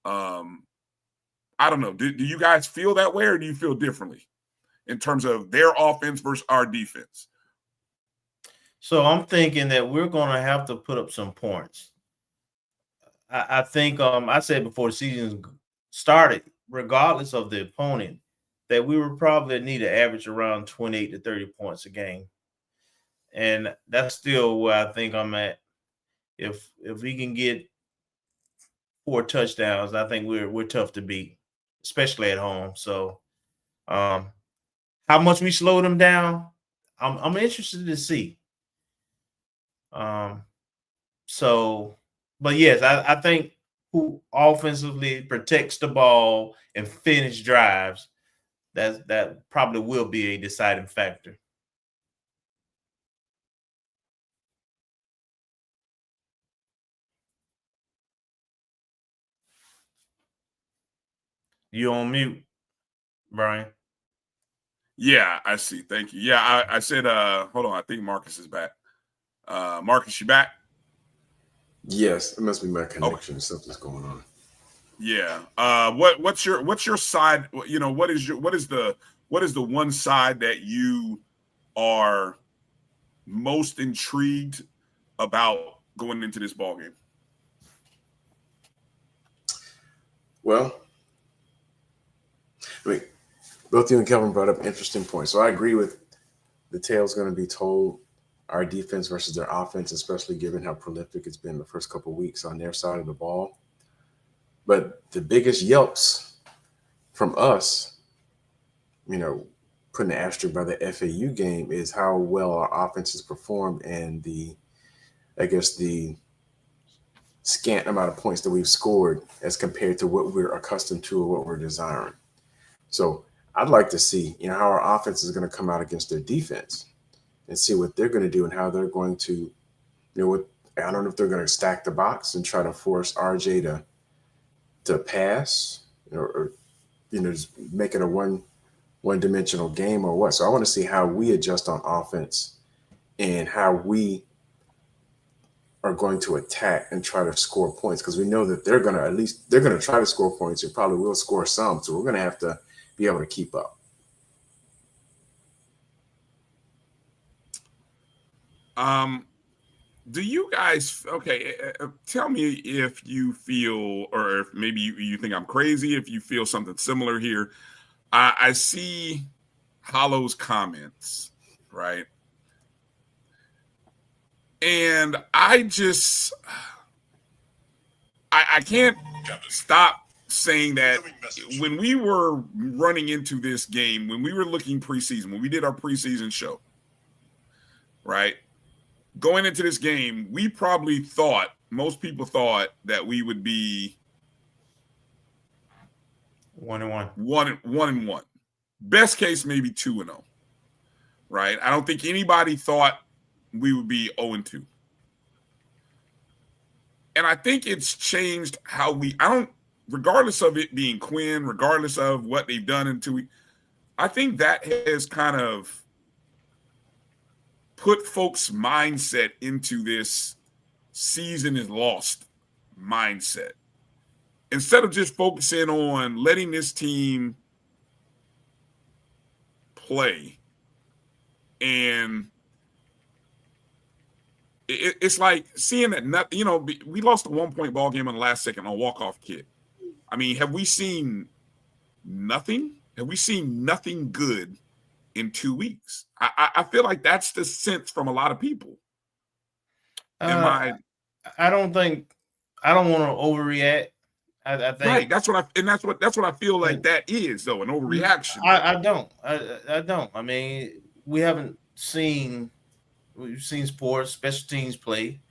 I don't know. Do you guys feel that way, or do you feel differently in terms of their offense versus our defense? So I'm thinking that we're going to have to put up some points. I think I said before the season started, regardless of the opponent, that we would probably need to average around 28 to 30 points a game. And that's still where I think I'm at. If we can get 4 touchdowns, I think we're tough to beat, especially at home. So how much we slow them down, I'm interested to see. But yes, I think who offensively protects the ball and finish drives, that probably will be a deciding factor. You on mute, Brian? Yeah, I see. Thank you. Yeah, I said, hold on. I think Marcus is back. Marcus, you back? Yes, it must be my connection. Okay. Something's going on. Yeah. What's your side? What is the one side that you are most intrigued about going into this ball game? Well, both you and Kelvin brought up interesting points. So I agree with the tale's going to be told. Our defense versus their offense, especially given how prolific it's been the first couple of weeks on their side of the ball. But the biggest yelps from us, putting the asterisk by the FAU game, is how well our offense has performed and the scant amount of points that we've scored as compared to what we're accustomed to or what we're desiring. So I'd like to see, how our offense is going to come out against their defense and see what they're going to do and how they're going to, I don't know if they're going to stack the box and try to force RJ to pass or just make it a one-dimensional game or what. So I want to see how we adjust on offense and how we are going to attack and try to score points, because we know that they're going to try to score points and probably will score some. So we're going to have to be able to keep up. Do you guys, tell me if you feel, or if maybe you think I'm crazy, if you feel something similar here. I see Hollow's comments, right? And I can't stop saying that when we were running into this game, when we were looking preseason, when we did our preseason show, right? Going into this game, we probably thought, most people thought that we would be 1-1. 1-1. Best case, maybe 2-0. Right? I don't think anybody thought we would be 0-2. And I think it's changed how regardless of it being Quinn, regardless of what they've done in 2 weeks, I think that has kind of put folks' mindset into this season is lost mindset. Instead of just focusing on letting this team play, and it's like seeing that we lost a 1-point ball game on the last second on a walk-off kid. I mean, have we seen nothing? Have we seen nothing good in 2 weeks? I feel like that's the sense from a lot of people. I don't want to overreact. I think right. That's what I feel like that is, though, an overreaction. I don't. I mean, we've seen sports, special teams play.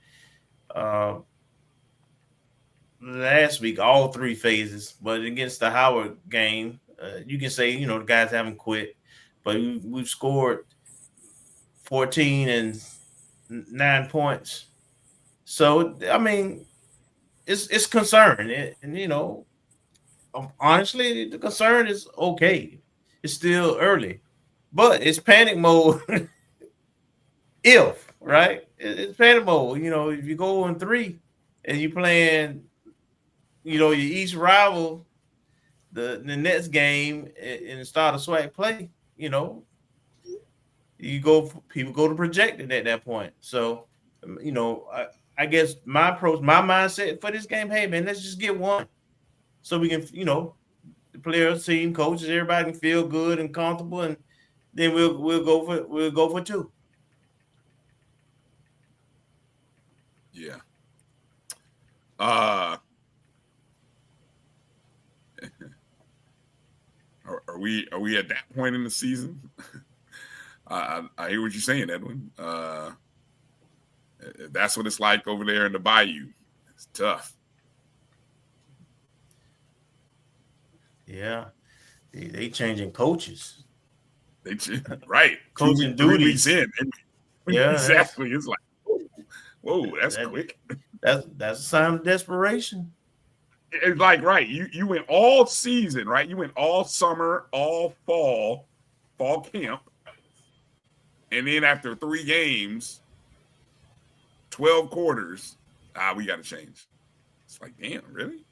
Last week, all 3 phases, but against the Howard game, you can say, the guys haven't quit, but we've scored 14 and 9 points. So, I mean, it's concern. And, honestly, the concern is okay. It's still early, but it's panic mode. Right? It's panic mode. If you go on 3 and you playing, your East rival, the next game and start a SWAC play, people go to projecting at that point. So, I guess my mindset for this game, hey man, let's just get one, so we can, the players, team, coaches, everybody can feel good and comfortable, and then we'll go for 2. Yeah. Are we at that point in the season? I hear what you're saying, Edwin. That's what it's like over there in the Bayou. It's tough. Yeah, they changing coaches. Right, coaching 3 duties. weeks in. Yeah, exactly. It's like, whoa, that's quick. That's a sign of desperation. It's like, right, you went all season, right? You went all summer, all fall camp, and then after 3 games, 12 quarters, we got to change. It's like, damn, really?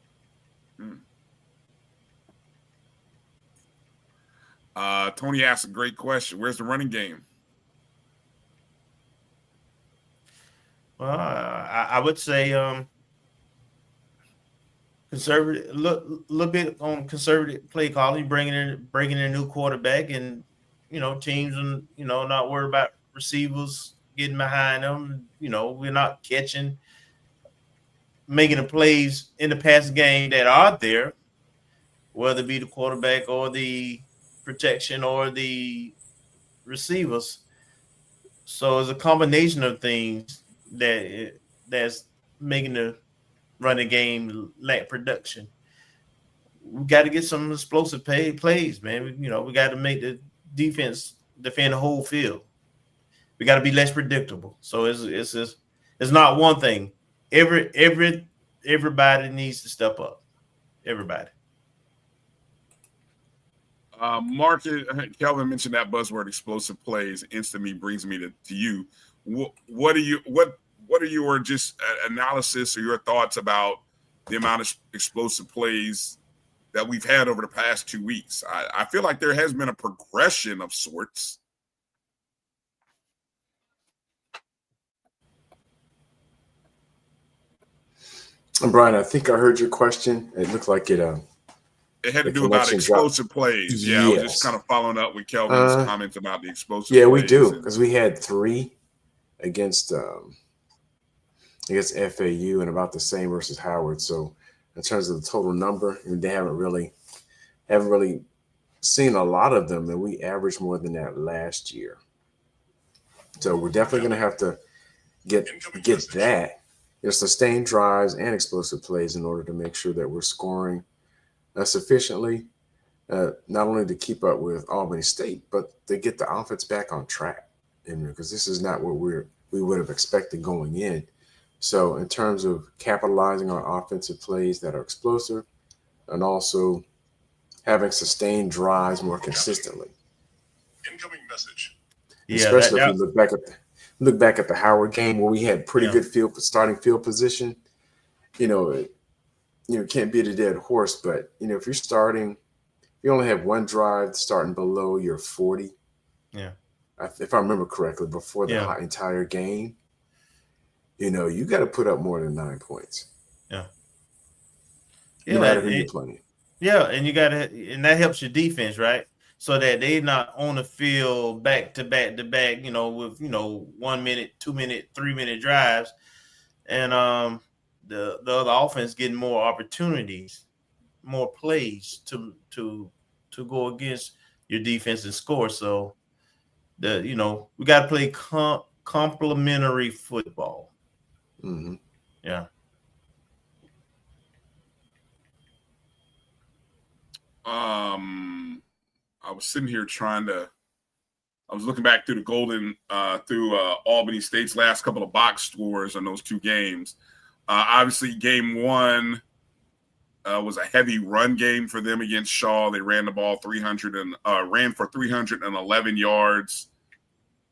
Tony asked a great question. Where's the running game? Well, I would say conservative, little bit on conservative play calling, bringing in a new quarterback, and teams and not worried about receivers getting behind them. We're not making the plays in the passing game that are there, whether it be the quarterback or the protection or the receivers. So it's a combination of things that's making the running game lack production. We got to get some explosive plays, man. We got to make the defense defend the whole field. We got to be less predictable. So it's not one thing. Everybody needs to step up. Everybody. Marcus, Kelvin mentioned that buzzword, explosive plays. Instantly brings me to you. What are your just analysis or your thoughts about the amount of explosive plays that we've had over the past 2 weeks? I feel like there has been a progression of sorts. Brian, I think I heard your question. It looked like it had to do about explosive plays. Yeah, yes. I was just kind of following up with Kelvin's comments about the explosive plays. Yeah, we do, because we had 3 against FAU and about the same versus Howard. So in terms of the total number, they haven't really seen a lot of them, and we averaged more than that last year. So we're definitely going to have to get that. Sustained drives and explosive plays in order to make sure that we're scoring sufficiently, not only to keep up with Albany State, but to get the offense back on track. Because this is not what we would have expected going in. So in terms of capitalizing on offensive plays that are explosive and also having sustained drives more consistently. Incoming message. Yeah, especially if you look back at the Howard game where we had pretty good starting field position. Can't beat a dead horse, but if you're starting, you only have one drive starting below your 40. Yeah. If I remember correctly, before the entire game, you got to put up more than 9 points. Yeah. No matter who you're playing. Yeah, and and that helps your defense, right? So that they're not on the field back to back, with 1 minute, 2 minute, 3 minute drives, and the other offense getting more opportunities, more plays to go against your defense and score. So we got to play complementary football. Mm-hmm. Yeah. I was sitting here I was looking back through through Albany State's last couple of box scores on those 2 games. Obviously, game 1 was a heavy run game for them against Shaw. They ran the ball ran for 311 yards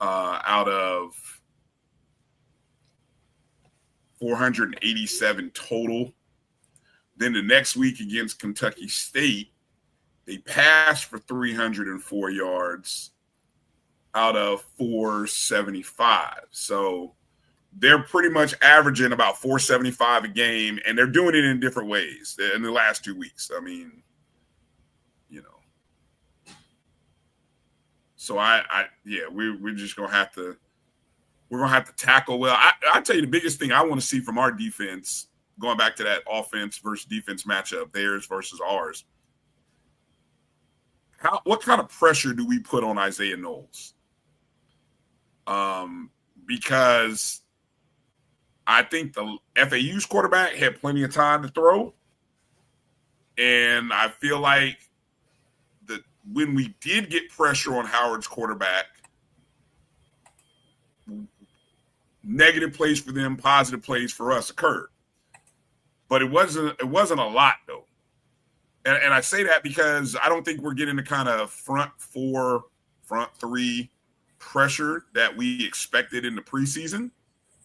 out of 487 total. Then the next week against Kentucky State, they passed for 304 yards out of 475. So they're pretty much averaging about 475 a game, and they're doing it in different ways in the last 2 weeks. I mean, so we're just gonna have to tackle well. I tell you, the biggest thing I want to see from our defense, going back to that offense versus defense matchup, theirs versus ours. What kind of pressure do we put on Isaiah Knowles? Because I think the FAU's quarterback had plenty of time to throw. And I feel like that when we did get pressure on Howard's quarterback, negative plays for them, positive plays for us occurred. But it wasn't a lot, though. And I say that because I don't think we're getting the kind of front 4, front 3 pressure that we expected in the preseason.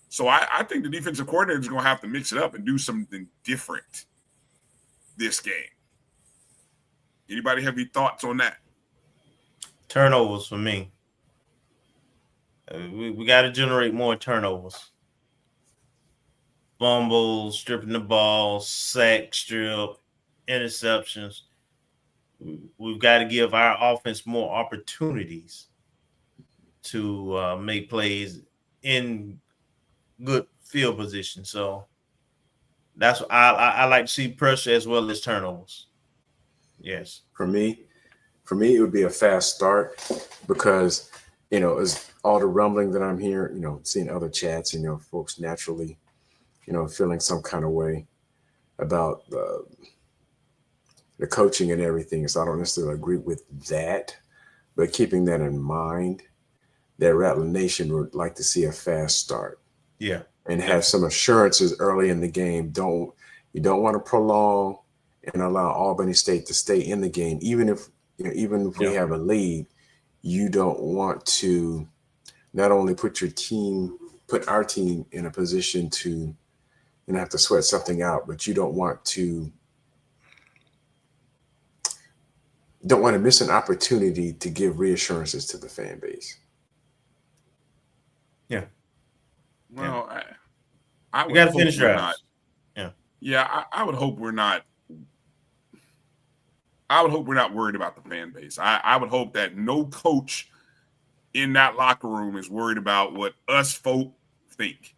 So I think the defensive coordinator is going to have to mix it up and do something different this game. Anybody have any thoughts on that? Turnovers for me. We got to generate more turnovers. Fumbles, stripping the ball, sack, strip, interceptions. we've got to give our offense more opportunities to make plays in good field position. So that's I like to see pressure as well as turnovers. Yes. For me, it would be a fast start because, as all the rumbling that I'm hearing, seeing other chats, folks naturally, feeling some kind of way about the coaching and everything. So I don't necessarily agree with that, but keeping that in mind, that Rattler Nation would like to see a fast start. Yeah. And have some assurances early in the game. You don't want to prolong and allow Albany State to stay in the game, even if we have a lead. You don't want to not only put our team in a position to have to sweat something out, but you don't want to miss an opportunity to give reassurances to the fan base. Yeah. Well, I would got to hope finish we're drives. not. Yeah, I would hope we're not. I would hope we're not worried about the fan base. I would hope that no coach in that locker room is worried about what us folk think.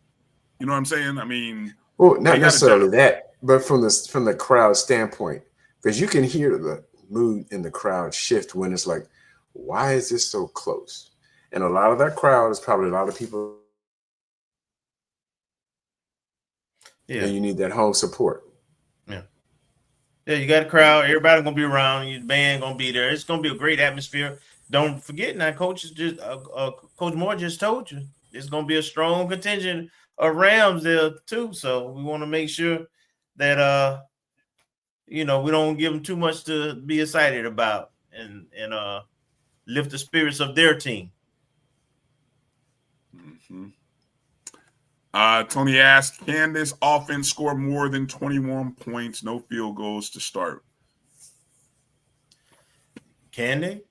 You know what I'm saying? I mean, well, not necessarily that, but from the crowd standpoint, because you can hear the mood in the crowd shift when it's like, why is this so close? And a lot of that crowd is probably a lot of people. Yeah. And you need that home support. Yeah, you got a crowd. Everybody gonna be around. Your band gonna be there. It's gonna be a great atmosphere. Don't forget now, Coach Moore just told you it's gonna be a strong contingent of Rams there too. So we want to make sure that we don't give them too much to be excited about and lift the spirits of their team. Mm-hmm. Tony asked, can this offense score more than 21 points, no field goals to start? Can they?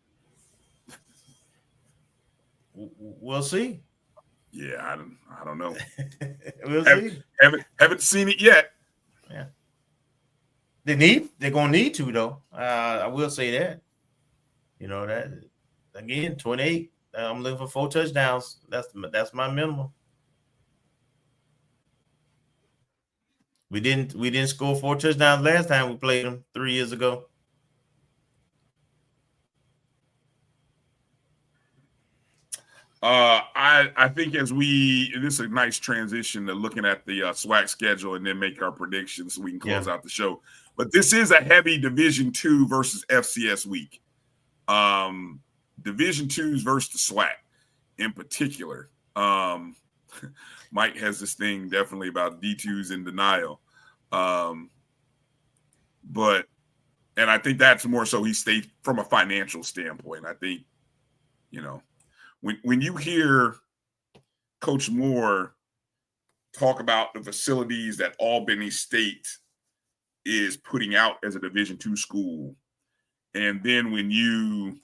We'll see. Yeah, I don't know. We'll see. Haven't seen it yet. Yeah. They're gonna need to though. I will say that. That again, 28. I'm looking for 4 touchdowns. That's my minimum. We didn't score 4 touchdowns last time we played them 3 years ago. I think this is a nice transition to looking at the SWAC schedule and then make our predictions so we can close out the show. But this is a heavy Division II versus FCS week. Division IIs versus the SWAC in particular. Mike has this thing definitely about D2s in denial. And I think that's more so he stayed from a financial standpoint. I think, when you hear Coach Moore talk about the facilities that Albany State is putting out as a Division II school, and then when you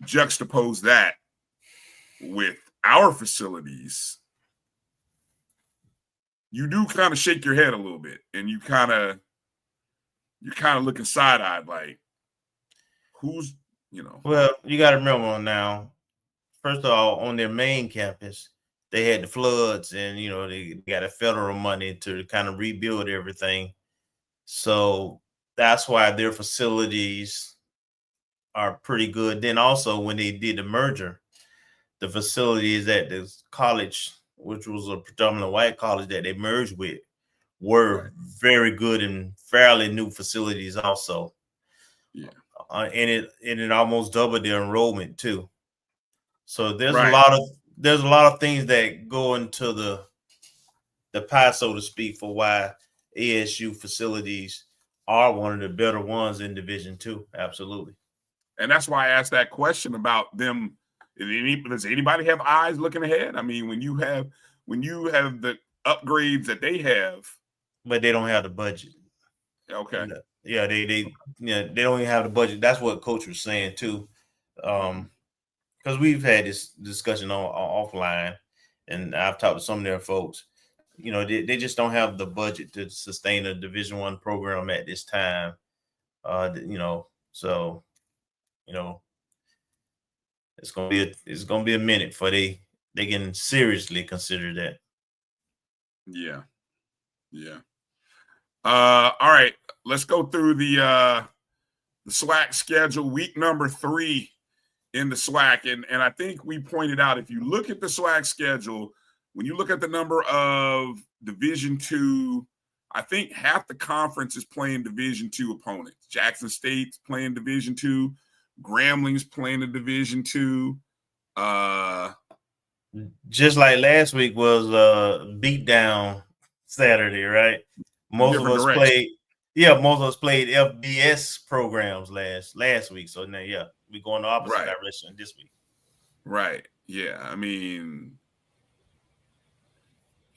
juxtapose that with our facilities, you do kind of shake your head a little bit, and you're kind of looking side-eyed like, who's, Well, you got to remember now, first of all, on their main campus, they had the floods and, they got a federal money to kind of rebuild everything. So that's why their facilities are pretty good. Then also when they did the merger, the facilities at this college, which was a predominantly white college that they merged with, were very good and fairly new facilities also. Yeah. And it almost doubled their enrollment too. So there's Right. a lot of things that go into the pie, so to speak, for why ASU facilities are one of the better ones in Division II. Absolutely. And that's why I asked that question about them. Does anybody have eyes looking ahead? I mean, when you have the upgrades that they have, but they don't have the budget. Okay. Yeah, they don't even have the budget. That's what Coach was saying too. Because we've had this discussion on offline, and I've talked to some of their folks. They just don't have the budget to sustain a Division I program at this time. So it's gonna be a minute for they can seriously consider that. Yeah. All right, let's go through the SWAC schedule. Week number 3 in the SWAC, and I think we pointed out, if you look at the SWAC schedule, when you look at the number of Division II, I think half the conference is playing Division II opponents. Jackson State's playing Division II, Grambling's playing a Division II. Just like last week was beat down Saturday, right? Most of us played FBS programs last week. So now, we're going the opposite direction this week. Right. Yeah. I mean,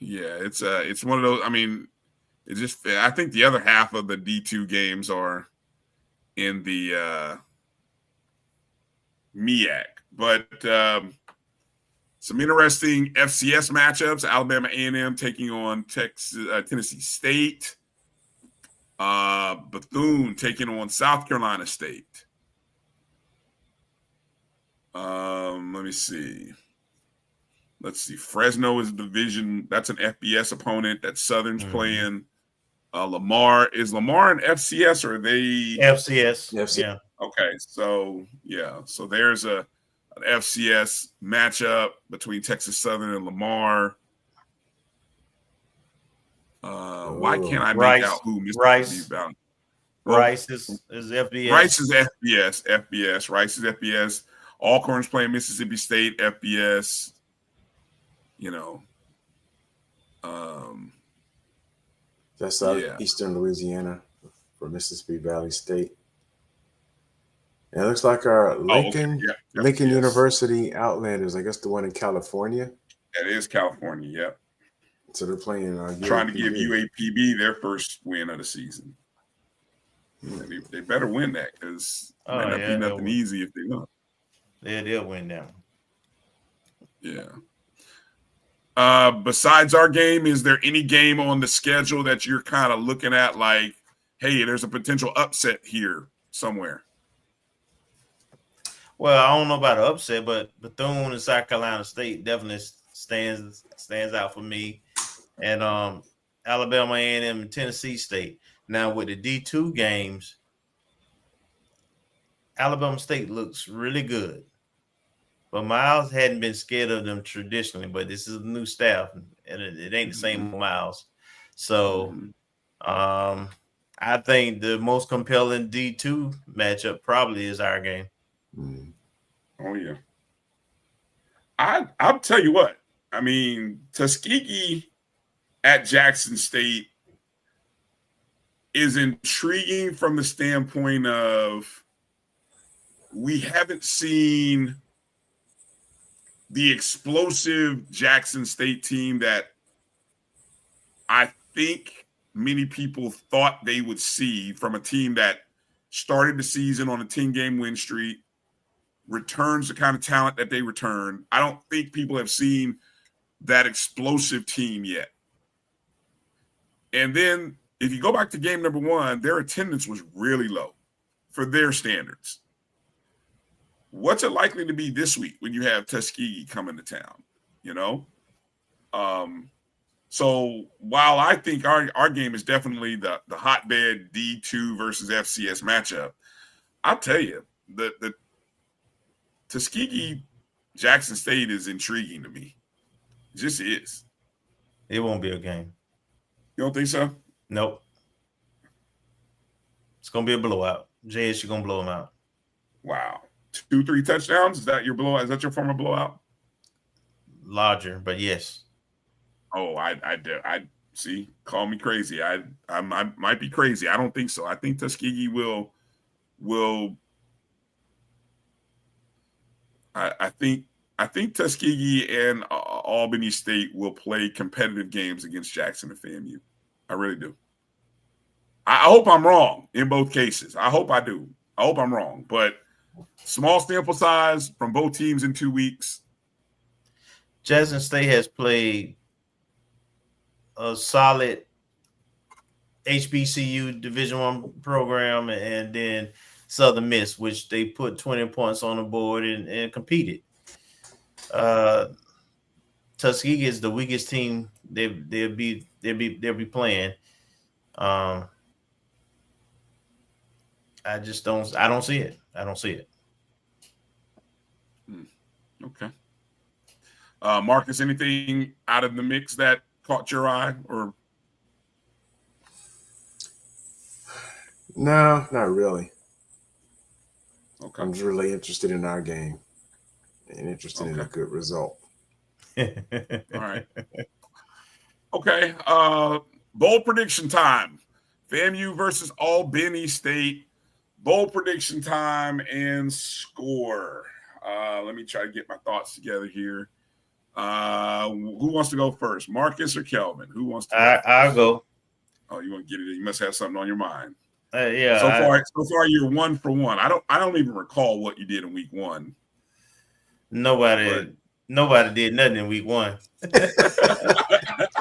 it's one of those. I mean, it's just, I think the other half of the D2 games are in the MEAC, but some interesting FCS matchups. Alabama A&M taking on Tennessee State. Bethune taking on South Carolina State. Let me see. Let's see. Fresno is division. That's an FBS opponent that Southern's playing. Lamar. Is Lamar an FCS or are they FCS? Yeah. Okay. So So there's an FCS matchup between Texas Southern and Lamar. Why can't I make out who Rice is FBS. Rice is FBS. Rice is FBS. Alcorn's playing Mississippi State, FBS. That's Eastern Louisiana for Mississippi Valley State. And it looks like our Lincoln University Outlanders, I guess the one in California. That is California, yep. So they're playing trying to give UAPB their first win of the season. They better win that because it might not be nothing easy if they don't. Yeah, they'll win that one. Yeah. Besides our game, is there any game on the schedule that you're kind of looking at like, hey, there's a potential upset here somewhere? Well, I don't know about an upset, but Bethune and South Carolina State definitely stands out for me. And Alabama A&M and Tennessee State. Now with the D2 games, Alabama State looks really good. But Miles hadn't been scared of them traditionally, but this is a new staff, and it ain't the same Miles. So I think the most compelling D2 matchup probably is our game. Oh, yeah. I'll tell you what. I mean, Tuskegee at Jackson State is intriguing from the standpoint of we haven't seen the explosive Jackson State team that I think many people thought they would see from a team that started the season on a 10-game win streak, returns the kind of talent that they returned. I don't think people have seen that explosive team yet. And then if you go back to game number 1, their attendance was really low for their standards. What's it likely to be this week when you have Tuskegee coming to town? So while I think our game is definitely the hotbed D2 versus FCS matchup, I'll tell you, the Tuskegee Jackson State is intriguing to me. It just is. It won't be a game. You don't think so? Nope. It's going to be a blowout. JSU going to blow them out. Wow. 2-3 touchdowns? Is that your blowout? Is that your form of blowout? Larger, but yes. Oh, I see. Call me crazy. I might be crazy. I don't think so. I think Tuskegee will. I think Tuskegee and Albany State will play competitive games against Jackson and FAMU. I really do. I hope I'm wrong in both cases. I hope I do. I hope I'm wrong, but small sample size from both teams in 2 weeks. Jackson State has played a solid HBCU Division I program, and then Southern Miss, which they put 20 points on the board and competed. Tuskegee is the weakest team they'll be playing. I don't see it. I don't see it. Okay. Marcus, anything out of the mix that caught your eye or? No, not really. Okay. I'm just really interested in our game and interested in a good result. All right. Okay. Bowl prediction time. FAMU versus Albany State. Bowl prediction time and score. Let me try to get my thoughts together here. Who wants to go first? Marcus or Kelvin? Who wants to go first? I'll go. Oh, you want to get it? You must have something on your mind. Yeah. So far, you're 1 for 1. I don't even recall what you did in week 1. Nobody did nothing in week 1.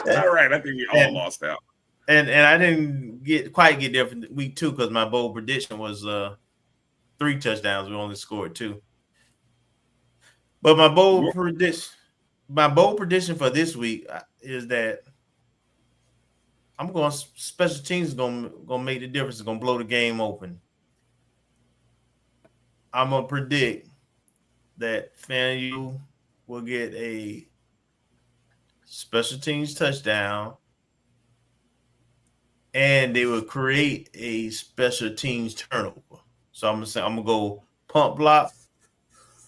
All right, I think we all lost out. And I didn't quite get there for week 2 because my bold prediction was 3 touchdowns. We only scored 2. But my bold prediction for this week is that I'm going special teams is gonna make the difference. It's gonna blow the game open. I'm gonna predict that FAMU will get a special teams touchdown, and they will create a special teams turnover. So I'm gonna go punt block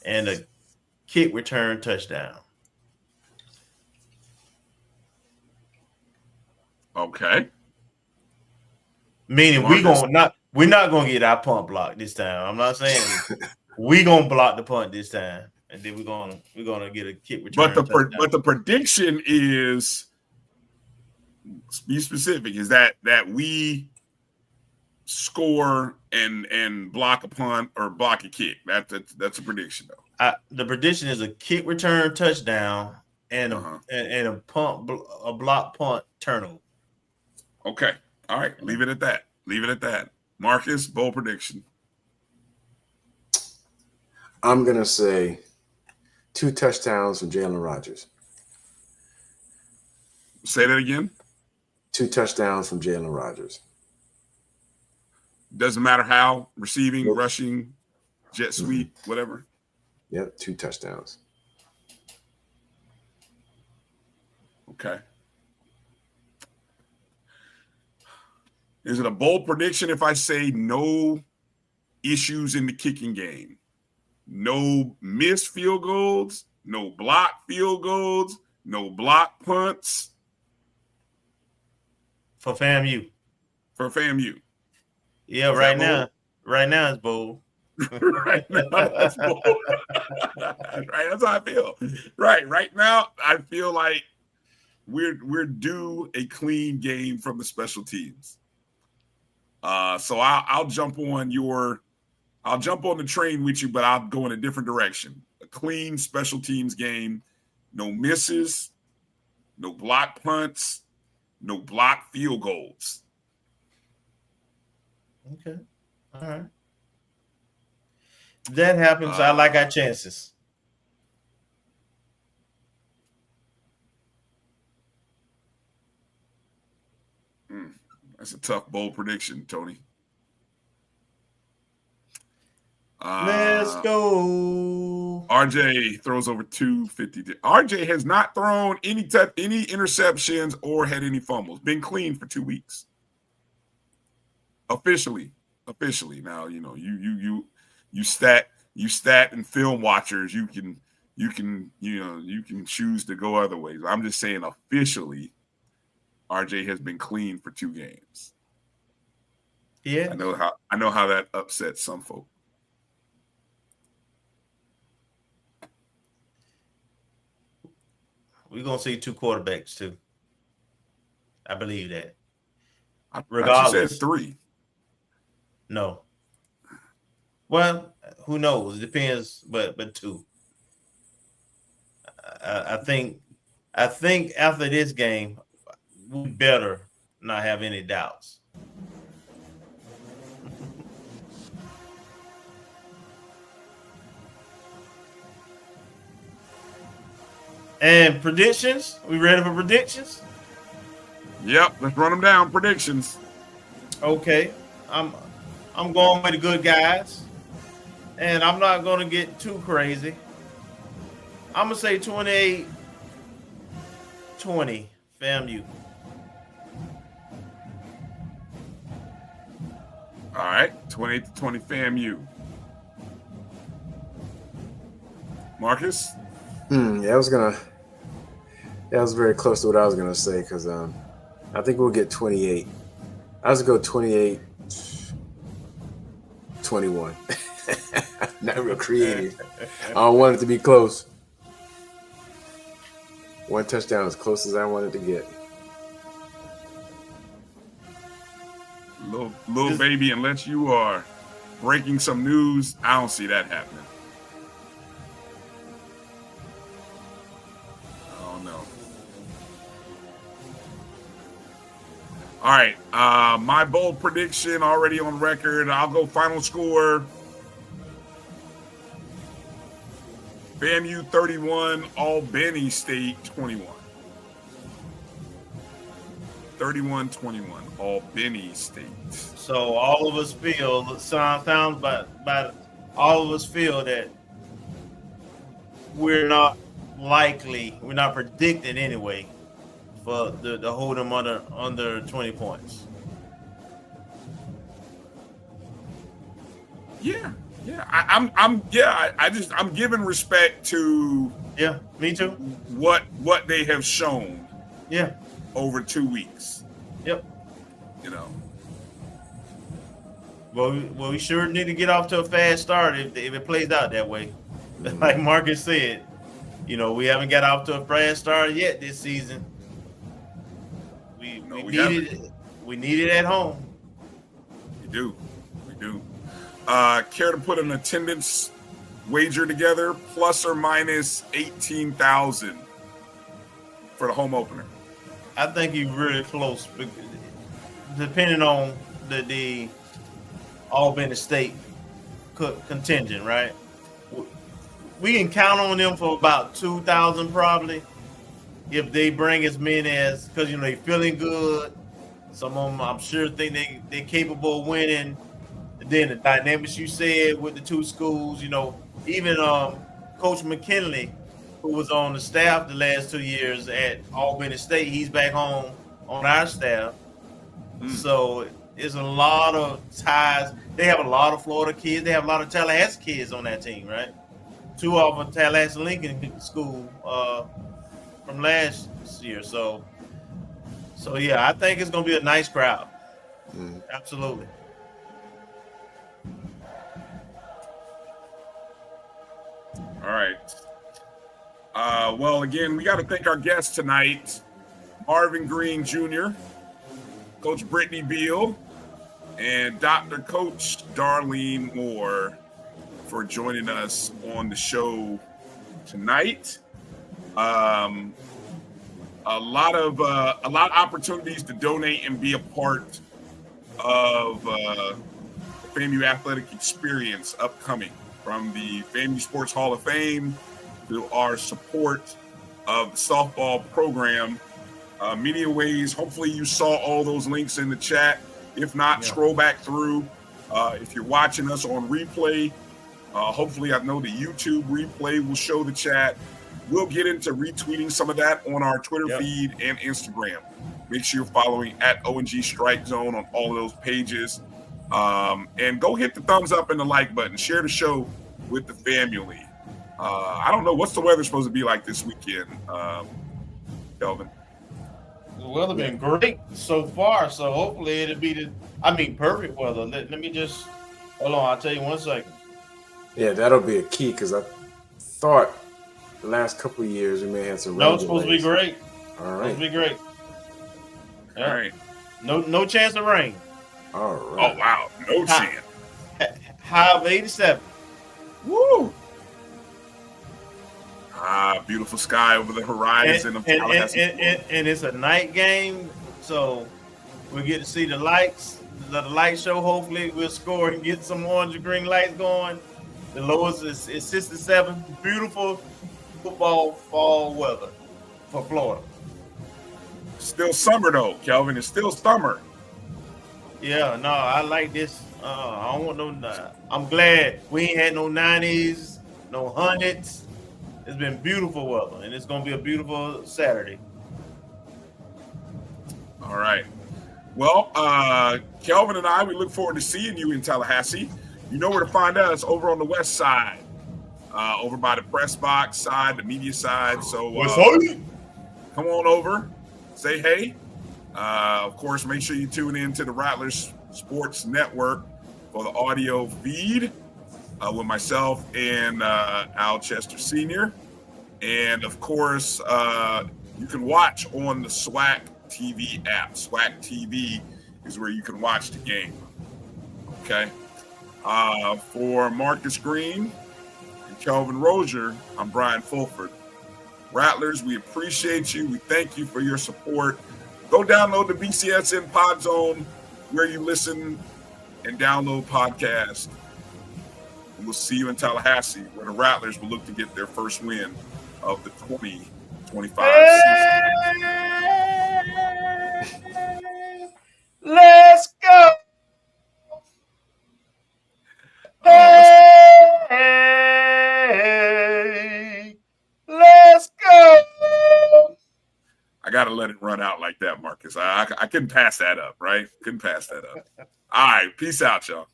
and a kick return touchdown. Okay. Meaning we're not gonna get our punt block this time. I'm not saying we're gonna block the punt this time, and then we're gonna get a kick return. But the prediction is, be specific, is that we score and block a punt or block a kick. That's a prediction though. The prediction is a kick return touchdown and a block punt turnover. Okay. All right. Leave it at that. Marcus, bold prediction. I'm going to say 2 touchdowns from Jalen Rogers. Say that again. 2 touchdowns from Jalen Rogers. Doesn't matter how, receiving, rushing, jet sweep, whatever. Yep, 2 touchdowns. Okay. Is it a bold prediction if I say no issues in the kicking game? No missed field goals, no blocked field goals, no blocked punts? For FAMU. Yeah, right now it's bold. Right now, that's bold. Right, that's how I feel. Right now, I feel like we're due a clean game from the special teams. So I'll jump on the train with you, but I'll go in a different direction. A clean special teams game, no misses, no block punts, no block field goals. Okay. All right. If that happens, I like our chances. That's a tough, bold prediction, Tony. Let's go. RJ throws over 250. RJ has not thrown any interceptions or had any fumbles. Been clean for 2 weeks. Officially. Now, you stat and film watchers, you can choose to go other ways. I'm just saying officially, RJ has been clean for 2 games. Yeah. I know how that upsets some folk. We're gonna see 2 quarterbacks too. I believe that. Regardless, you said 3. No. Well, who knows? It depends, but 2. I think after this game, we better not have any doubts. And predictions? We ready for predictions? Yep, let's run them down. Predictions. Okay. I'm going with the good guys. And I'm not going to get too crazy. I'm going to say 28-20 FAMU. All right, 28-20 FAMU. Marcus? Yeah, that was very close to what I was gonna say because I think we'll get 28. I was gonna go 28-21. Not real creative. I don't want it to be close. One touchdown as close as I wanted to get. Little baby, unless you are breaking some news, I don't see that happening. Oh no. All right. My bold prediction already on record. I'll go final score. FAMU 31, Albany State 21. 31-21, Albany State. So all of us feel, sounds by all of us feel that we're not predicted anyway for the hold them under 20 points. Yeah. I'm giving respect to me too. What they have shown. Yeah. Over 2 weeks. Yep. You know. Well, we sure need to get off to a fast start if it plays out that way. Like Marcus said, we haven't got off to a fast start yet this season. We need it at home. We do. Care to put an attendance wager together, plus or minus 18,000 for the home opener? I think he's really close, depending on the Albany State contingent, right? We can count on them for about 2,000 probably, if they bring as many as, because they're feeling good. Some of them, I'm sure, think they're capable of winning. And then the dynamics you said with the two schools, even Coach McKinley, who was on the staff the last 2 years at Albany State, he's back home on our staff. So it's a lot of ties. They have a lot of Florida kids. They have a lot of Tallahassee kids on that team, right? 2 of them Tallahassee Lincoln School from last year. So yeah, I think it's going to be a nice crowd. Absolutely. All right. Well, again, we got to thank our guests tonight, Marvin Green Jr., Coach Britney Beal, and Dr. Coach Darlene Moore for joining us on the show tonight. A lot of opportunities to donate and be a part of the FAMU athletic experience upcoming, from the FAMU Sports Hall of Fame to our support of the softball program. Media ways, hopefully you saw all those links in the chat. If not, scroll back through. If you're watching us on replay, hopefully I know the YouTube replay will show the chat. We'll get into retweeting some of that on our Twitter feed and Instagram. Make sure you're following at ONG StrikeZone on all of those pages. And go hit the thumbs up and the like button. Share the show with the family. I don't know, what's the weather supposed to be like this weekend, Kelvin? The weather been great so far, so hopefully it'll be perfect weather. Let me just hold on. I'll tell you 1 second. Yeah, that'll be a key because I thought the last couple of years we may have some. No, it's supposed to be great. All right, supposed to be great. All right. No chance of rain. All right. Oh wow, no chance. High of 87. Woo! Beautiful sky over the horizon of Tallahassee. And it's a night game, so we'll get to see the lights, the light show. Hopefully we'll score and get some orange and green lights going. The lowest is 67. Beautiful football fall weather for Florida. Still summer though, Kelvin. It's still summer. Yeah, no, I like this. I don't want no. I'm glad we ain't had no 90s, no 100s. It's been beautiful weather, and it's gonna be a beautiful Saturday. All right. Well, Kelvin and I, we look forward to seeing you in Tallahassee. You know where to find us, over on the west side, over by the press box side, the media side. So come on over, say hey. Of course, make sure you tune in to the Rattlers Sports Network for the audio feed with myself and Al Chester Sr. And of course, you can watch on the SWAC TV app. SWAC TV is where you can watch the game. Okay. For Marcus Green and Kelvin Rozier, I'm Brian Fulford. Rattlers, we appreciate you. We thank you for your support. Go download the BCSN Pod Zone where you listen and download podcasts. And we'll see you in Tallahassee, where the Rattlers will look to get their first win of the 2025 season. Let's go! Hey, let's go! I got to let it run out like that, Marcus. I couldn't pass that up, right? Couldn't pass that up. All right. Peace out, y'all.